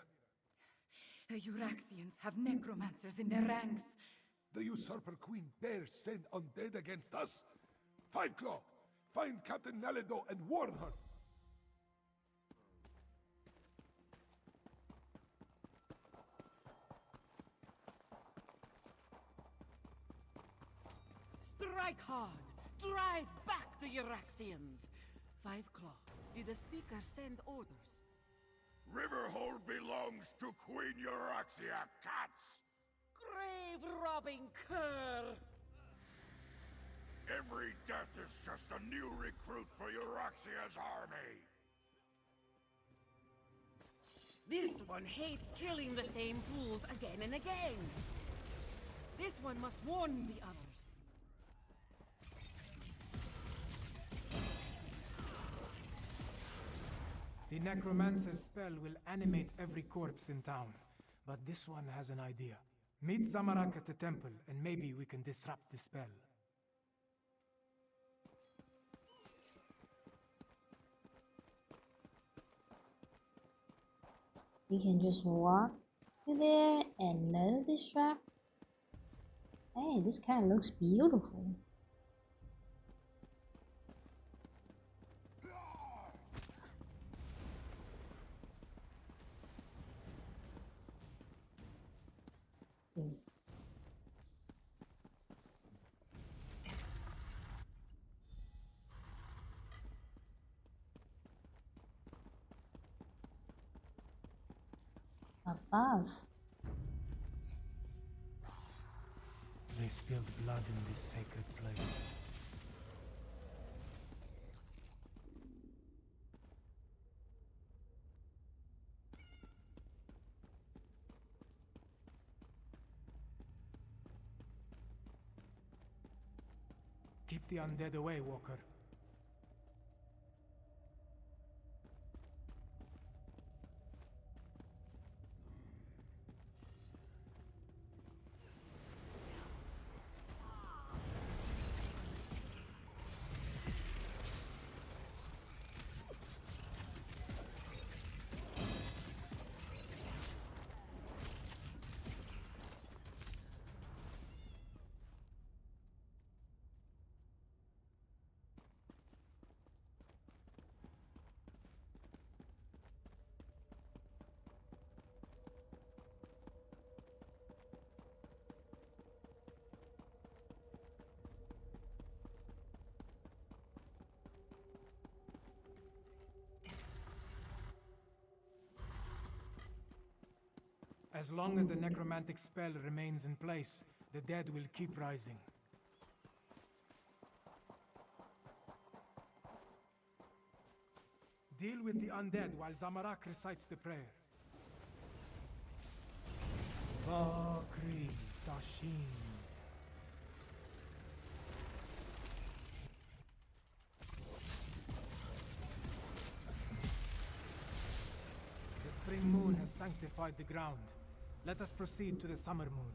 The Euraxians have necromancers in their ranks. The usurper queen dares send undead against us? Five Claw, find Captain Naledo and warn her. Strike hard! Drive back the Euraxians! Five Claw, did the speaker send orders? Riverhold belongs to Queen Euraxia, cats! Grave-robbing cur! Every death is just a new recruit for Euraxia's army! This one hates killing the same fools again and again! This one must warn the others. The necromancer's spell will animate every corpse in town, but this one has an idea. Meet Zamarak at the temple, and maybe we can disrupt the spell. We can just walk to there and no distract. Hey, this kind of looks beautiful. Above. They spilled blood in this sacred place. Keep the undead away, Walker. As long as the necromantic spell remains in place, the dead will keep rising. Deal with the undead while Zamarak recites the prayer. Vakri Tashin. The spring moon has sanctified the ground. Let us proceed to the summer moon.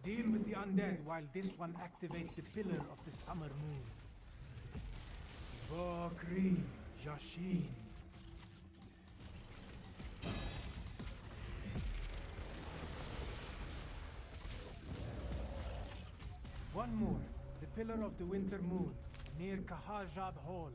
Deal with the undead while this one activates the pillar of the summer moon. Vakri Jashin. One more, the pillar of the winter moon, near Kahajab Hall.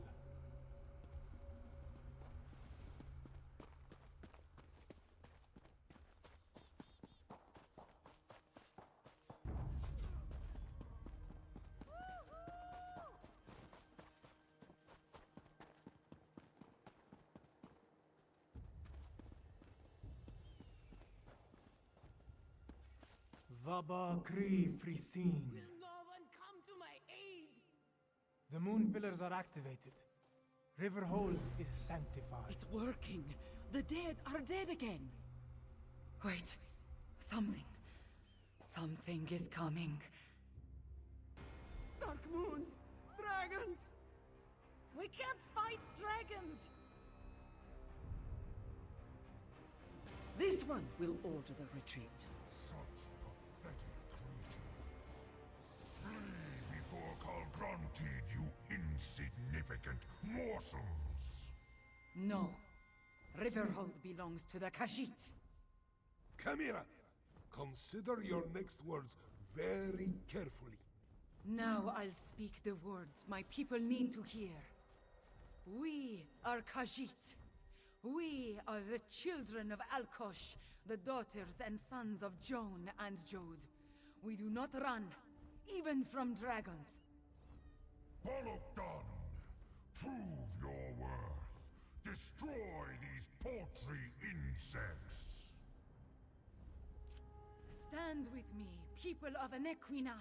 Vabakri Frisin. Will no one come to my aid? The moon pillars are activated. Riverhold is sanctified. It's working. The dead are dead again. Wait. Something is coming. Dark moons! Dragons! We can't fight dragons! This one will order the retreat. Such pathetic creatures. Flee before Khal granted you insignificant morsels. No. Riverhold belongs to the Khajiit. Kamira, consider your next words very carefully. Now I'll speak the words my people need to hear. We are Khajiit. We are the children of Alkosh, the daughters and sons of Joan and Jode. We do not run, even from dragons. Bolokdan, prove your worth. Destroy these paltry insects. Stand with me, people of Anequina,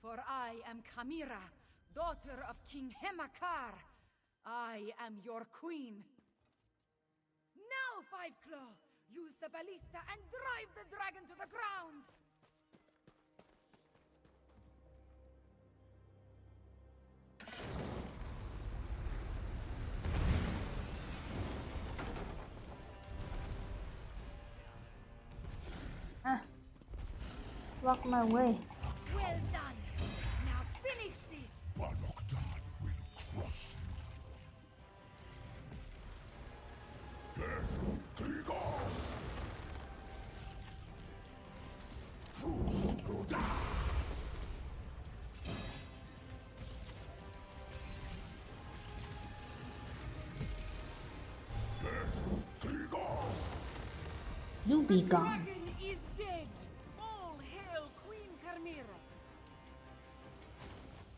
for I am Kamira, daughter of King Hemakar. I am your queen. Now, Five Claw, use the ballista and drive the dragon to the ground! Ah. Block my way. Well done! Now finish this! Balogdan will crush you. Death, Krigar! Truce to die! You be gone. Dragon is dead. All hail Queen Carmira.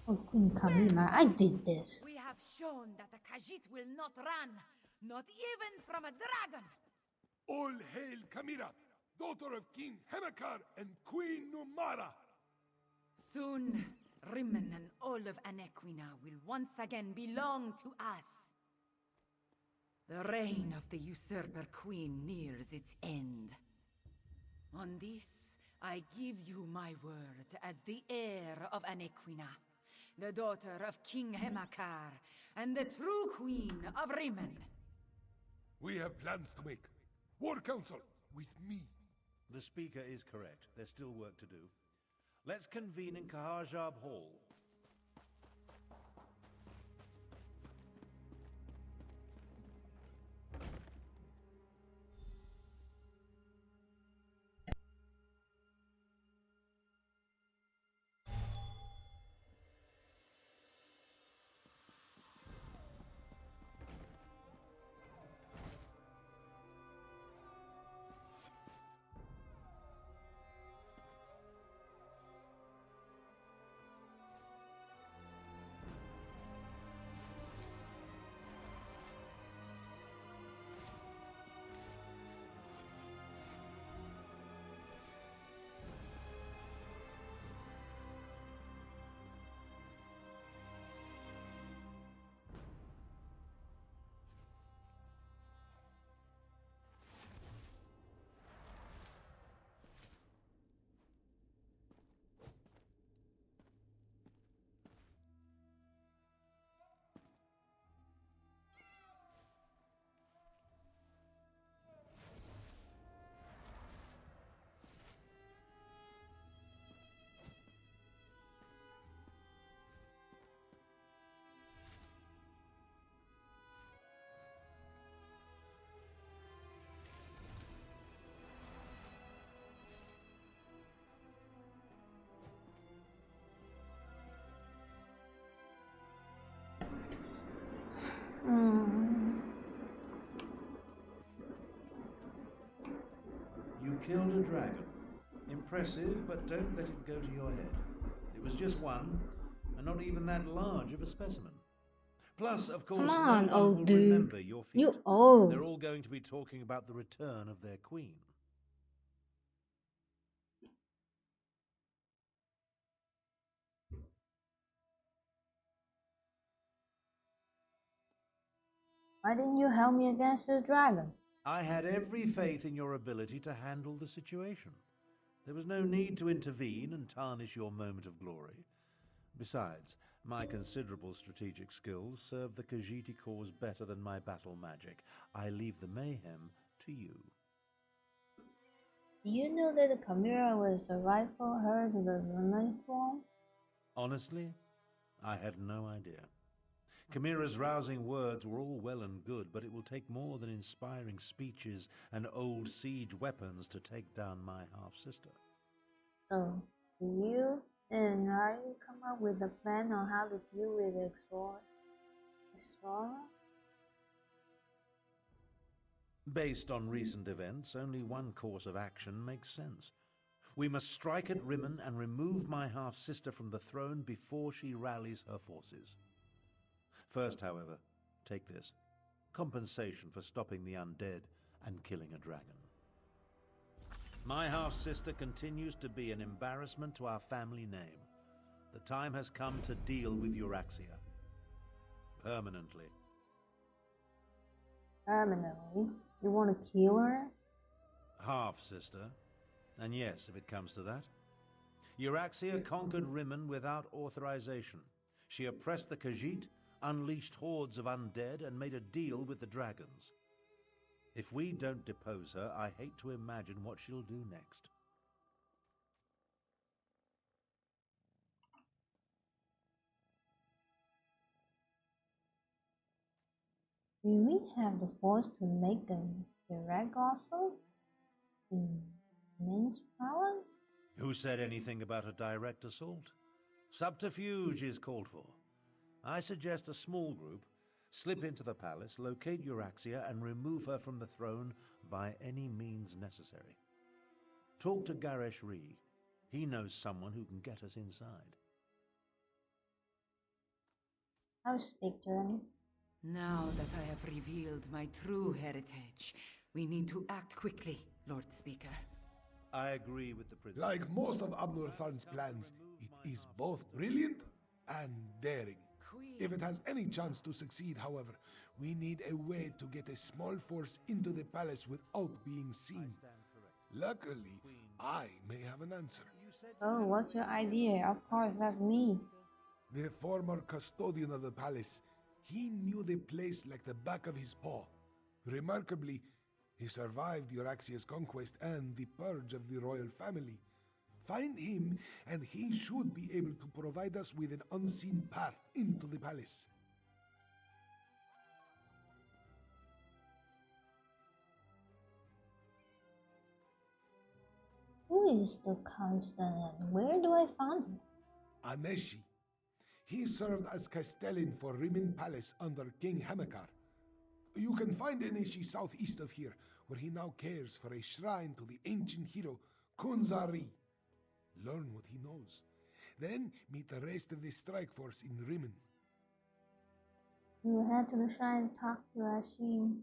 Oh, Queen Kamima, I did this. We have shown that the Khajiit will not run, not even from a dragon! All hail Kamira, daughter of King Hemakar and Queen Numara. Soon, Rimmen and all of Anequina will once again belong to us. The reign of the usurper queen nears its end. On this, I give you my word as the heir of Anequina, the daughter of King Hemakar, and the true queen of Rimmen. We have plans to make. War Council, with me. The speaker is correct. There's still work to do. Let's convene in Kahajab Hall. You killed a dragon. Impressive, but don't let it go to your head. It was just one, and not even that large of a specimen. Plus, of course, Come on, no one old will dude. remember your feat. You old. They're all going to be talking about the return of their queen. Why didn't you help me against the dragon? I had every faith in your ability to handle the situation. There was no need to intervene and tarnish your moment of glory. Besides, my considerable strategic skills serve the Khajiit cause better than my battle magic. I leave the mayhem to you. Do you know that the Chimera was the rightful heir to the Roman throne? Honestly, I had no idea. Chimera's rousing words were all well and good, but it will take more than inspiring speeches and old siege weapons to take down my half-sister. So, do you and Harry come up with a plan on how to deal with the explorer? Based on recent events, only one course of action makes sense. We must strike at Rimmen and remove my half-sister from the throne before she rallies her forces. First, however, take this. Compensation for stopping the undead and killing a dragon. My half-sister continues to be an embarrassment to our family name. The time has come to deal with Euraxia. Permanently. Permanently? You want to kill her? Half-sister. And yes, if it comes to that. Euraxia conquered Rimmon without authorization. She oppressed the Khajiit, unleashed hordes of undead, and made a deal with the dragons. If we don't depose her, I hate to imagine what she'll do next. Do we have the force to make a direct assault in Min's palace? Who said anything about a direct assault? Subterfuge is called for. I suggest a small group slip into the palace, locate Euraxia, and remove her from the throne by any means necessary. Talk to Garesh Ree. He knows someone who can get us inside. I'll speak to him. Now that I have revealed my true heritage, we need to act quickly, Lord Speaker. I agree with the principle. Like most of Abnur Tharn's plans, it is both brilliant and daring. If it has any chance to succeed, however, we need a way to get a small force into the palace without being seen. Luckily, I may have an answer. Oh, what's your idea? Of course, that's me. The former custodian of the palace, he knew the place like the back of his paw. Remarkably, he survived Euraxia's conquest and the purge of the royal family. Find him, and he should be able to provide us with an unseen path into the palace. Who is the constant and where do I find him? Aneshi. He served as Castellan for Rimmon Palace under King Hamekar. You can find Aneshi southeast of here, where he now cares for a shrine to the ancient hero Kunzari. Learn what he knows. Then meet the rest of the strike force in Rimmon. You head to the shrine and talk to Ashim.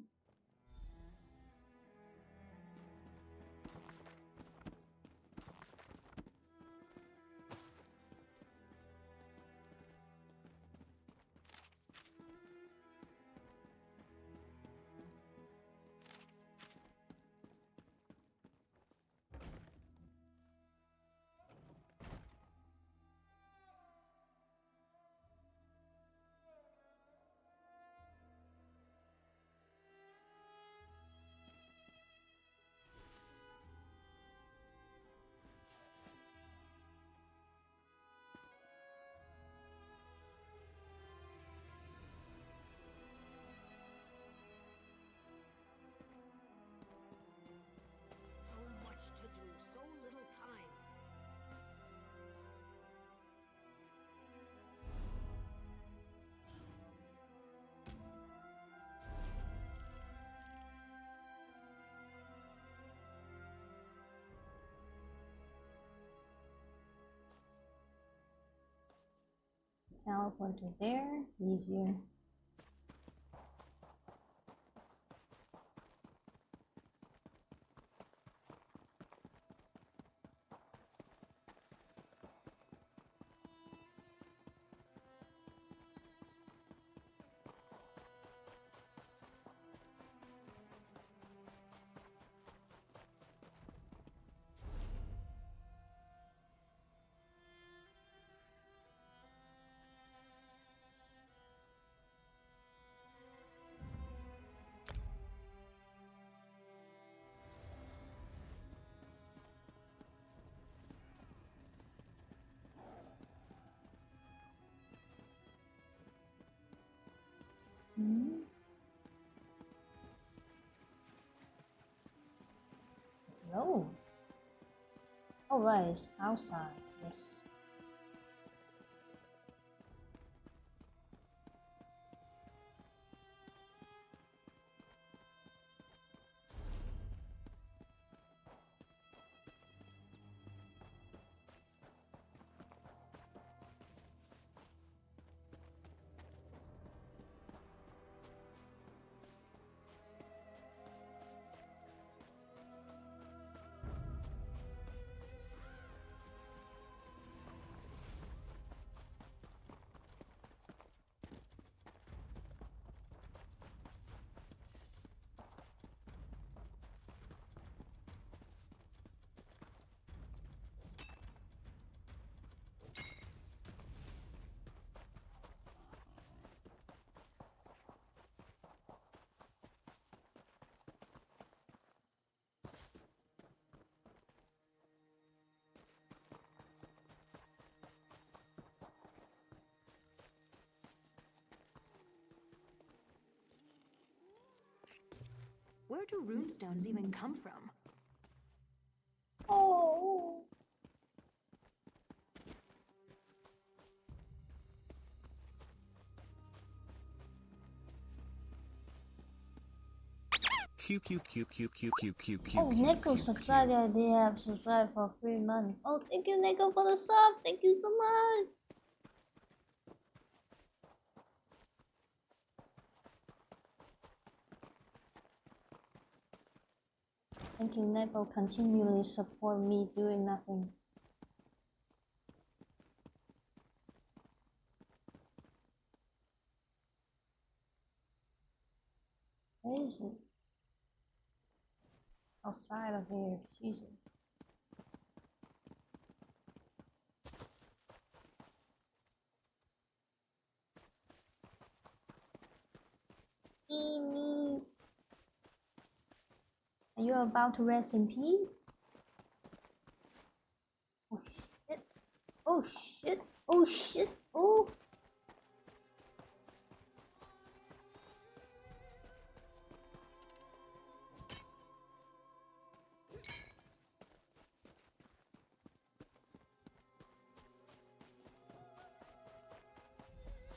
So much to do, so little time. Teleport to there, easier. No. Oh right, it's outside. Yes. Where do runestones even come from? Oh. Oh, Nico subscribed the idea. Subscribe for 3 months. Oh, thank you, Nico, for the sub. Thank you so much. Thank you, Nico. Continually support me doing nothing. Where is it? Outside of here. Jesus. Me. Are you about to rest in peace? Oh shit. Oh shit. Oh shit. Oh.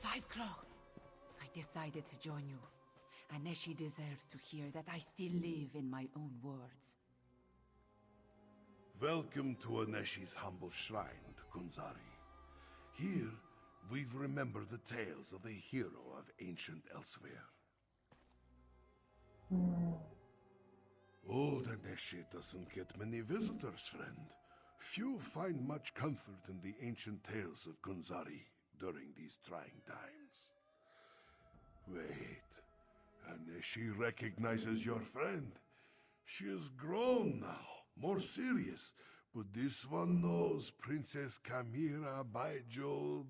Five Claw, I decided to join you. Aneshi deserves to hear that I still live in my own words. Welcome to Aneshi's humble shrine, Kunzari. Here, we've remembered the tales of the hero of ancient Elsewhere. Old Aneshi doesn't get many visitors, friend. Few find much comfort in the ancient tales of Kunzari during these trying times. Wait. Aneshi recognizes your friend. She is grown now, more serious, but this one knows Princess Kamira by Jode.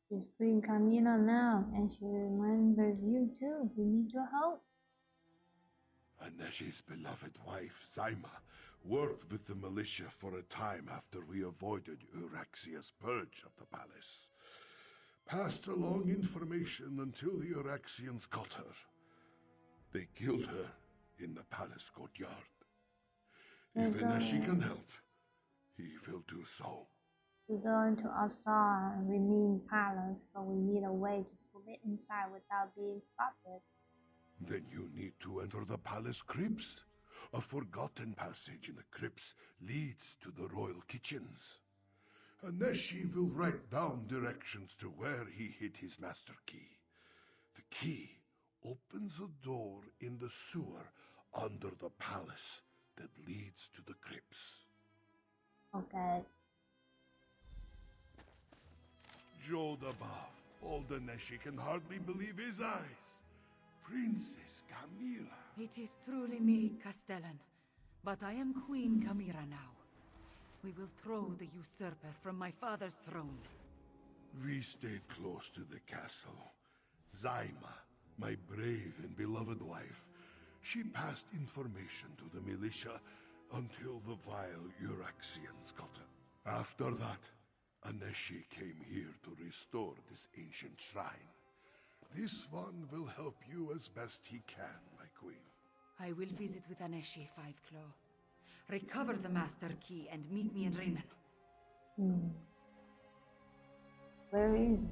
She's Queen Camila now, and she remembers you too. We need your help. Aneshi's beloved wife, Zaima, worked with the militia for a time after we avoided Euraxia's purge of the palace. Passed along information until the Euraxians caught her. They killed her in the palace courtyard. If Aneshi can help, he will do so. We go into Asar and we mean palace, but we need a way to slip inside without being spotted. Then you need to enter the palace crypts. A forgotten passage in the crypts leads to the royal kitchens. Aneshi will write down directions to where he hid his master key. The key opens a door in the sewer under the palace that leads to the crypts. Okay. Jode above, old Aneshi can hardly believe his eyes. Princess Kamira. It is truly me, Castellan. But I am Queen Kamira now. We will throw the usurper from my father's throne. We stayed close to the castle. Zaima, my brave and beloved wife, she passed information to the militia until the vile Euraxians got her. After that, Aneshi came here to restore this ancient shrine. This one will help you as best he can, my queen. I will visit with Aneshi, Five Claw. Recover the master key and meet me in Raymond. Where is it?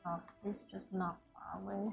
Oh, it's just not far away.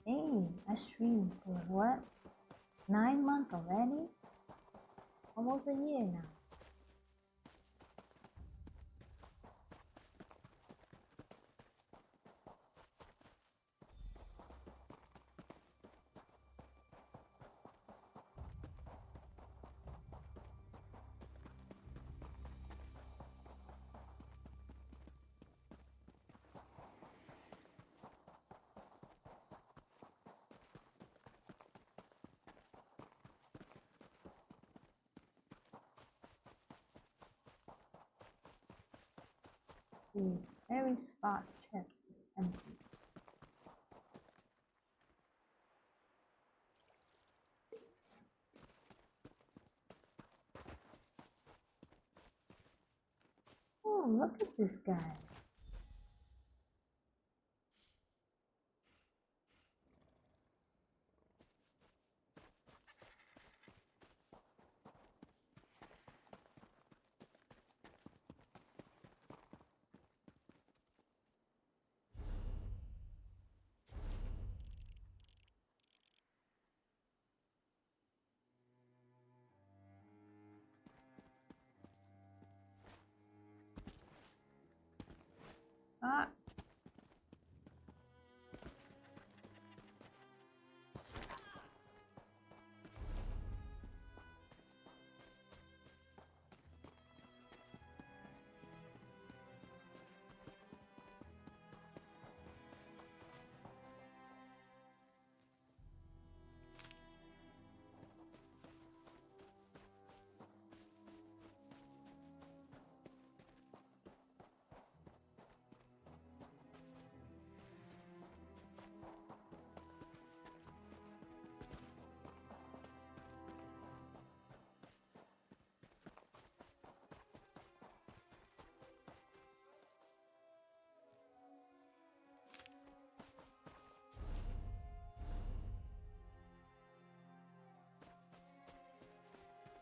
Hey, I streamed for what? 9 months already? Almost a year now. This very sparse chest is empty. Oh, look at this guy. Ah.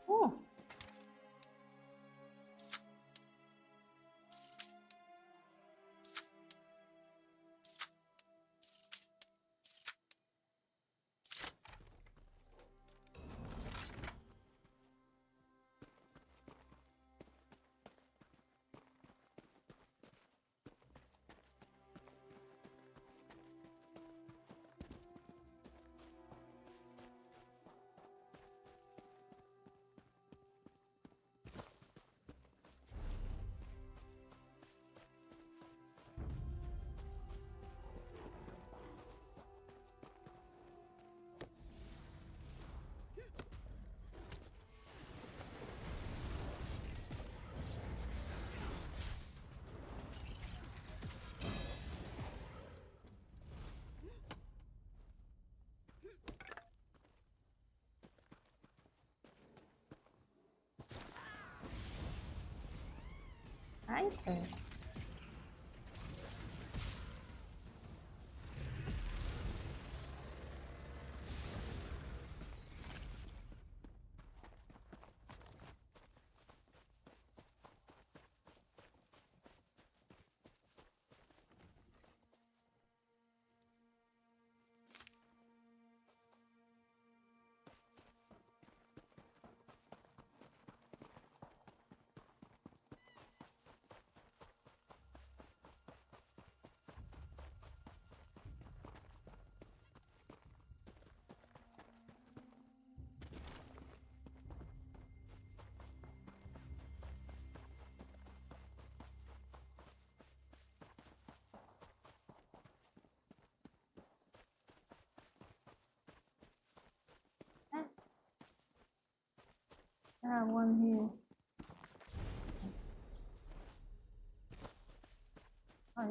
Oh. I see. One here. Yes. Hi.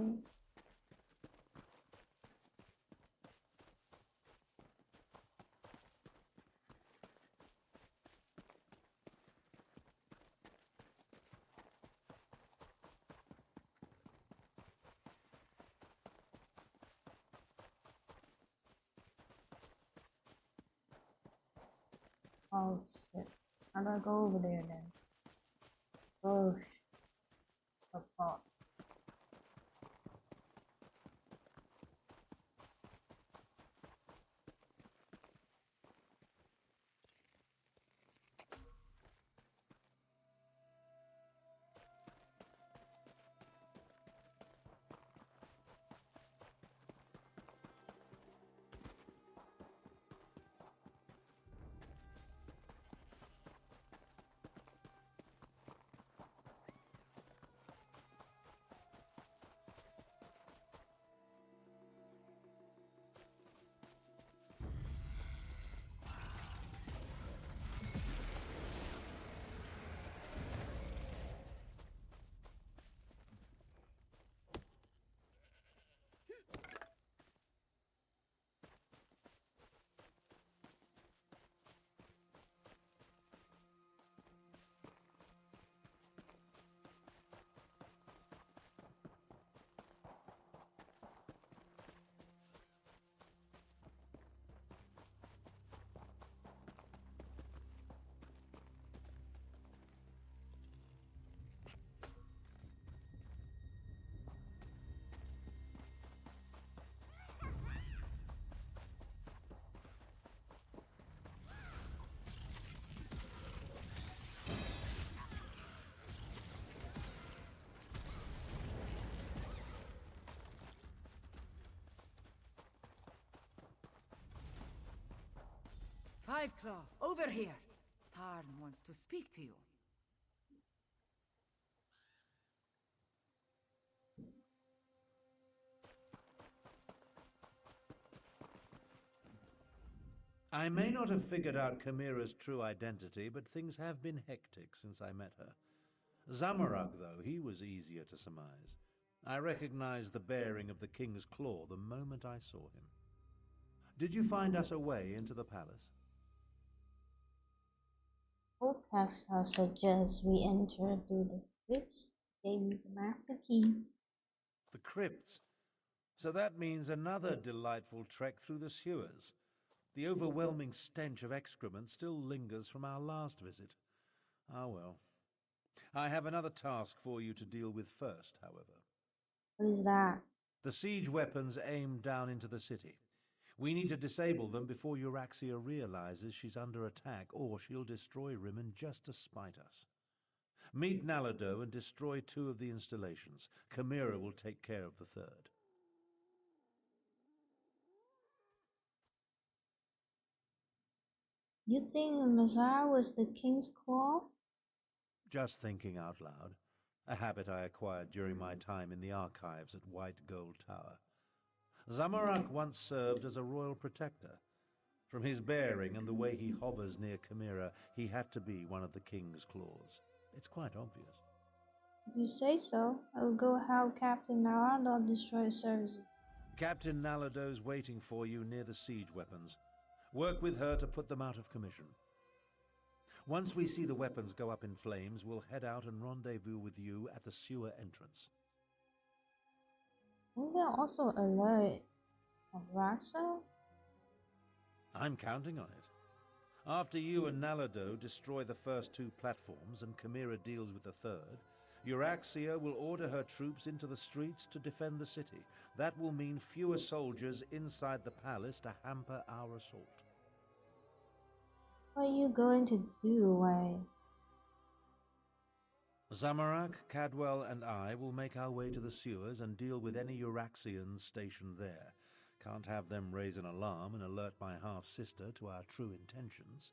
Oh shit. How do I go over there then? Oh shit. Apart. Fiveclaw, over here. Tarn wants to speak to you. I may not have figured out Chimera's true identity, but things have been hectic since I met her. Zamorak, though, he was easier to surmise. I recognized the bearing of the King's Claw the moment I saw him. Did you find us a way into the palace? Oldcaster suggests we enter through the crypts. Gave me the master key. The crypts? So that means another delightful trek through the sewers. The overwhelming stench of excrement still lingers from our last visit. Ah well. I have another task for you to deal with first, however. What is that? The siege weapons aimed down into the city. We need to disable them before Euraxia realizes she's under attack, or she'll destroy Rimmon just to spite us. Meet Nalado and destroy 2 of the installations. Chimera will take care of the 3rd. You think Mazar was the King's Claw? Just thinking out loud. A habit I acquired during my time in the archives at White Gold Tower. Zamorak once served as a royal protector. From his bearing and the way he hovers near Chimera, he had to be one of the King's Claws. It's quite obvious. If you say so, I will go help Captain Narado destroy services. Captain Nalado's waiting for you near the siege weapons. Work with her to put them out of commission. Once we see the weapons go up in flames, we'll head out and rendezvous with you at the sewer entrance. Will there also alert of Raxa? I'm counting on it. After you and Nalado destroy the first 2 platforms and Chimera deals with the 3rd, Euraxia will order her troops into the streets to defend the city. That will mean fewer soldiers inside the palace to hamper our assault. What are you going to do, Wei? Zamorak, Cadwell, and I will make our way to the sewers and deal with any Euraxians stationed there. Can't have them raise an alarm and alert my half-sister to our true intentions.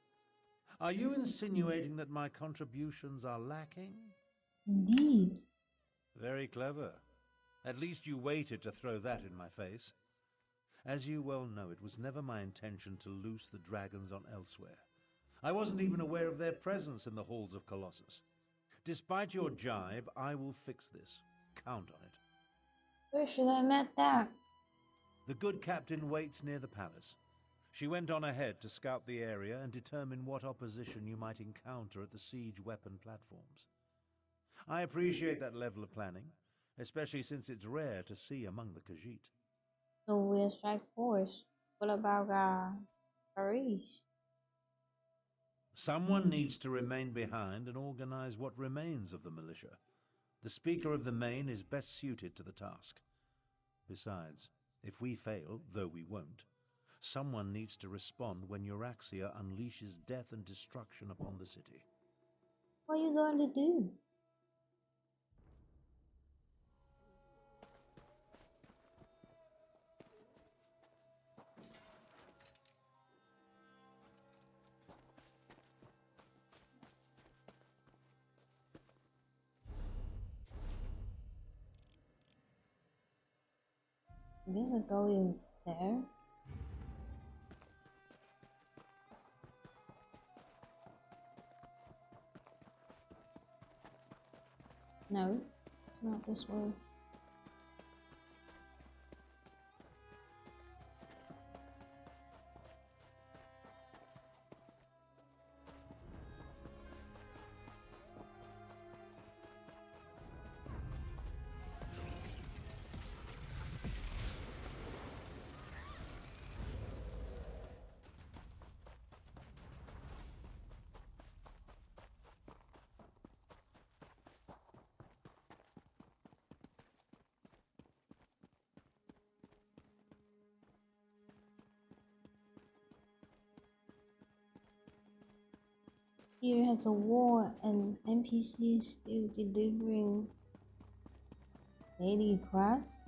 Are you insinuating that my contributions are lacking? Indeed. Very clever. At least you waited to throw that in my face. As you well know, it was never my intention to loose the dragons on Elsewhere. I wasn't even aware of their presence in the halls of Colossus. Despite your jibe, I will fix this. Count on it. Where should I met that? The good captain waits near the palace. She went on ahead to scout the area and determine what opposition you might encounter at the siege weapon platforms. I appreciate that level of planning, especially since it's rare to see among the Khajiit. So we'll strike force. What about Arish? Someone needs to remain behind and organize what remains of the militia. The Speaker of the Main is best suited to the task. Besides, if we fail, though we won't, someone needs to respond when Euraxia unleashes death and destruction upon the city. What are you going to do? I guess I go in there. No, it's not this way. Here has a war and NPCs still delivering daily quests.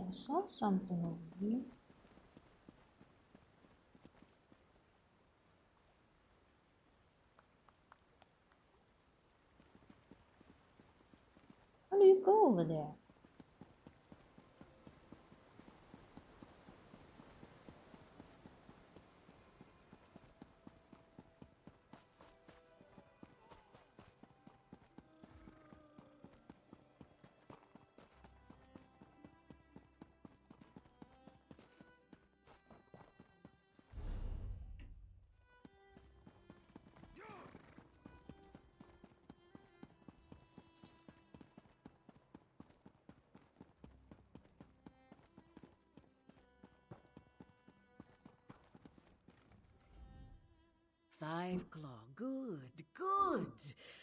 I saw something over here. How do you go over there? Five Claw, good, good.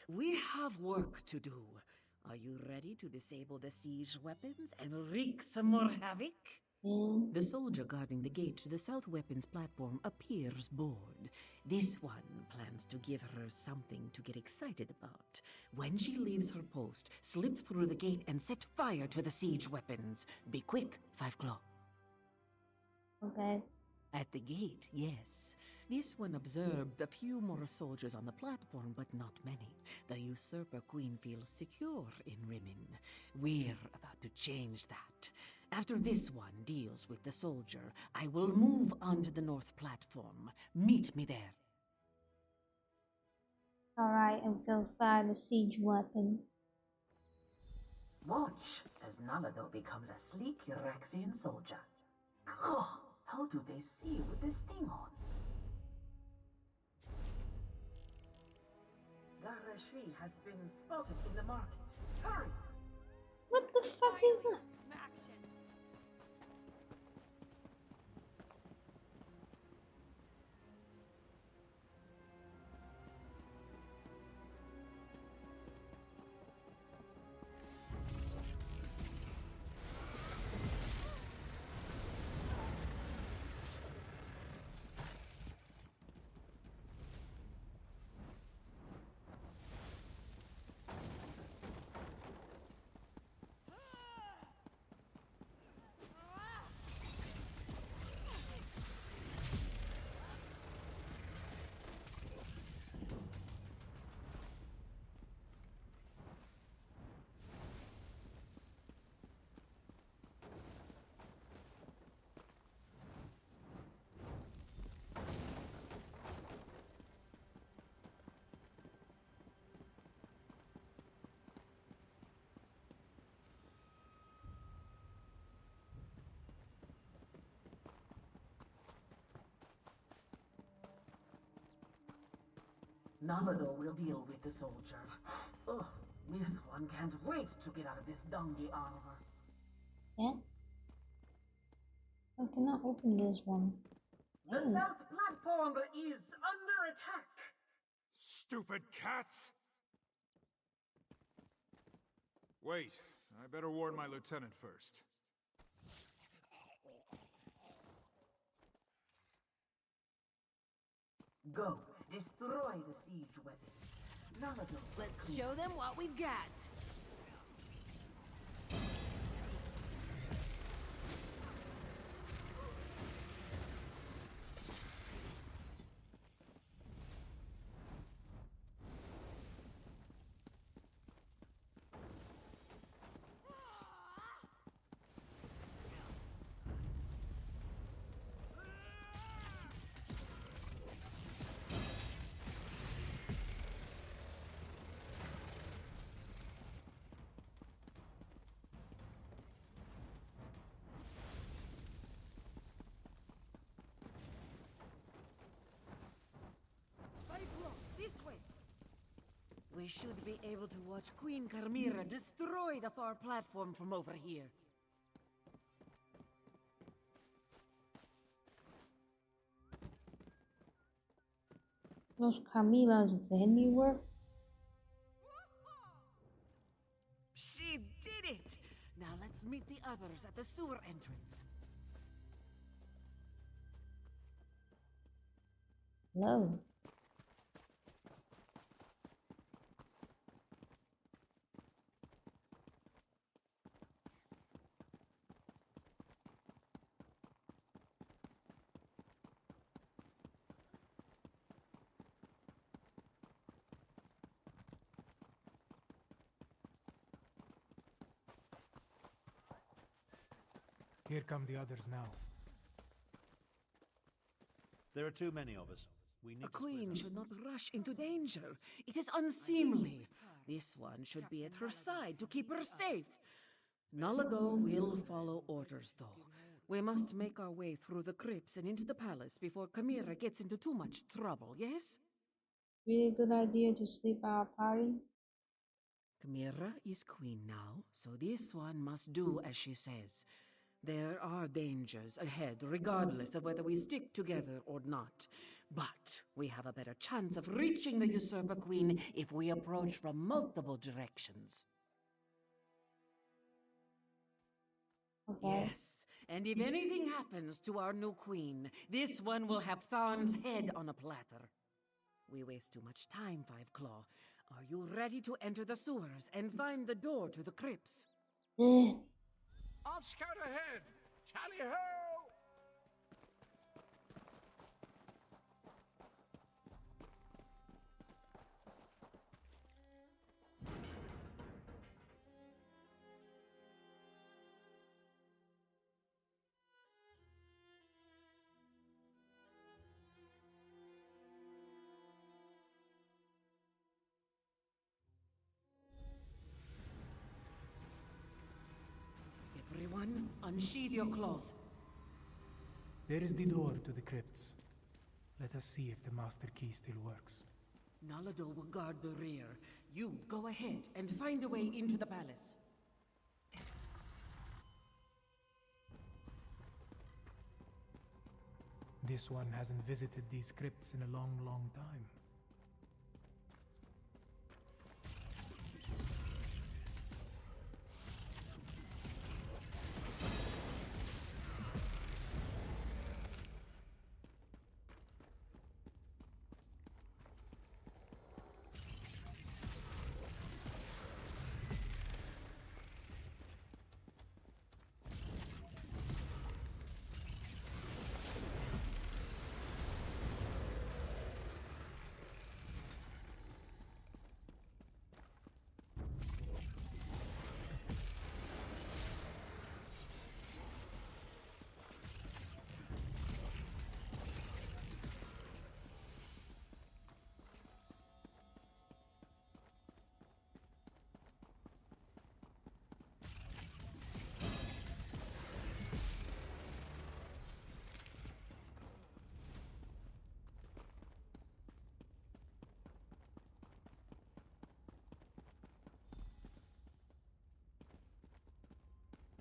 We have work to do. Are you ready to disable the siege weapons and wreak some more havoc? The soldier guarding the gate to the south weapons platform appears bored. This one plans to give her something to get excited about. When she leaves her post, slip through the gate and set fire to the siege weapons. Be quick, Five Claw. Okay. At the gate, yes. This one observed a few more soldiers on the platform, but not many. The usurper queen feels secure in Rimmon. We're about to change that. After this one deals with the soldier, I will move on to the north platform. Meet me there. Alright, I'll go find the siege weapon. Watch as Nalado becomes a sleek Uraxian soldier. Oh, how do they see with this thing on? Garashi has been spotted in the market. Hurry! What the fuck is that? Nalado will deal with the soldier. Oh, this one can't wait to get out of this dungy armor. Yeah? I cannot open this one. The south platform is under attack. Stupid cats! Wait, I better warn my lieutenant first. Go, destroy the siege weapons. Nalado, Let's show them what we've got. We should be able to watch Queen Carmira destroy the far platform from over here. Was Carmilla's handiwork? She did it! Now let's meet the others at the sewer entrance. Hello. Here come the others now. There are too many of us. We need A to split queen up. should not rush into danger. It is unseemly. This one should be at her side to keep her safe. Nalago will follow orders, though. We must make our way through the crypts and into the palace before Chimera gets into too much trouble, yes? Really good idea to sleep our party. Chimera is queen now, so this one must do as she says. There are dangers ahead, regardless of whether we stick together or not. But we have a better chance of reaching the Usurper Queen if we approach from multiple directions. Okay. Yes, and if anything happens to our new queen, this one will have Tharn's head on a platter. We waste too much time, Five Claw. Are you ready to enter the sewers and find the door to the crypts? I'll scout ahead. Tally ho! Everyone, unsheathe your claws. There is the door to the crypts. Let us see if the master key still works. Nalado will guard the rear. You go ahead and find a way into the palace. This one hasn't visited these crypts in a long, long time.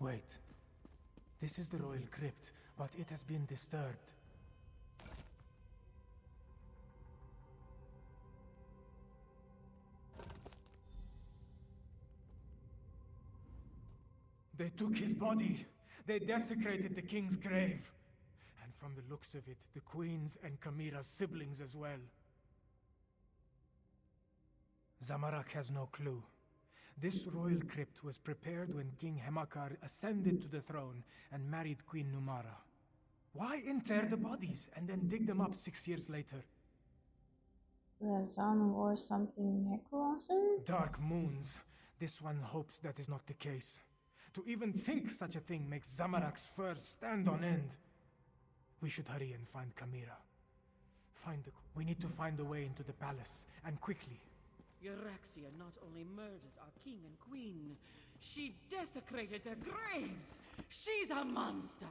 Wait. This is the royal crypt, but it has been disturbed. They took his body. They desecrated the king's grave. And from the looks of it, the queen's and Chimera's siblings as well. Zamorak has no clue. This royal crypt was prepared when King Hemakar ascended to the throne and married Queen Numara. Why inter the bodies and then dig them up 6 years later? Razan or something necromancer? Dark moons. This one hopes that is not the case. To even think such a thing makes Zamorak's fur stand on end. We should hurry and find Chimera. We need to find a way into the palace, and quickly. Euraxia not only murdered our king and queen, she desecrated their graves! She's a monster!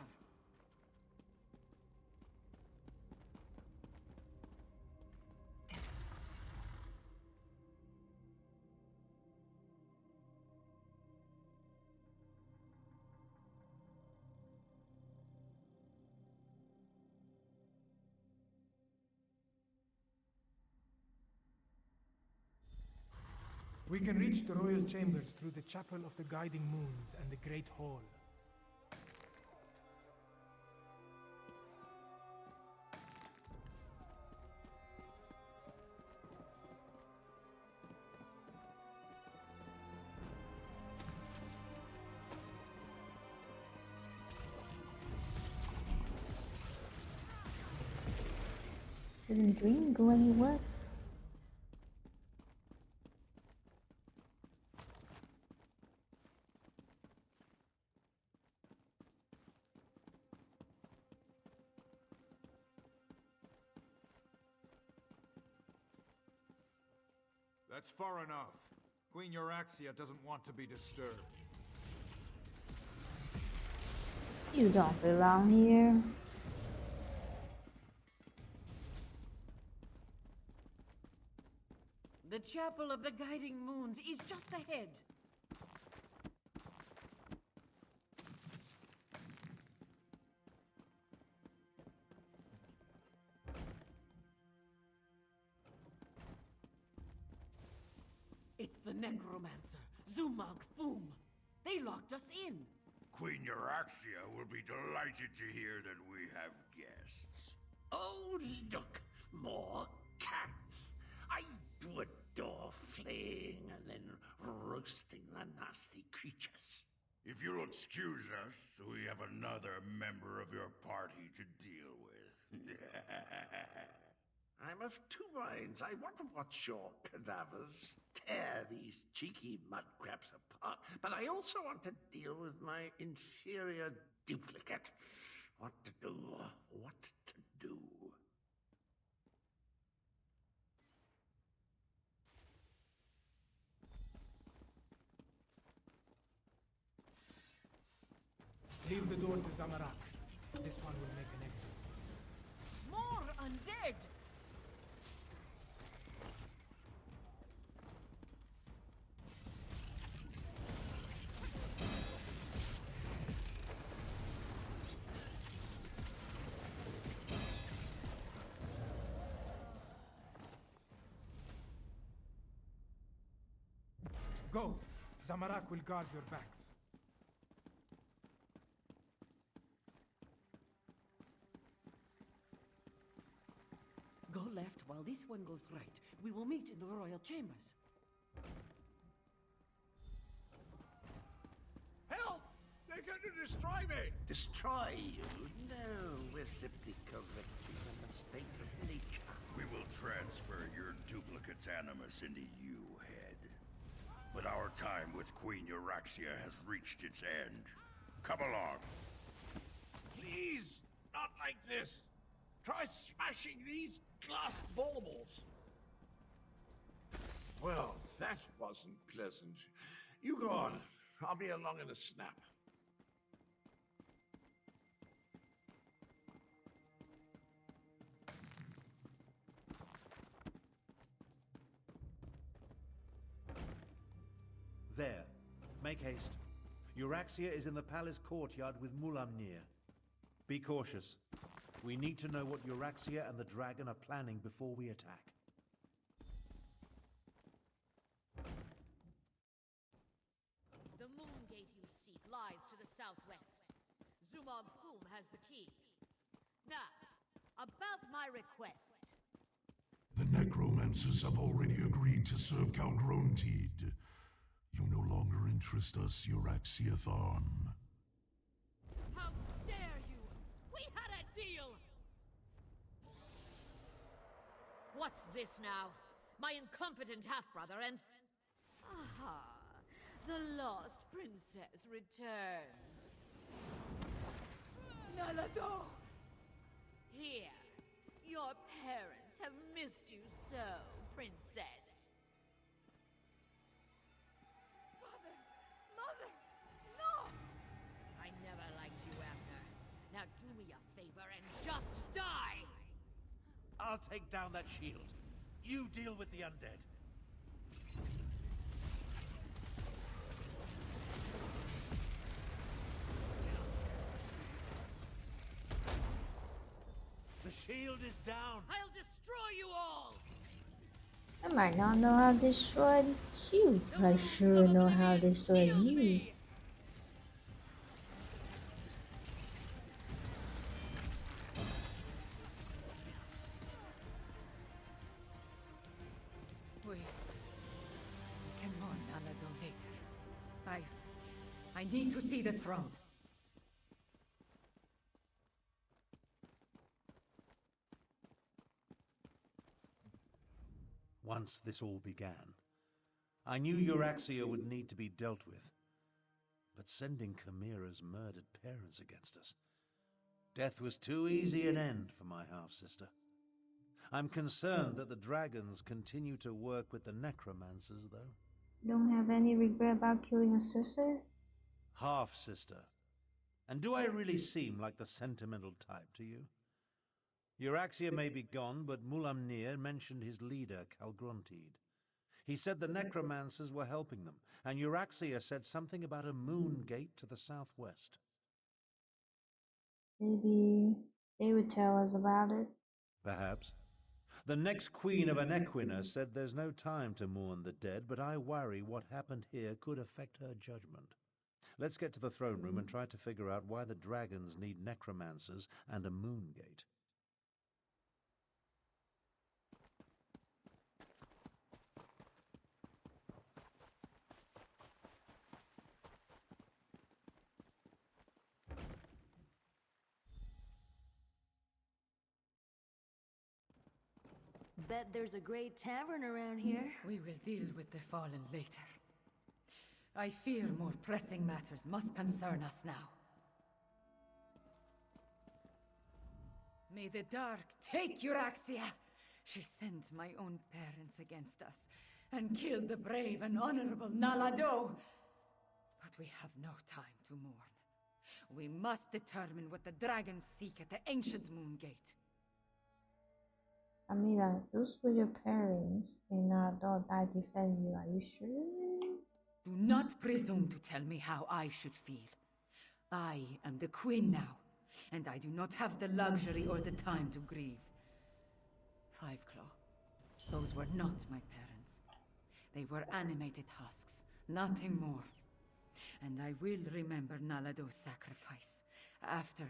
We can reach the royal chambers through the Chapel of the Guiding Moons and the Great Hall. Didn't dream go anywhere. That's far enough. Queen Euraxia doesn't want to be disturbed. You don't belong here. The Chapel of the Guiding Moons is just ahead. It's the Necromancer, Zumag Foom. They locked us in. Queen Euraxia will be delighted to hear that we have guests. Oh, look, more cats. I do adore flaying and then roasting the nasty creatures. If you'll excuse us, we have another member of your party to deal with. I'm of two minds. I want to watch your cadavers tear these cheeky mudcrabs apart, but I also want to deal with my inferior duplicate. What to do, what to do. Leave the door to Zamarak. This one will make an exit. More undead! Go! Zamarak will guard your backs. Go left while this one goes right. We will meet in the royal chambers. Help! They're going to destroy me! Destroy you? No, we're simply correcting a mistake of nature. We will transfer your duplicate's animus into you, Head. But our time with Queen Euraxia has reached its end. Come along. Please, not like this. Try smashing these glass baubles. Well, that wasn't pleasant. You go on. I'll be along in a snap. There. Make haste. Euraxia is in the palace courtyard with Mulamnir. Be cautious. We need to know what Euraxia and the dragon are planning before we attack. The moon gate you seek lies to the southwest. Zumag Foom has the key. Now, about my request. The necromancers have already agreed to serve Calgrontid. You no longer interest us, Euraxia Tharn. How dare you! We had a deal! What's this now? My incompetent half-brother and... Aha! The lost princess returns. Nalado! Here. Your parents have missed you so, princess. Father! Mother! No! I never liked you, Abner. Now do me a favor and just die! I'll take down that shield. You deal with the undead. The shield is down. I'll destroy you all! I might not know how to destroy you, but I sure know how to destroy you. We can mourn Nalado later. I need to see the throne. Once this all began, I knew Euraxia would need to be dealt with. But sending Chimera's murdered parents against us, death was too easy an end for my half-sister. I'm concerned that the dragons continue to work with the necromancers, though. Don't have any regret about killing a sister? Half-sister. And do I really seem like the sentimental type to you? Euraxia may be gone, but Mulamnir mentioned his leader, Calgruntide. He said the necromancers were helping them, and Euraxia said something about a moon gate to the southwest. Maybe they would tell us about it. Perhaps. The next queen of Anequina said there's no time to mourn the dead, but I worry what happened here could affect her judgment. Let's get to the throne room and try to figure out why the dragons need necromancers and a moon gate. Bet there's a great tavern around here. We will deal with the fallen later. I fear more pressing matters must concern us now. May the dark take Euraxia! She sent my own parents against us, and killed the brave and honorable Nalado! But we have no time to mourn. We must determine what the dragons seek at the ancient moon gate. Amira, those were your parents, and Nalado died defending you. Are you sure? Do not presume to tell me how I should feel. I am the queen now, and I do not have the luxury or the time to grieve. Fiveclaw, those were not my parents. They were animated husks, nothing more. And I will remember Nalado's sacrifice after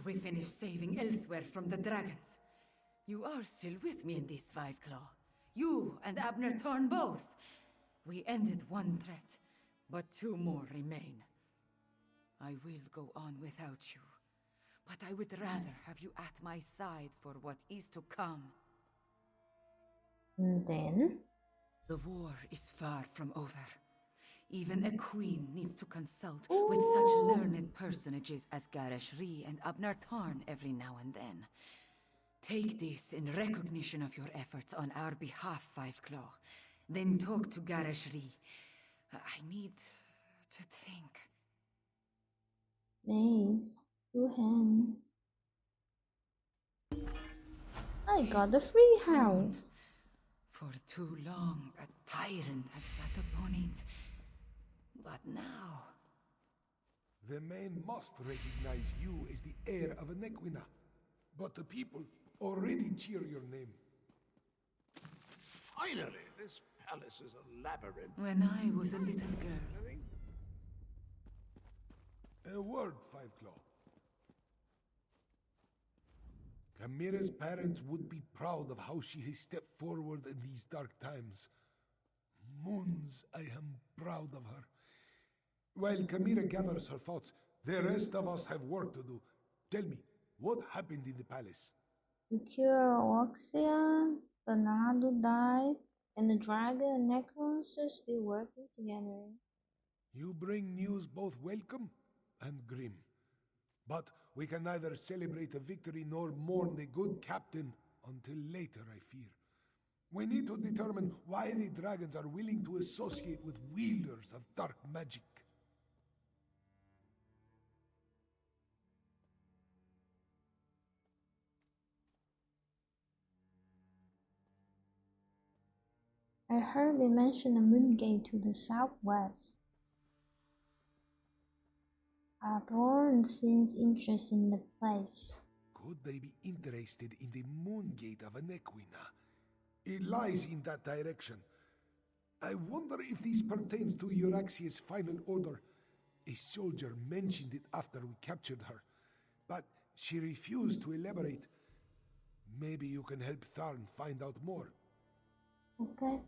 we finish saving elsewhere from the dragons. You are still with me in this, Fiveclaw. You and Abner Thorn both. We ended one threat, but two more remain. I will go on without you, but I would rather have you at my side for what is to come. And then? The war is far from over. Even a queen needs to consult with such learned personages as Gareshri and Abner Thorn every now and then. Take this in recognition of your efforts on our behalf, Fiveclaw. Then talk to Gareshri. I need to think. Maze, to him. I got the free house. For too long, a tyrant has sat upon it. But now... The men must recognize you as the heir of Anequina. But the people already cheer your name. Finally, this palace is a labyrinth. When I was a little girl... A word, Fiveclaw. Camira's parents would be proud of how she has stepped forward in these dark times. Moons, I am proud of her. While Camira gathers her thoughts, the rest of us have work to do. Tell me, what happened in the palace? You killed Oxia, Bernardo died, and the dragon and necromancer still working together. You bring news both welcome and grim. But we can neither celebrate a victory nor mourn the good captain until later, I fear. We need to determine why the dragons are willing to associate with wielders of dark magic. I heard they mention a moon gate to the southwest. Thorn seems interested in the place. Could they be interested in the moon gate of Anequina? It lies in that direction. I wonder if this pertains to Euraxia's final order. A soldier mentioned it after we captured her, but she refused to elaborate. Maybe you can help Tharn find out more. Okay.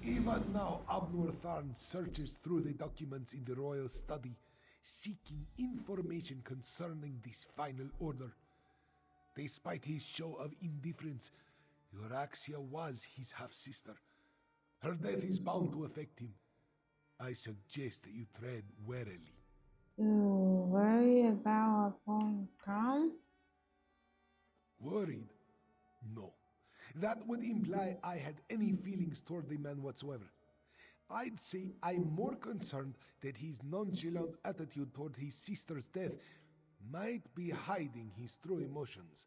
Even now, Abnur Tharn searches through the documents in the royal study, seeking information concerning this final order. Despite his show of indifference, Euraxia was his half-sister. Her death is bound to affect him. I suggest that you tread warily. You worry about Thorn? Worried? No. That would imply I had any feelings toward the man whatsoever. I'd say I'm more concerned that his nonchalant attitude toward his sister's death might be hiding his true emotions.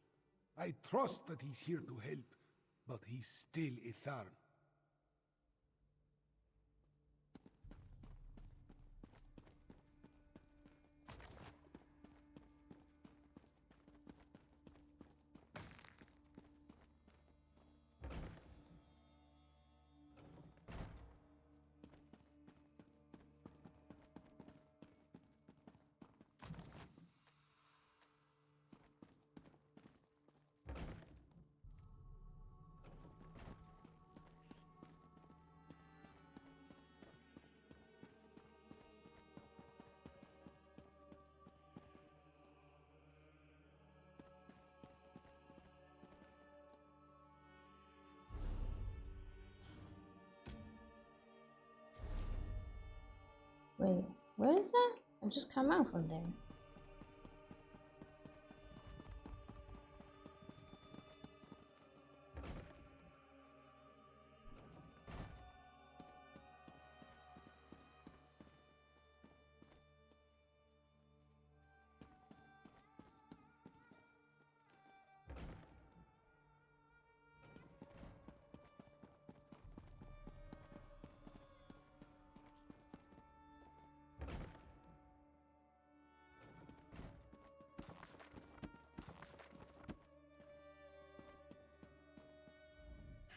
I trust that he's here to help, but he's still a Tharn. Wait, where is that? I just come out from there.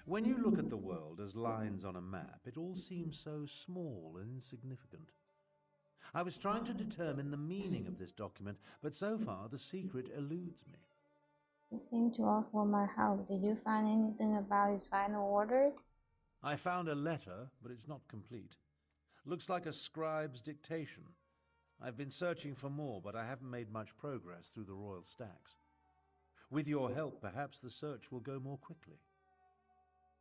When you look at the world as lines on a map, it all seems so small and insignificant. I was trying to determine the meaning of this document, but so far the secret eludes me. You came to offer my help. Did you find anything about his final order? I found a letter, but it's not complete. Looks like a scribe's dictation. I've been searching for more, but I haven't made much progress through the royal stacks. With your help, perhaps the search will go more quickly.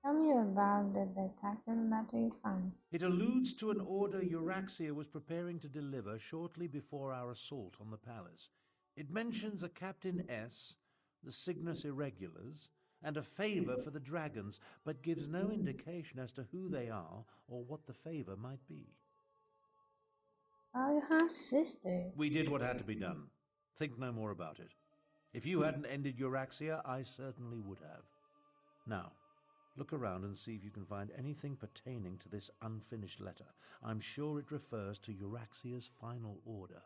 Tell me about the detective letter you found. It alludes to an order Euraxia was preparing to deliver shortly before our assault on the palace. It mentions a Captain S, the Cygnus Irregulars, and a favor for the dragons, but gives no indication as to who they are or what the favor might be. Oh, you have sister. We did what had to be done. Think no more about it. If you hadn't ended Euraxia, I certainly would have. Now, look around and see if you can find anything pertaining to this unfinished letter. I'm sure it refers to Euraxia's final order.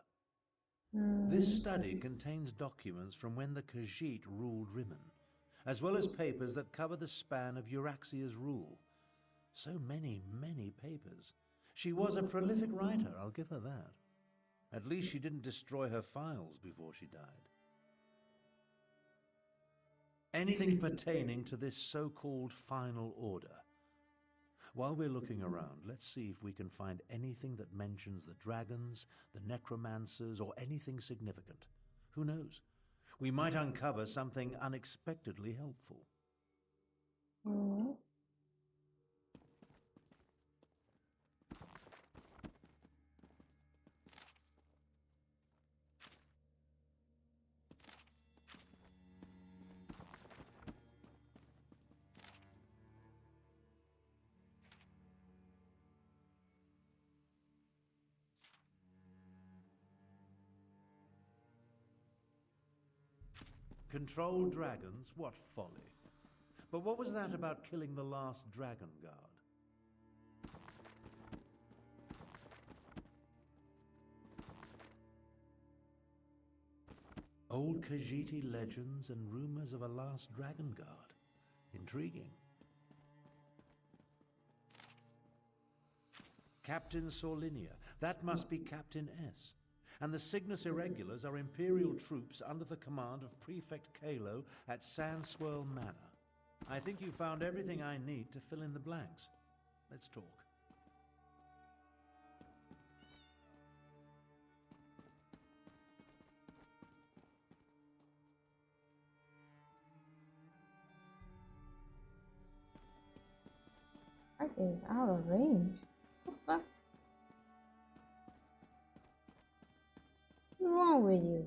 This study contains documents from when the Khajiit ruled Rimmon, as well as papers that cover the span of Euraxia's rule. So many, many papers. She was a prolific writer, I'll give her that. At least she didn't destroy her files before she died. Anything pertaining to this so-called final order. While we're looking around, let's see if we can find anything that mentions the dragons, the necromancers, or anything significant. Who knows? We might uncover something unexpectedly helpful. Control dragons? What folly. But what was that about killing the last dragon guard? Old Khajiiti legends and rumors of a last dragon guard. Intriguing. Captain Sorlinia. That must be Captain S. And the Cygnus Irregulars are Imperial troops under the command of Prefect Kalo at Sandswirl Manor. I think you found everything I need to fill in the blanks. Let's talk. Arthur is out of range. What the fuck? What's wrong with you?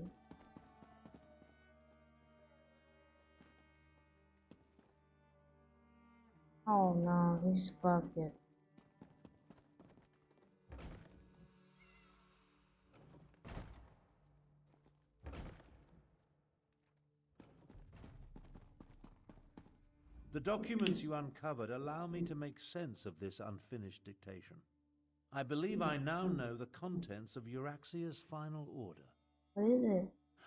Oh no, he's bugged it. The documents you uncovered allow me to make sense of this unfinished dictation. I believe I now know the contents of Euraxia's final order. What is it?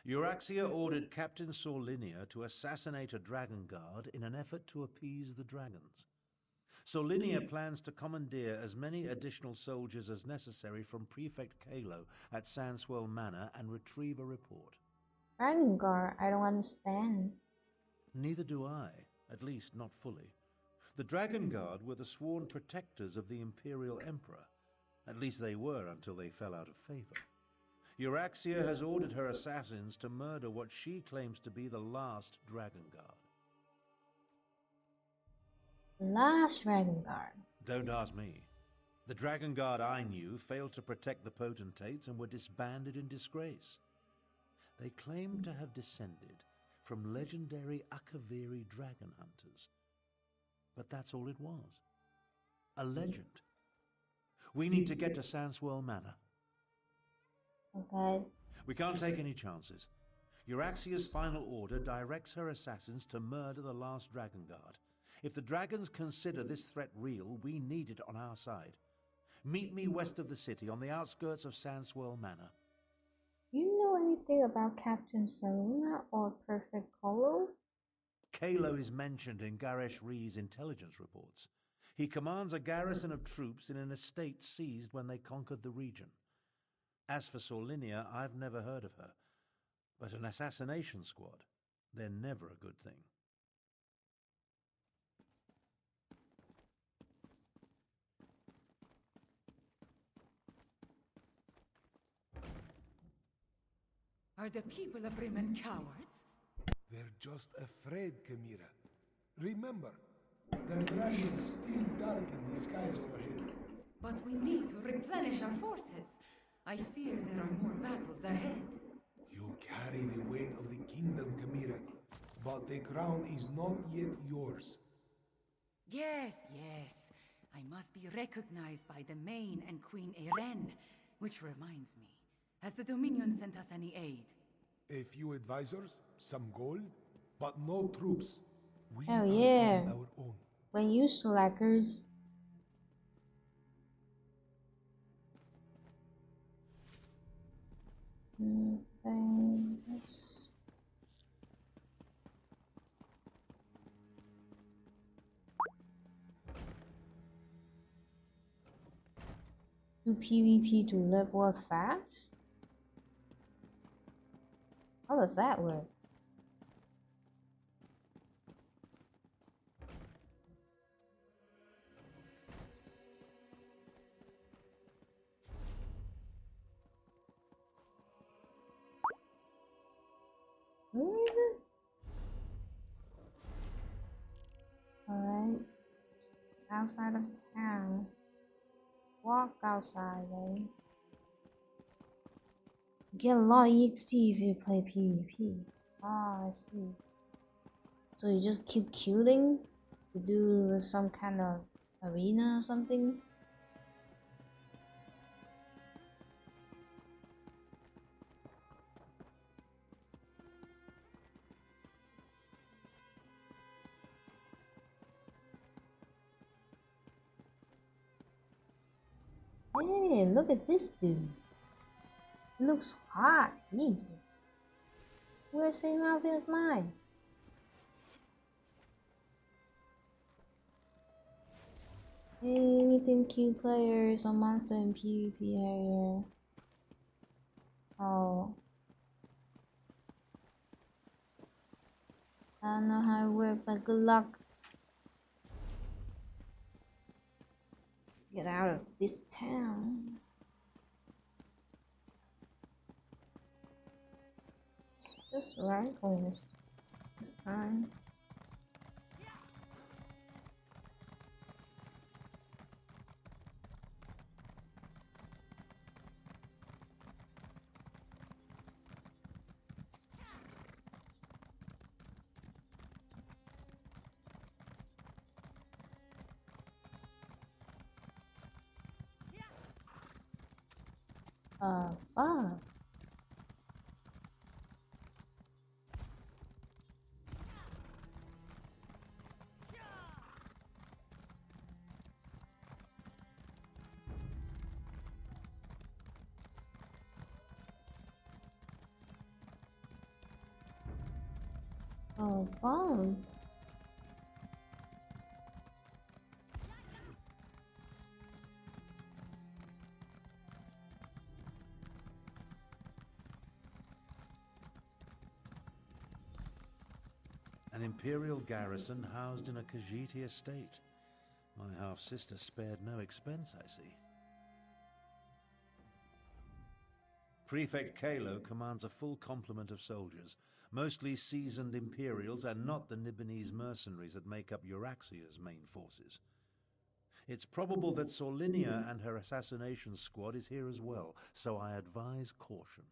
Euraxia ordered Captain Solinia to assassinate a dragon guard in an effort to appease the dragons. Solinia plans to commandeer as many additional soldiers as necessary from Prefect Kalo at Sandswell Manor and retrieve a report. Dragon Guard? I don't understand. Neither do I, at least not fully. The Dragon Guard were the sworn protectors of the Imperial Emperor. At least they were until they fell out of favor. Euraxia has ordered her assassins to murder what she claims to be the last Dragon Guard. Last Dragon Guard? Don't ask me. The Dragon Guard I knew failed to protect the potentates and were disbanded in disgrace. They claimed to have descended from legendary Akaviri dragon hunters. But that's all it was. A legend. We need to get to Sandswell Manor. Okay. We can't take any chances. Euraxia's final order directs her assassins to murder the last Dragon Guard. If the dragons consider this threat real, we need it on our side. Meet me west of the city, on the outskirts of Sandswell Manor. You know anything about Captain Saluna or Perfect Kalo? Kalo is mentioned in Garesh Ree's intelligence reports. He commands a garrison of troops in an estate seized when they conquered the region. As for Solinia, I've never heard of her. But an assassination squad, they're never a good thing. Are the people of Bremen cowards? They're just afraid, Chimera. Remember, the dragons still darken the skies overhead. But we need to replenish our forces. I fear there are more battles ahead. You carry the weight of the kingdom, Chimera, but the crown is not yet yours. Yes, yes. I must be recognized by the Main and Queen Eren, which reminds me, has the Dominion sent us any aid? A few advisors, some gold, but no troops. We Hell are yeah. on our own. When you slackers. Thanks. Do PvP to level up fast? How does that work? Alright. It's outside of town. Walk outside, eh? Get a lot of EXP if you play PvP. Ah, I see. So you just keep killing to do some kind of arena or something? Hey, look at this dude. He looks hot. Jesus. Wears the same outfit as mine. Anything cute players or monster in PvP area. Oh. I don't know how it works, but good luck. Let's get out of this town. It's just rifles this time. Fuck. Oh, fun. An Imperial garrison housed in a Khajiit estate. My half-sister spared no expense, I see. Prefect Kalo commands a full complement of soldiers, mostly seasoned Imperials and not the Nibonese mercenaries that make up Euraxia's main forces. It's probable that Solinia and her assassination squad is here as well, so I advise caution.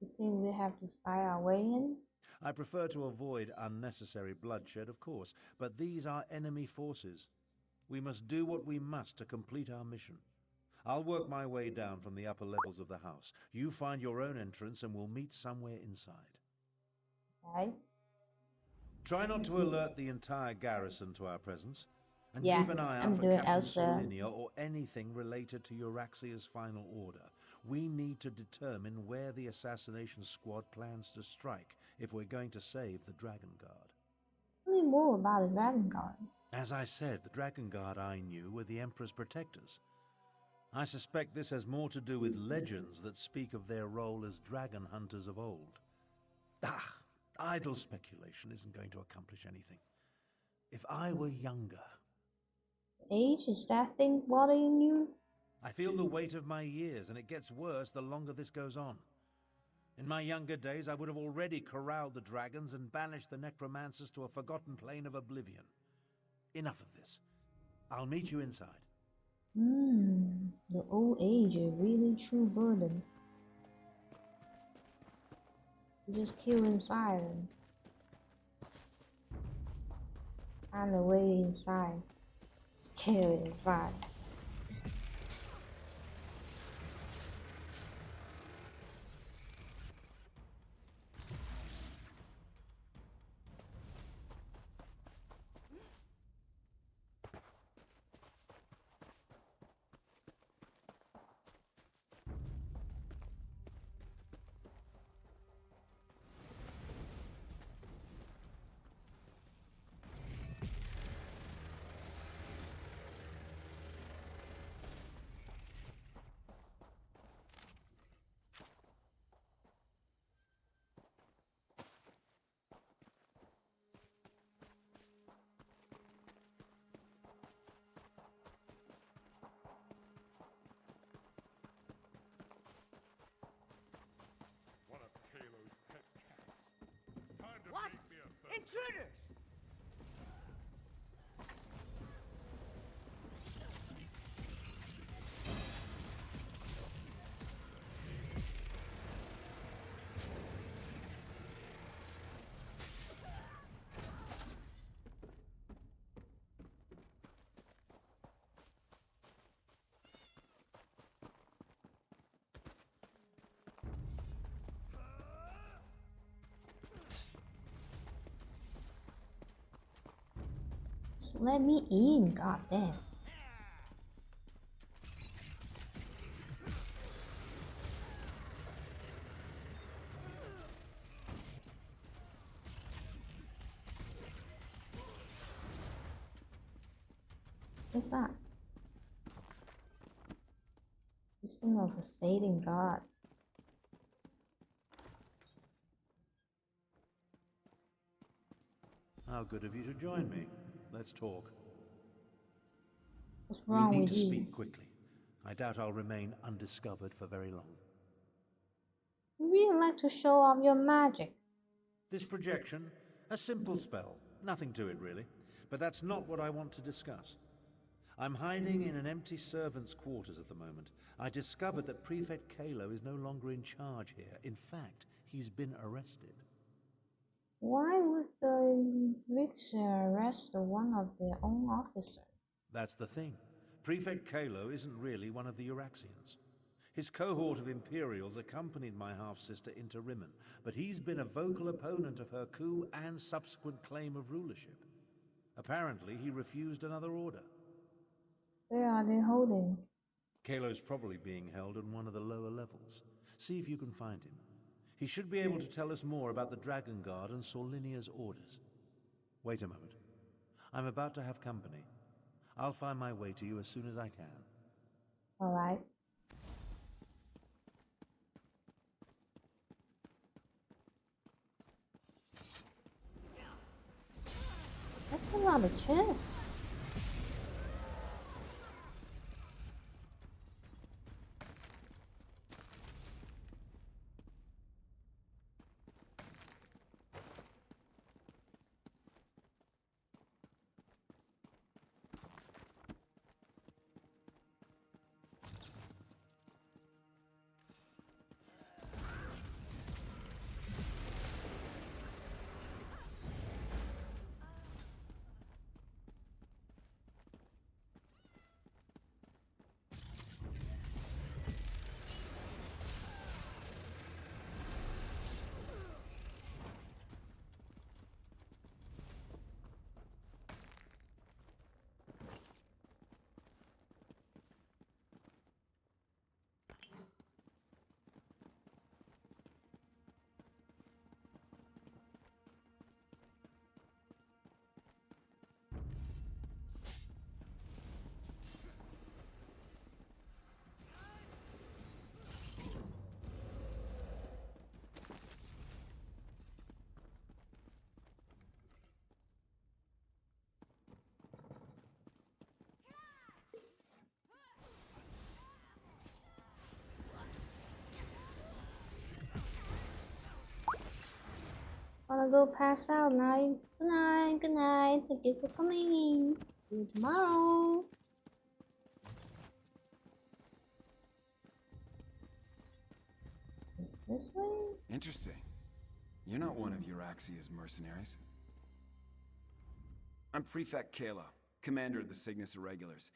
You think we have to fight our way in? I prefer to avoid unnecessary bloodshed, of course, but these are enemy forces. We must do what we must to complete our mission. I'll work my way down from the upper levels of the house. You find your own entrance and we'll meet somewhere inside. Okay. Try not to alert the entire garrison to our presence. And Yeah, keep an eye out I'm for doing Captain elsewhere. Solinia or anything related to Euraxia's final order. We need to determine where the assassination squad plans to strike if we're going to save the Dragon Guard. Tell me more about the Dragon Guard. As I said, the Dragon Guard I knew were the Emperor's protectors. I suspect this has more to do with legends that speak of their role as dragon hunters of old. Idle speculation isn't going to accomplish anything. If I were younger... Age? Is that thing bothering you? I feel the weight of my years, and it gets worse the longer this goes on. In my younger days, I would have already corralled the dragons and banished the necromancers to a forgotten plane of oblivion. Enough of this. I'll meet you inside. The old age is really true burden. You just kill inside and find a way inside. Kill inside. What? Intruders! Just let me in, goddamn. What's that? Wisdom of a fading god. How good of you to join me. Let's talk. What's wrong we need with to you? speak quickly. I doubt I'll remain undiscovered for very long. You really like to show off your magic. This projection, a simple spell. Nothing to it, really. But that's not what I want to discuss. I'm hiding in an empty servant's quarters at the moment. I discovered that Prefect Kalo is no longer in charge here. In fact, he's been arrested. Why would the Vixia arrest one of their own officers? That's the thing. Prefect Kalo isn't really one of the Euraxians. His cohort of Imperials accompanied my half-sister into Rimmon, but he's been a vocal opponent of her coup and subsequent claim of rulership. Apparently, he refused another order. Where are they holding? Kalo's probably being held on one of the lower levels. See if you can find him. He should be able to tell us more about the Dragon Guard and Solinia's orders. Wait a moment. I'm about to have company. I'll find my way to you as soon as I can. All right. That's a lot of chests. Wanna go pass out night? Good night, good night. Thank you for coming. See you tomorrow. Is it this way? Interesting. You're not one of Euraxia's mercenaries. I'm Prefect Kalo, commander of the Cygnus Irregulars.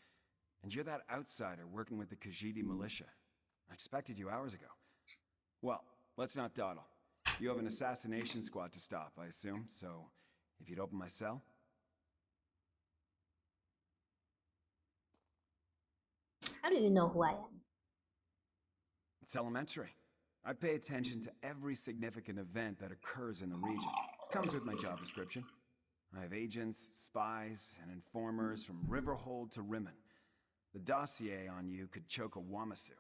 And you're that outsider working with the Khajiit militia. I expected you hours ago. Well, let's not dawdle. You have an assassination squad to stop, I assume, so if you'd open my cell? How do you know who I am? It's elementary. I pay attention to every significant event that occurs in the region. Comes with my job description. I have agents, spies, and informers from Riverhold to Rimmon. The dossier on you could choke a Wamasu.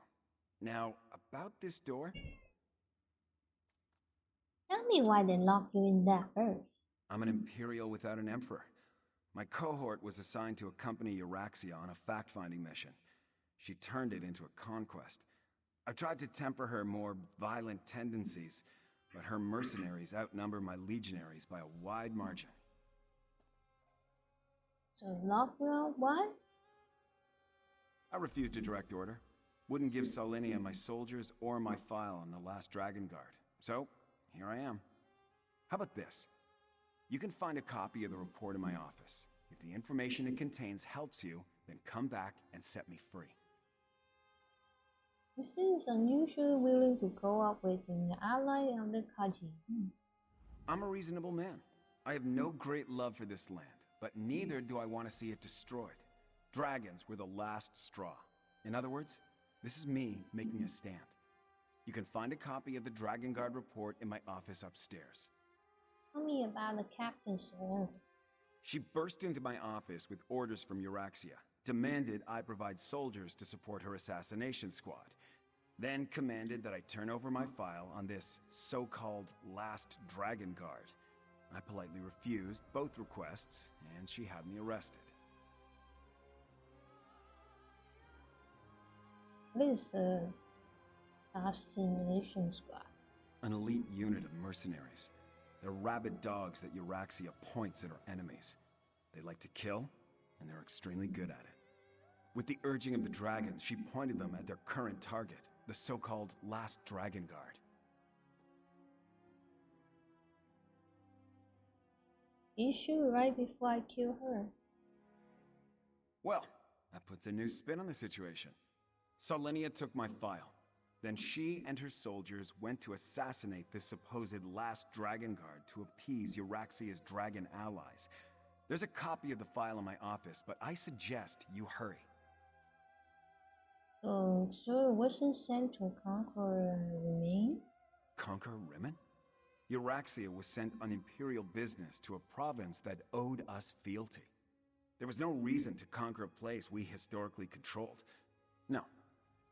Now, about this door... Tell me why they locked you in that earth. I'm an Imperial without an Emperor. My cohort was assigned to accompany Euraxia on a fact-finding mission. She turned it into a conquest. I tried to temper her more violent tendencies, but her mercenaries outnumber my legionaries by a wide margin. So lock you out, what? I refused a direct order. Wouldn't give Solinia my soldiers or my file on the last Dragon Guard. So, here I am. How about this? You can find a copy of the report in my office. If the information it contains helps you, then come back and set me free. You seem unusually willing to co-op with an ally of the Khajiit. I'm a reasonable man. I have no great love for this land, but neither do I want to see it destroyed. Dragons were the last straw. In other words, this is me making a stand. You can find a copy of the Dragon Guard report in my office upstairs. Tell me about the captain, sir. She burst into my office with orders from Euraxia, demanded I provide soldiers to support her assassination squad, then commanded that I turn over my file on this so-called last Dragon Guard. I politely refused both requests, and she had me arrested. What is the assassination squad? An elite unit of mercenaries. They're rabid dogs that Euraxia points at her enemies. They like to kill, and they're extremely good at it. With the urging of the dragons, she pointed them at their current target, the so-called last Dragon Guard. You shoot right before I kill her. Well, that puts a new spin on the situation. Solinia took my file. Then she and her soldiers went to assassinate the supposed last dragon guard to appease Euraxia's dragon allies. There's a copy of the file in my office, but I suggest you hurry. So it wasn't sent to conquer Remain? Conquer Rimmon? Euraxia was sent on imperial business to a province that owed us fealty. There was no reason to conquer a place we historically controlled. No.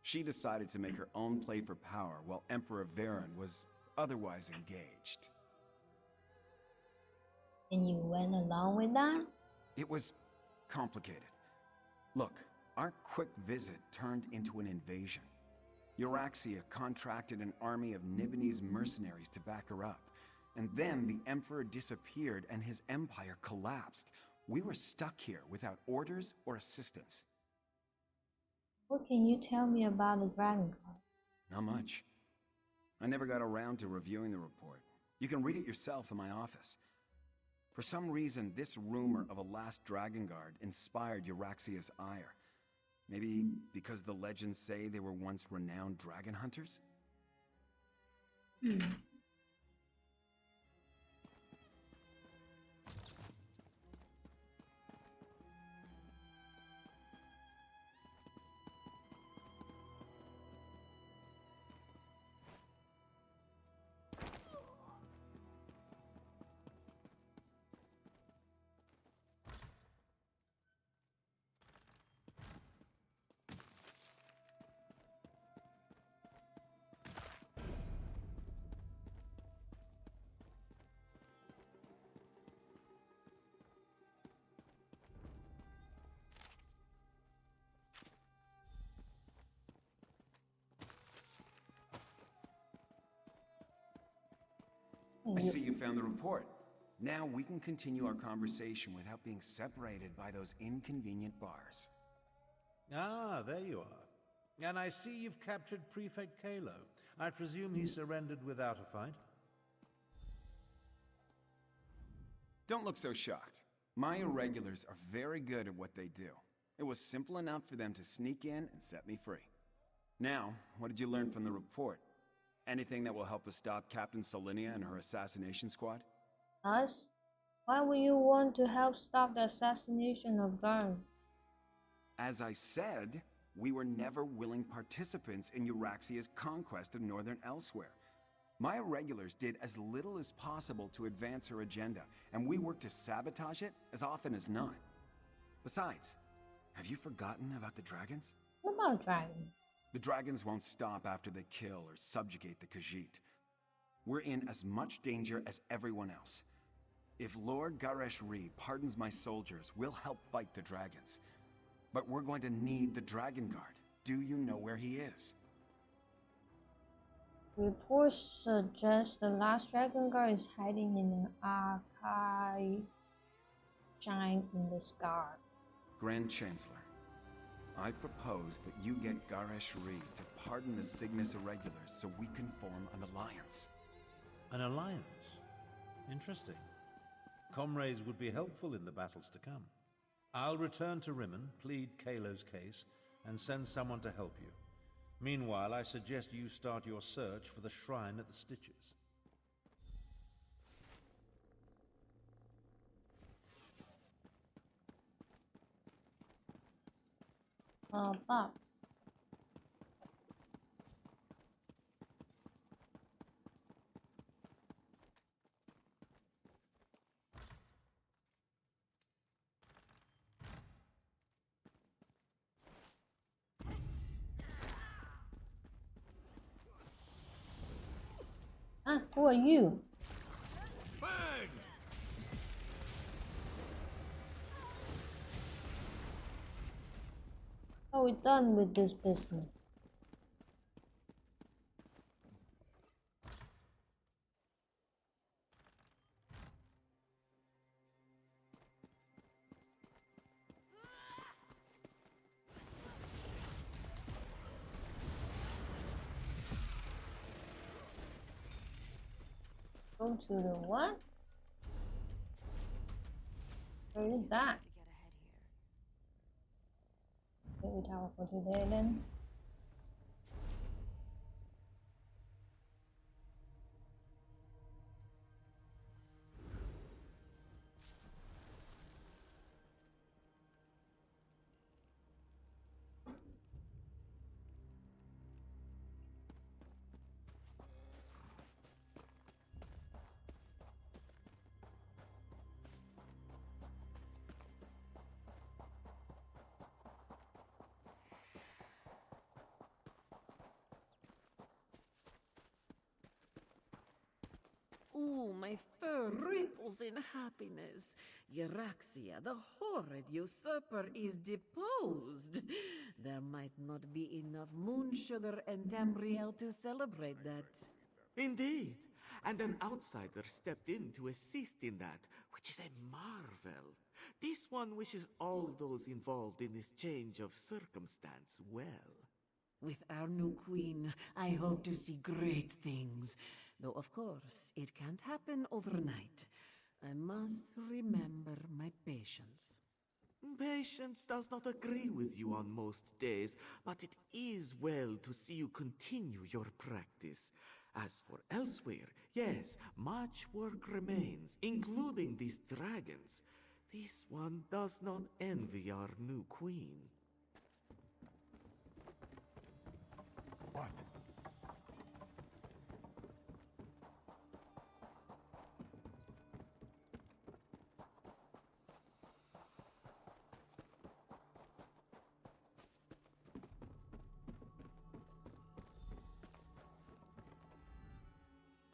She decided to make her own play for power while Emperor Varen was otherwise engaged. And you went along with that? It was complicated. Look, our quick visit turned into an invasion. Euraxia contracted an army of Nibonese mercenaries to back her up. And then the Emperor disappeared and his empire collapsed. We were stuck here without orders or assistance. What can you tell me about the dragon card? Not much. I never got around to reviewing the report. You can read it yourself in my office. For some reason, this rumor of a last dragon guard inspired Euraxia's ire. Maybe because the legends say they were once renowned dragon hunters? I see you found the report. Now we can continue our conversation without being separated by those inconvenient bars. Ah, there you are. And I see you've captured Prefect Kalo. I presume he surrendered without a fight? Don't look so shocked. My irregulars are very good at what they do. It was simple enough for them to sneak in and set me free. Now, what did you learn from the report? Anything that will help us stop Captain Solinia and her assassination squad? Us? Why would you want to help stop the assassination of Garn? As I said, we were never willing participants in Euraxia's conquest of Northern Elsewhere. My irregulars did as little as possible to advance her agenda, and we worked to sabotage it as often as not. Besides, have you forgotten about the dragons? What about dragons? The dragons won't stop after they kill or subjugate the Khajiit. We're in as much danger as everyone else. If Lord Garesh-Ri pardons my soldiers, we'll help fight the dragons. But we're going to need the Dragon Guard. Do you know where he is? Reports suggest the last dragon guard is hiding in an archive giant in the sky. Grand Chancellor, I propose that you get Garesh-Ri to pardon the Cygnus Irregulars so we can form an alliance. An alliance? Interesting. Comrades would be helpful in the battles to come. I'll return to Rimmon, plead Kalo's case, and send someone to help you. Meanwhile, I suggest you start your search for the shrine at the Stitches. Bob. Who are you? Bang! Are we done with this business? Go to the what? Where is that? Okay, we tower for today then. Ooh, my fur ripples in happiness. Euraxia, the horrid usurper, is deposed. There might not be enough moon sugar and tamriel to celebrate that. Indeed. And an outsider stepped in to assist in that, which is a marvel. This one wishes all those involved in this change of circumstance well. With our new queen, I hope to see great things. Though, of course, it can't happen overnight. I must remember my patience. Patience does not agree with you on most days, but it is well to see you continue your practice. As for elsewhere, yes, much work remains, including these dragons. This one does not envy our new queen. What?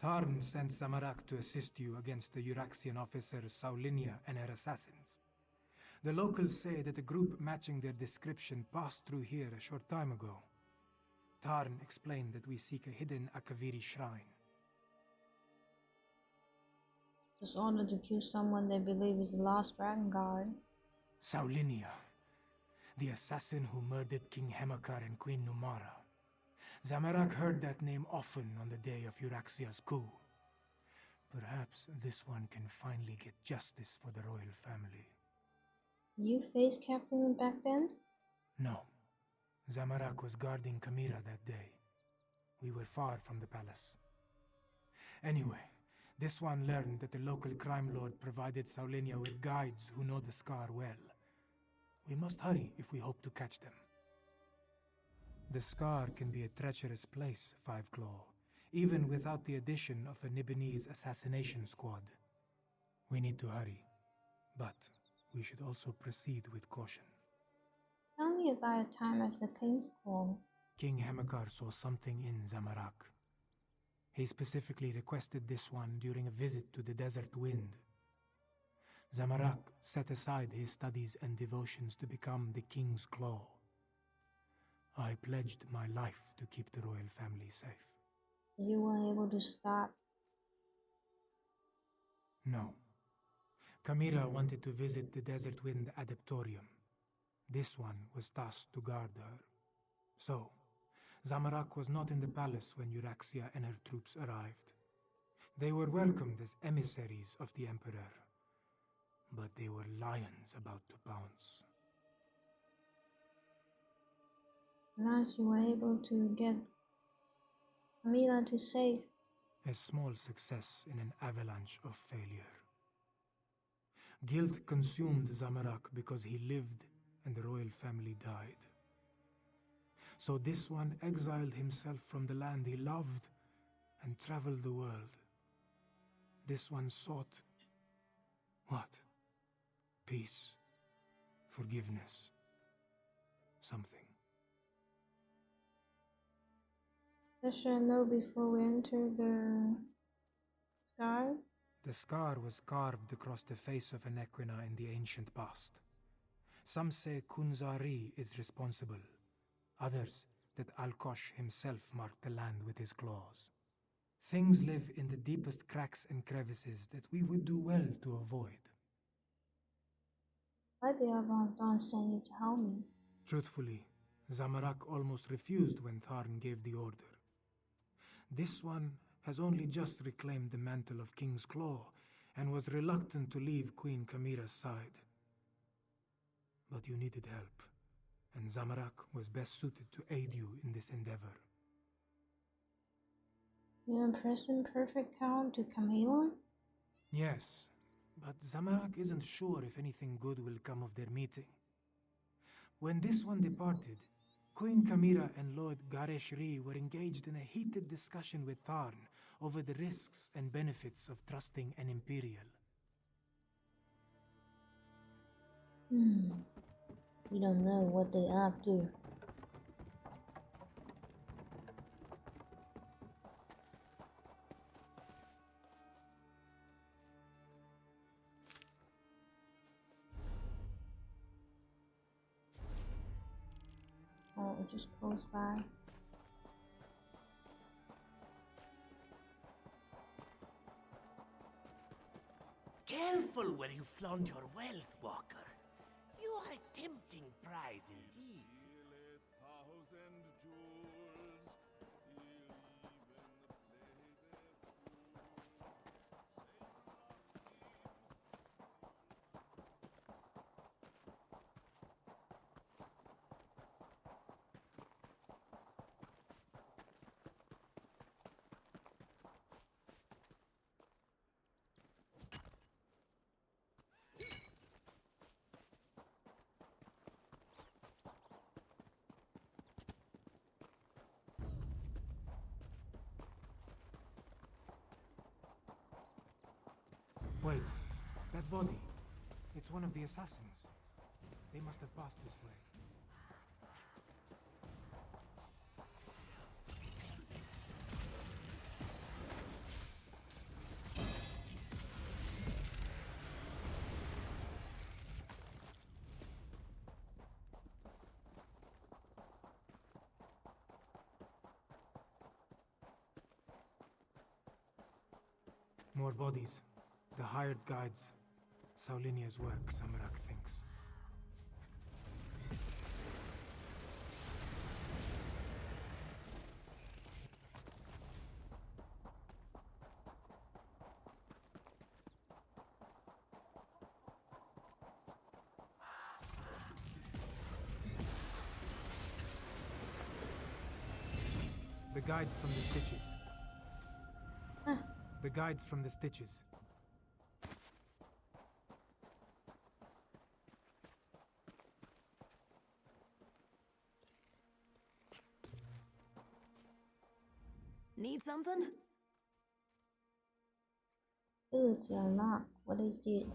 Tarn sent Samarak to assist you against the Euraxian officers Saulinia and her assassins. The locals say that a group matching their description passed through here a short time ago. Tarn explained that we seek a hidden Akaviri shrine. Just ordered to kill someone they believe is the last dragon guard. Saulinia, the assassin who murdered King Hemakar and Queen Numara. Zamarak heard that name often on the day of Euraxia's coup. Perhaps this one can finally get justice for the royal family. You face captain back then? No. Zamarak was guarding Kamira that day. We were far from the palace. Anyway, this one learned that the local crime lord provided Saulinia with guides who know the scar well. We must hurry if we hope to catch them. The scar can be a treacherous place, Five Claw, even without the addition of a Nibonese assassination squad. We need to hurry, but we should also proceed with caution. Tell me about your time as the King's Claw. King Hemakar saw something in Zamarak. He specifically requested this one during a visit to the Desert Wind. Zamarak set aside his studies and devotions to become the King's Claw. I pledged my life to keep the royal family safe. You weren't able to stop? No. Kamira wanted to visit the Desert Wind Adeptorium. This one was tasked to guard her. So, Zamarak was not in the palace when Euraxia and her troops arrived. They were welcomed as emissaries of the Emperor, but they were lions about to pounce. Nice you were able to get Camila to safe. A small success in an avalanche of failure. Guilt consumed Zamarak because he lived and the royal family died. So this one exiled himself from the land he loved and traveled the world. This one sought what? Peace, forgiveness, something. I should know before we enter the scar. The scar was carved across the face of an Equina in the ancient past. Some say Kunzari is responsible. Others that Alkosh himself marked the land with his claws. Things live in the deepest cracks and crevices that we would do well to avoid. Why did Avanton send you to help me? Truthfully, Zamarak almost refused when Tharn gave the order. This one has only just reclaimed the mantle of King's Claw and was reluctant to leave Queen Kamira's side. But you needed help, and Zamarak was best suited to aid you in this endeavor. You impressing perfect count to Camila? Yes, but Zamarak isn't sure if anything good will come of their meeting. When this one departed, Queen Kamira and Lord Garesh Ri were engaged in a heated discussion with Tarn over the risks and benefits of trusting an Imperial. You don't know what they are up to. which is close by. Careful where you flaunt your wealth, Walker. You are a tempting prize indeed. Wait, that body. It's one of the assassins. They must have passed this way. More bodies. The hired guides. Saulinia's work, Samarak thinks. The guides from the stitches. The guides from the stitches. Need something? Ability unlocked. What is it?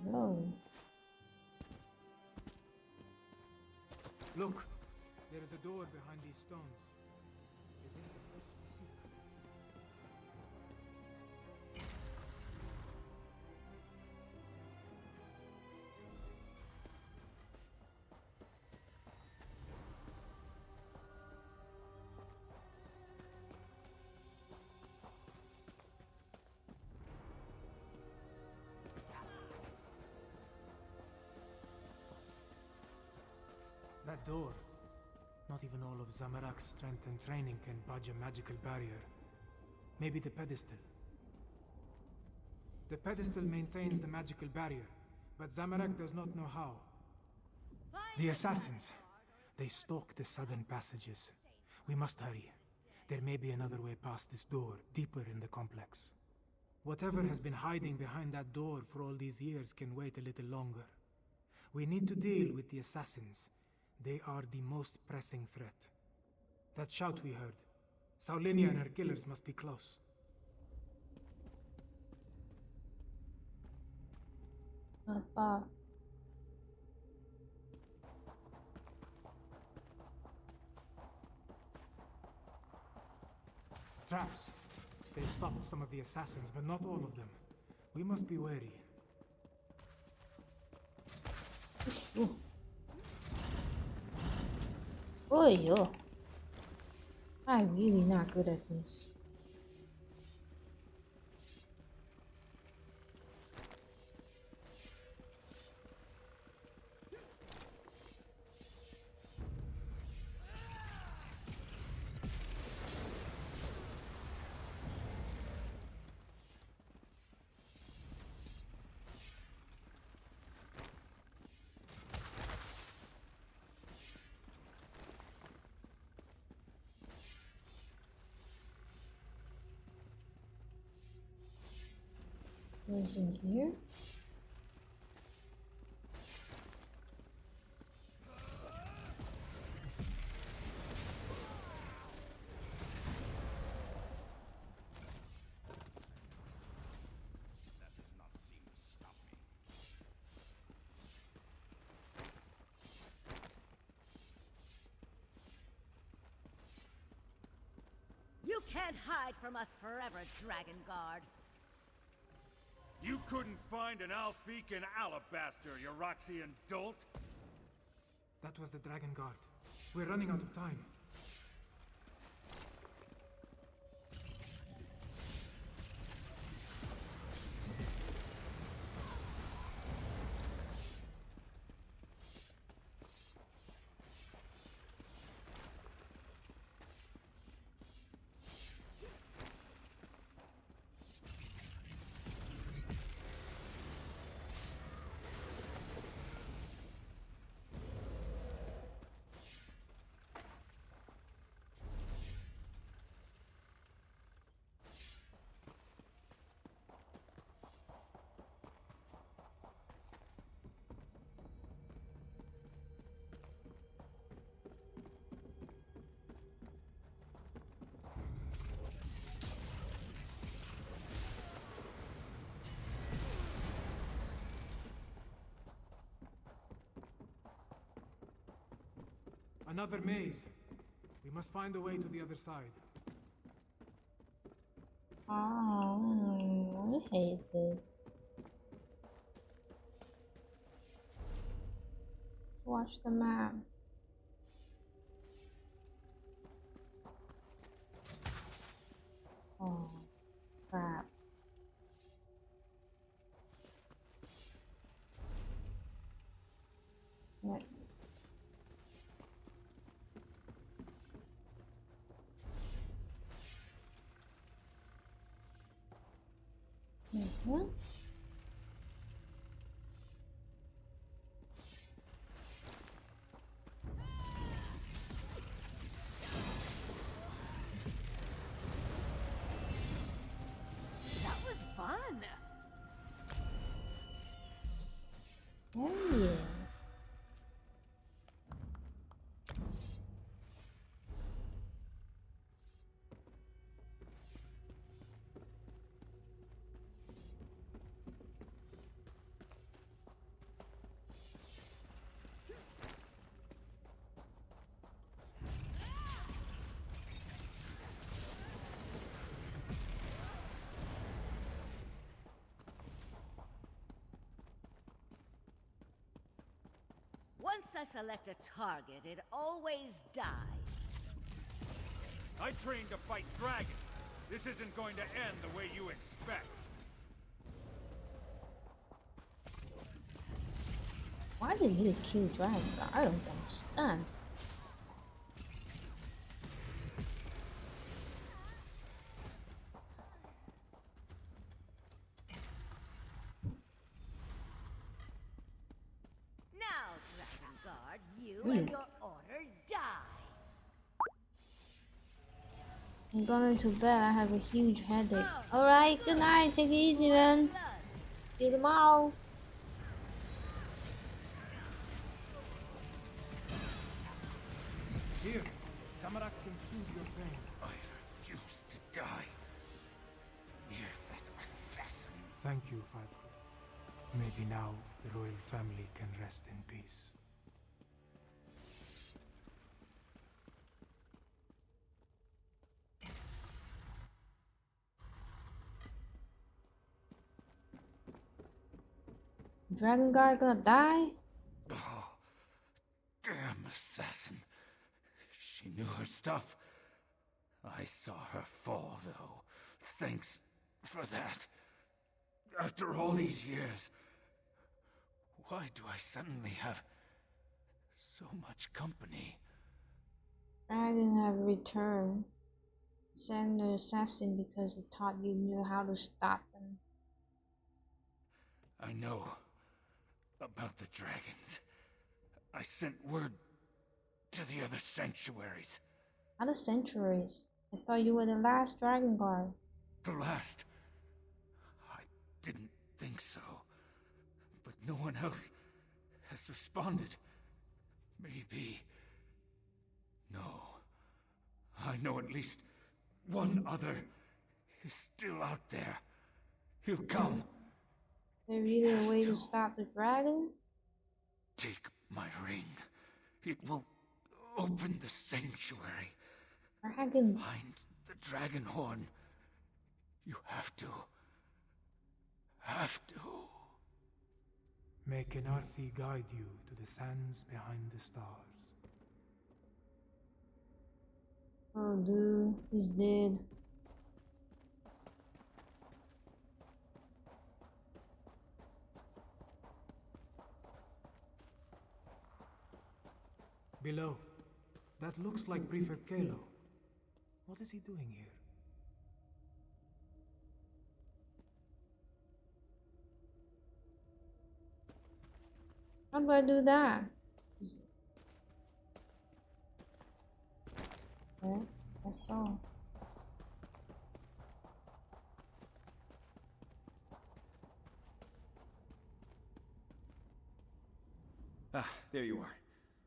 No. Look, there is a door behind these stones. Is this the place we seek? That door. Not even all of Zamarak's strength and training can budge a magical barrier. Maybe the pedestal. The pedestal maintains the magical barrier, but Zamarak does not know how. The assassins. They stalk the southern passages. We must hurry. There may be another way past this door, deeper in the complex. Whatever has been hiding behind that door for all these years can wait a little longer. We need to deal with the assassins. They are the most pressing threat. That shout we heard. Saulinia and her killers must be close. Apa? Traps. They stopped some of the assassins, but not all of them. We must be wary. Oh, yo. I'm really not good at this. What's in here? You can't hide from us forever, Dragon Guard. You couldn't find an Alfican alabaster, you Roxian dolt? That was the Dragon Guard. We're running out of time. Another maze. We must find a way to the other side. Oh, I hate this. Watch the map. Oh, crap. What? Mm-hmm. That was fun. Oh yeah. Once I select a target, it always dies. I trained to fight dragons. This isn't going to end the way you expect. Why did he kill dragons? I don't understand. Now, Dragon Guard, you and your order die. I'm going to bed. I have a huge headache. Alright, good night. Take it easy, man. See you tomorrow. Here, Samarak can soothe your pain. I refuse to die. Near that assassin. Thank you, Father. Maybe now the royal family can rest in peace. Dragon guy gonna die? Oh, damn assassin. She knew her stuff. I saw her fall, though. Thanks for that. After all these years, why do I suddenly have so much company? Dragon have returned. Send the assassin because he thought you knew how to stop them. I know about the dragons. I sent word to the other sanctuaries. Other sanctuaries? I thought you were the last dragon guard. The last? I didn't think so. But no one else has responded. Maybe. No. I know at least one other is still out there. He'll come. Is there really a way to stop the dragon? Take my ring. It will open the sanctuary. Dragon. Find the dragon horn. You have to. Have to. May Kenarthi guide you to the sands behind the stars. Oh, dude, he's dead. Below. That looks like Prefect Kalo. What is he doing here? How do I do that? Okay, I saw. Ah, there you are.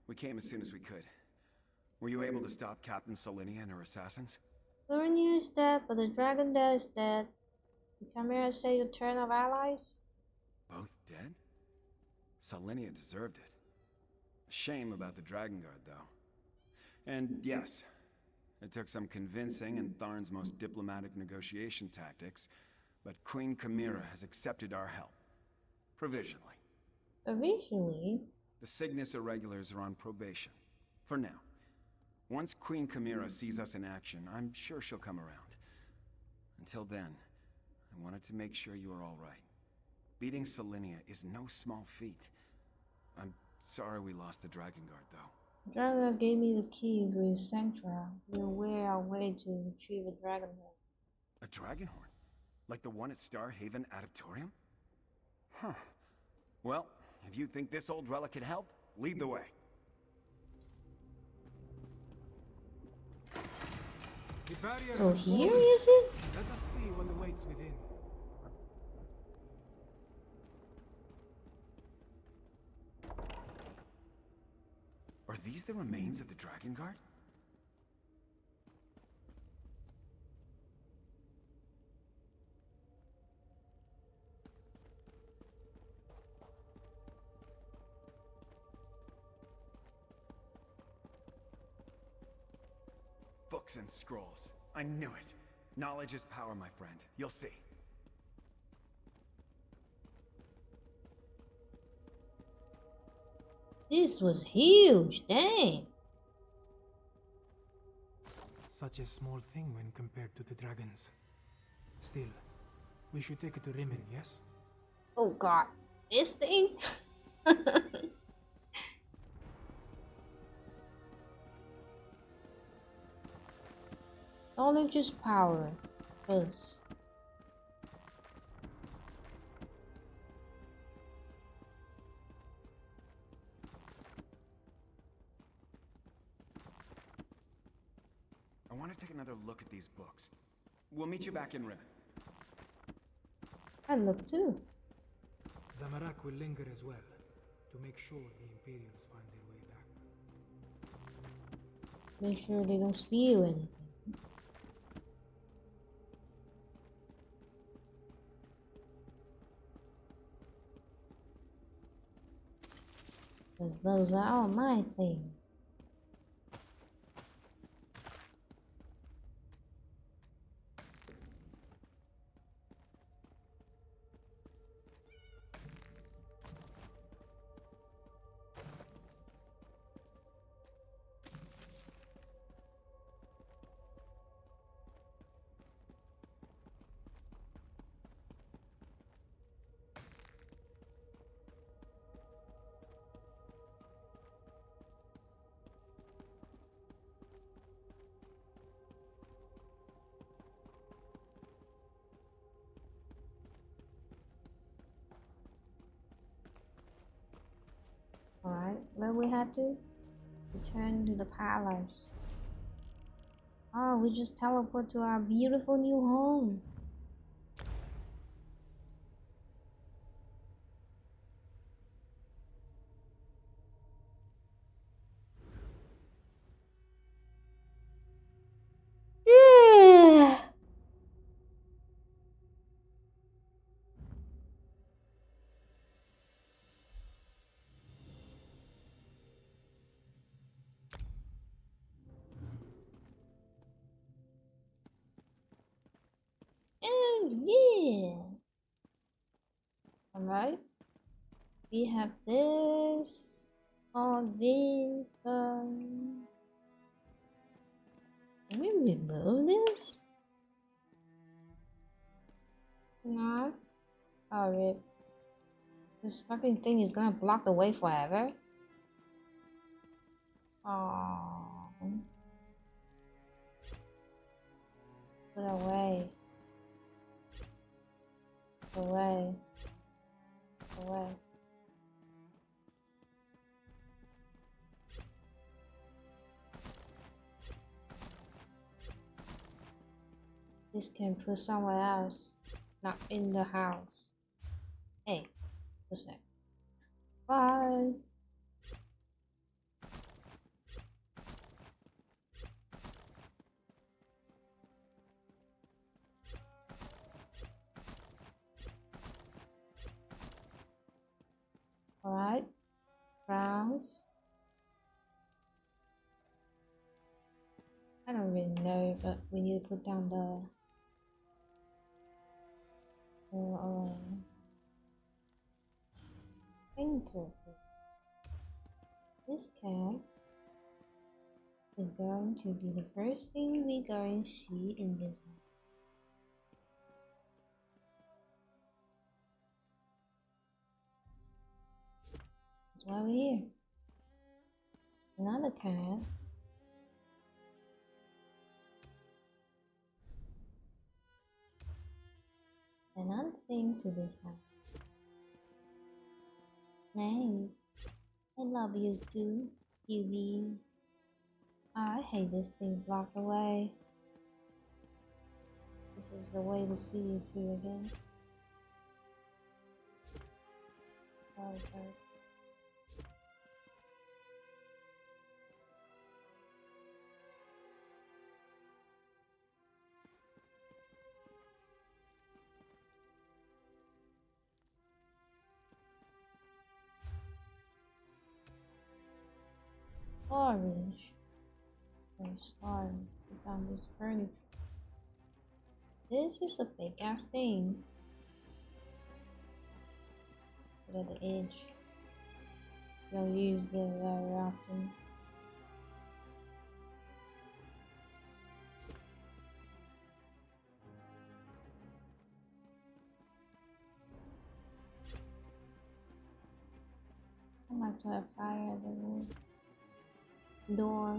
We came as soon as we could. Were you able to stop Captain Solinia and her assassins? Lornia is dead, but the dragon there is dead. The Chimera say the turn of allies? Both dead? Solinia deserved it. A shame about the Dragon Guard, though. And yes, it took some convincing and Tharn's most diplomatic negotiation tactics, but Queen Chimera has accepted our help. Provisionally. Provisionally? The Cygnus Irregulars are on probation. For now. Once Queen Chimera sees us in action, I'm sure she'll come around. Until then, I wanted to make sure you are all right. Beating Solinia is no small feat. I'm sorry we lost the Dragon Guard, though. Dragon gave me the key to his sanctuary. We're aware our way to retrieve a dragon horn. A dragon horn? Like the one at Star Haven Adeptorium? Huh. Well, if you think this old relic could help, lead the way. So here is it? Let us see what awaits within. Are these the remains of the Dragon Guard? Books and scrolls. I knew it. Knowledge is power, my friend. You'll see. This was huge, dang. Such a small thing when compared to the dragons. Still, we should take it to Rimmon, yes? Oh god, this thing? Knowledge is power. Yes. I want to take another look at these books. We'll meet you back in Rimmon. I look too. Zamarak will linger as well, to make sure the Imperials find their way back. Make sure they don't steal anything. Because those are all my things. Alright, where we have to? Return to the palace. Oh, we just teleport to our beautiful new home. Yeah. Oh yeah. Alright. We have this. All this. Can we remove this? No. Oh, rip. This fucking thing is gonna block the way forever. Oh. Put away. Away. Away. This can put somewhere else, not in the house. Hey, what's that? Bye. Alright. Browse. I don't really know, but we need to put down the anchor. This cat is going to be the first thing we're going to see in this house. That's why we're here. Another cat. Another thing to this house. Nay, I love you too, cuties. I hate this thing blocked away. This is the way to see you two again. Okay. Orange. Starting to put down this furniture. This is a big ass thing. Put at the edge. Don't use them very often. I might try to fire the door.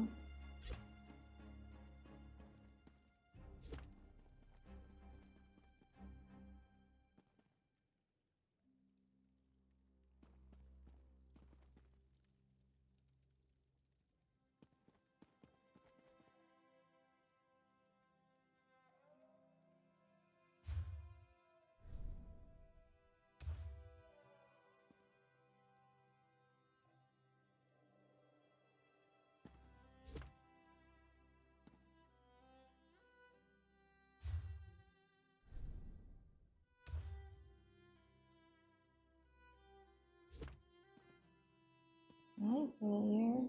Okay, put it here.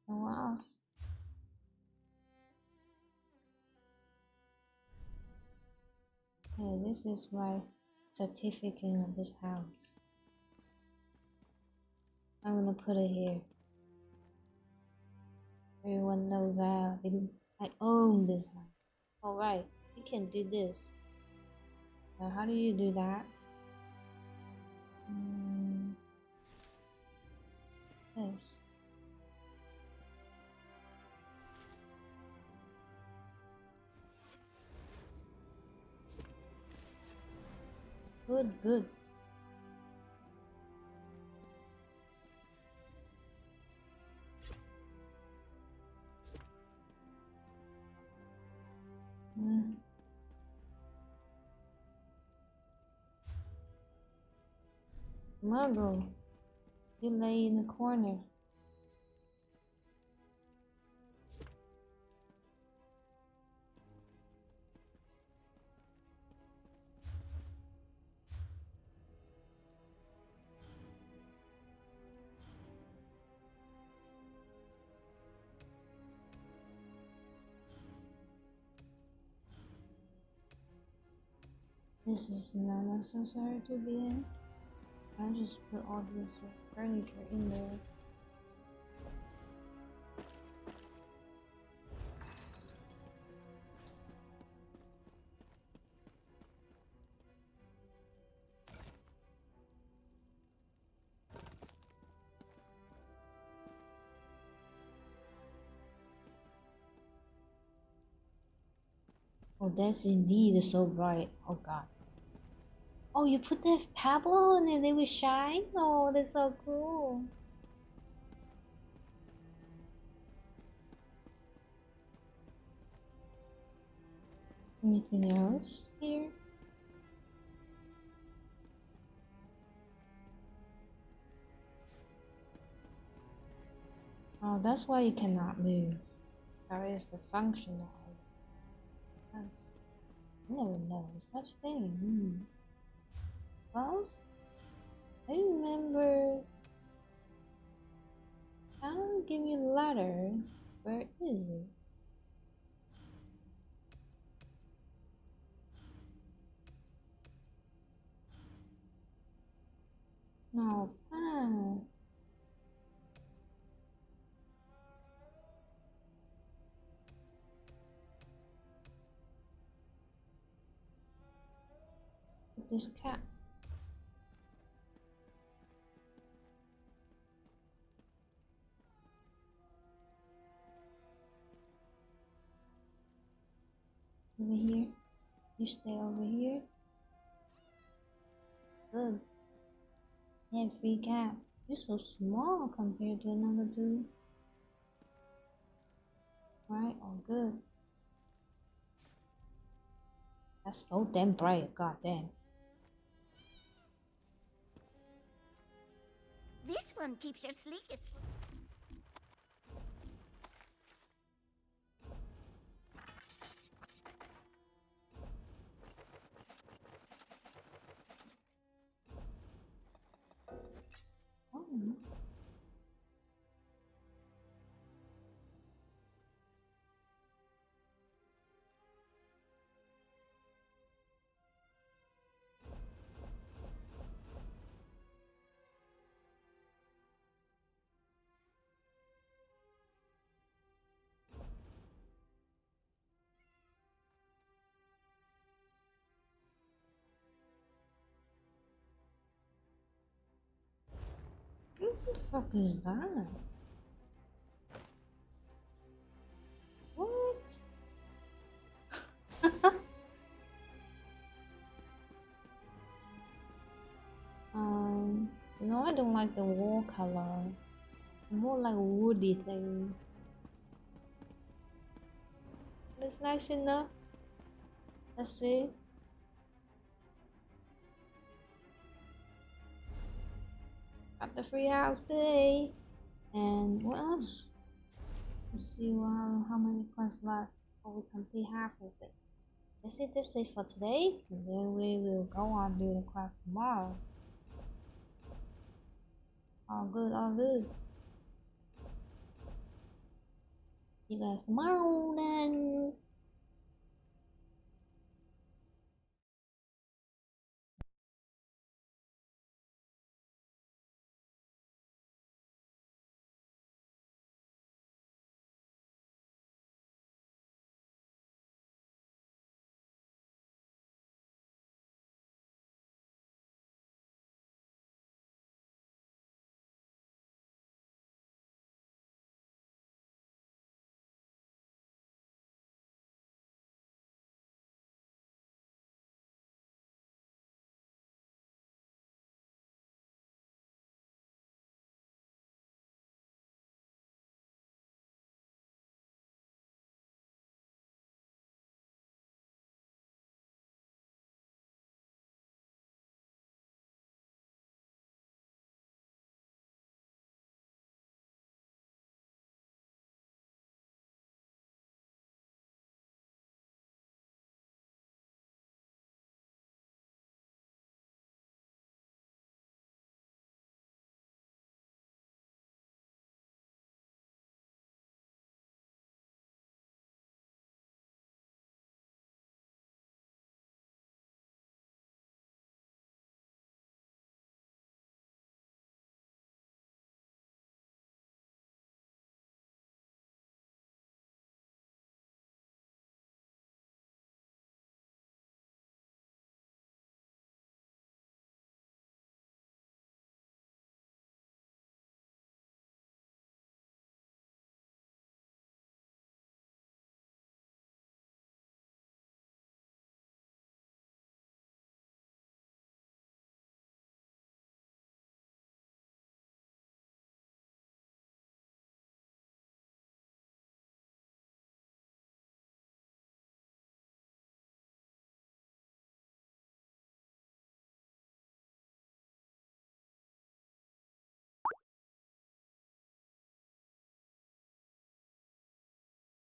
No else. Okay, this is my certificate of this house. I'm gonna put it here. Everyone knows I own this house. Alright, you can do this. Now, how do you do that? Yes. Good, good. Muggle, you lay in the corner. This is not necessary to be in. I just put all this furniture in there. Oh, that's indeed so bright. Oh god. Oh, you put that Pablo and then they will shine? Oh, that's so cool. Anything else here? Oh, that's why you cannot move. That is the functional. I never know such thing. Close? I remember. I don't give you a letter. Where is it? No, this cat. Over here. You stay over here. Good. Yeah, free cat. You're so small compared to another two. Right? Oh, good. That's so damn bright. God damn. This one keeps your sleekest. Oh. What the fuck is that? What? No, I don't like the wall color. More like a woody thing. It's nice enough. Let's see. Got the free house today. And what else? Let's see how many quests left before we complete half of it. Let's see this is for today, and then we will go on do the quest tomorrow. All good, all good. See you guys tomorrow then.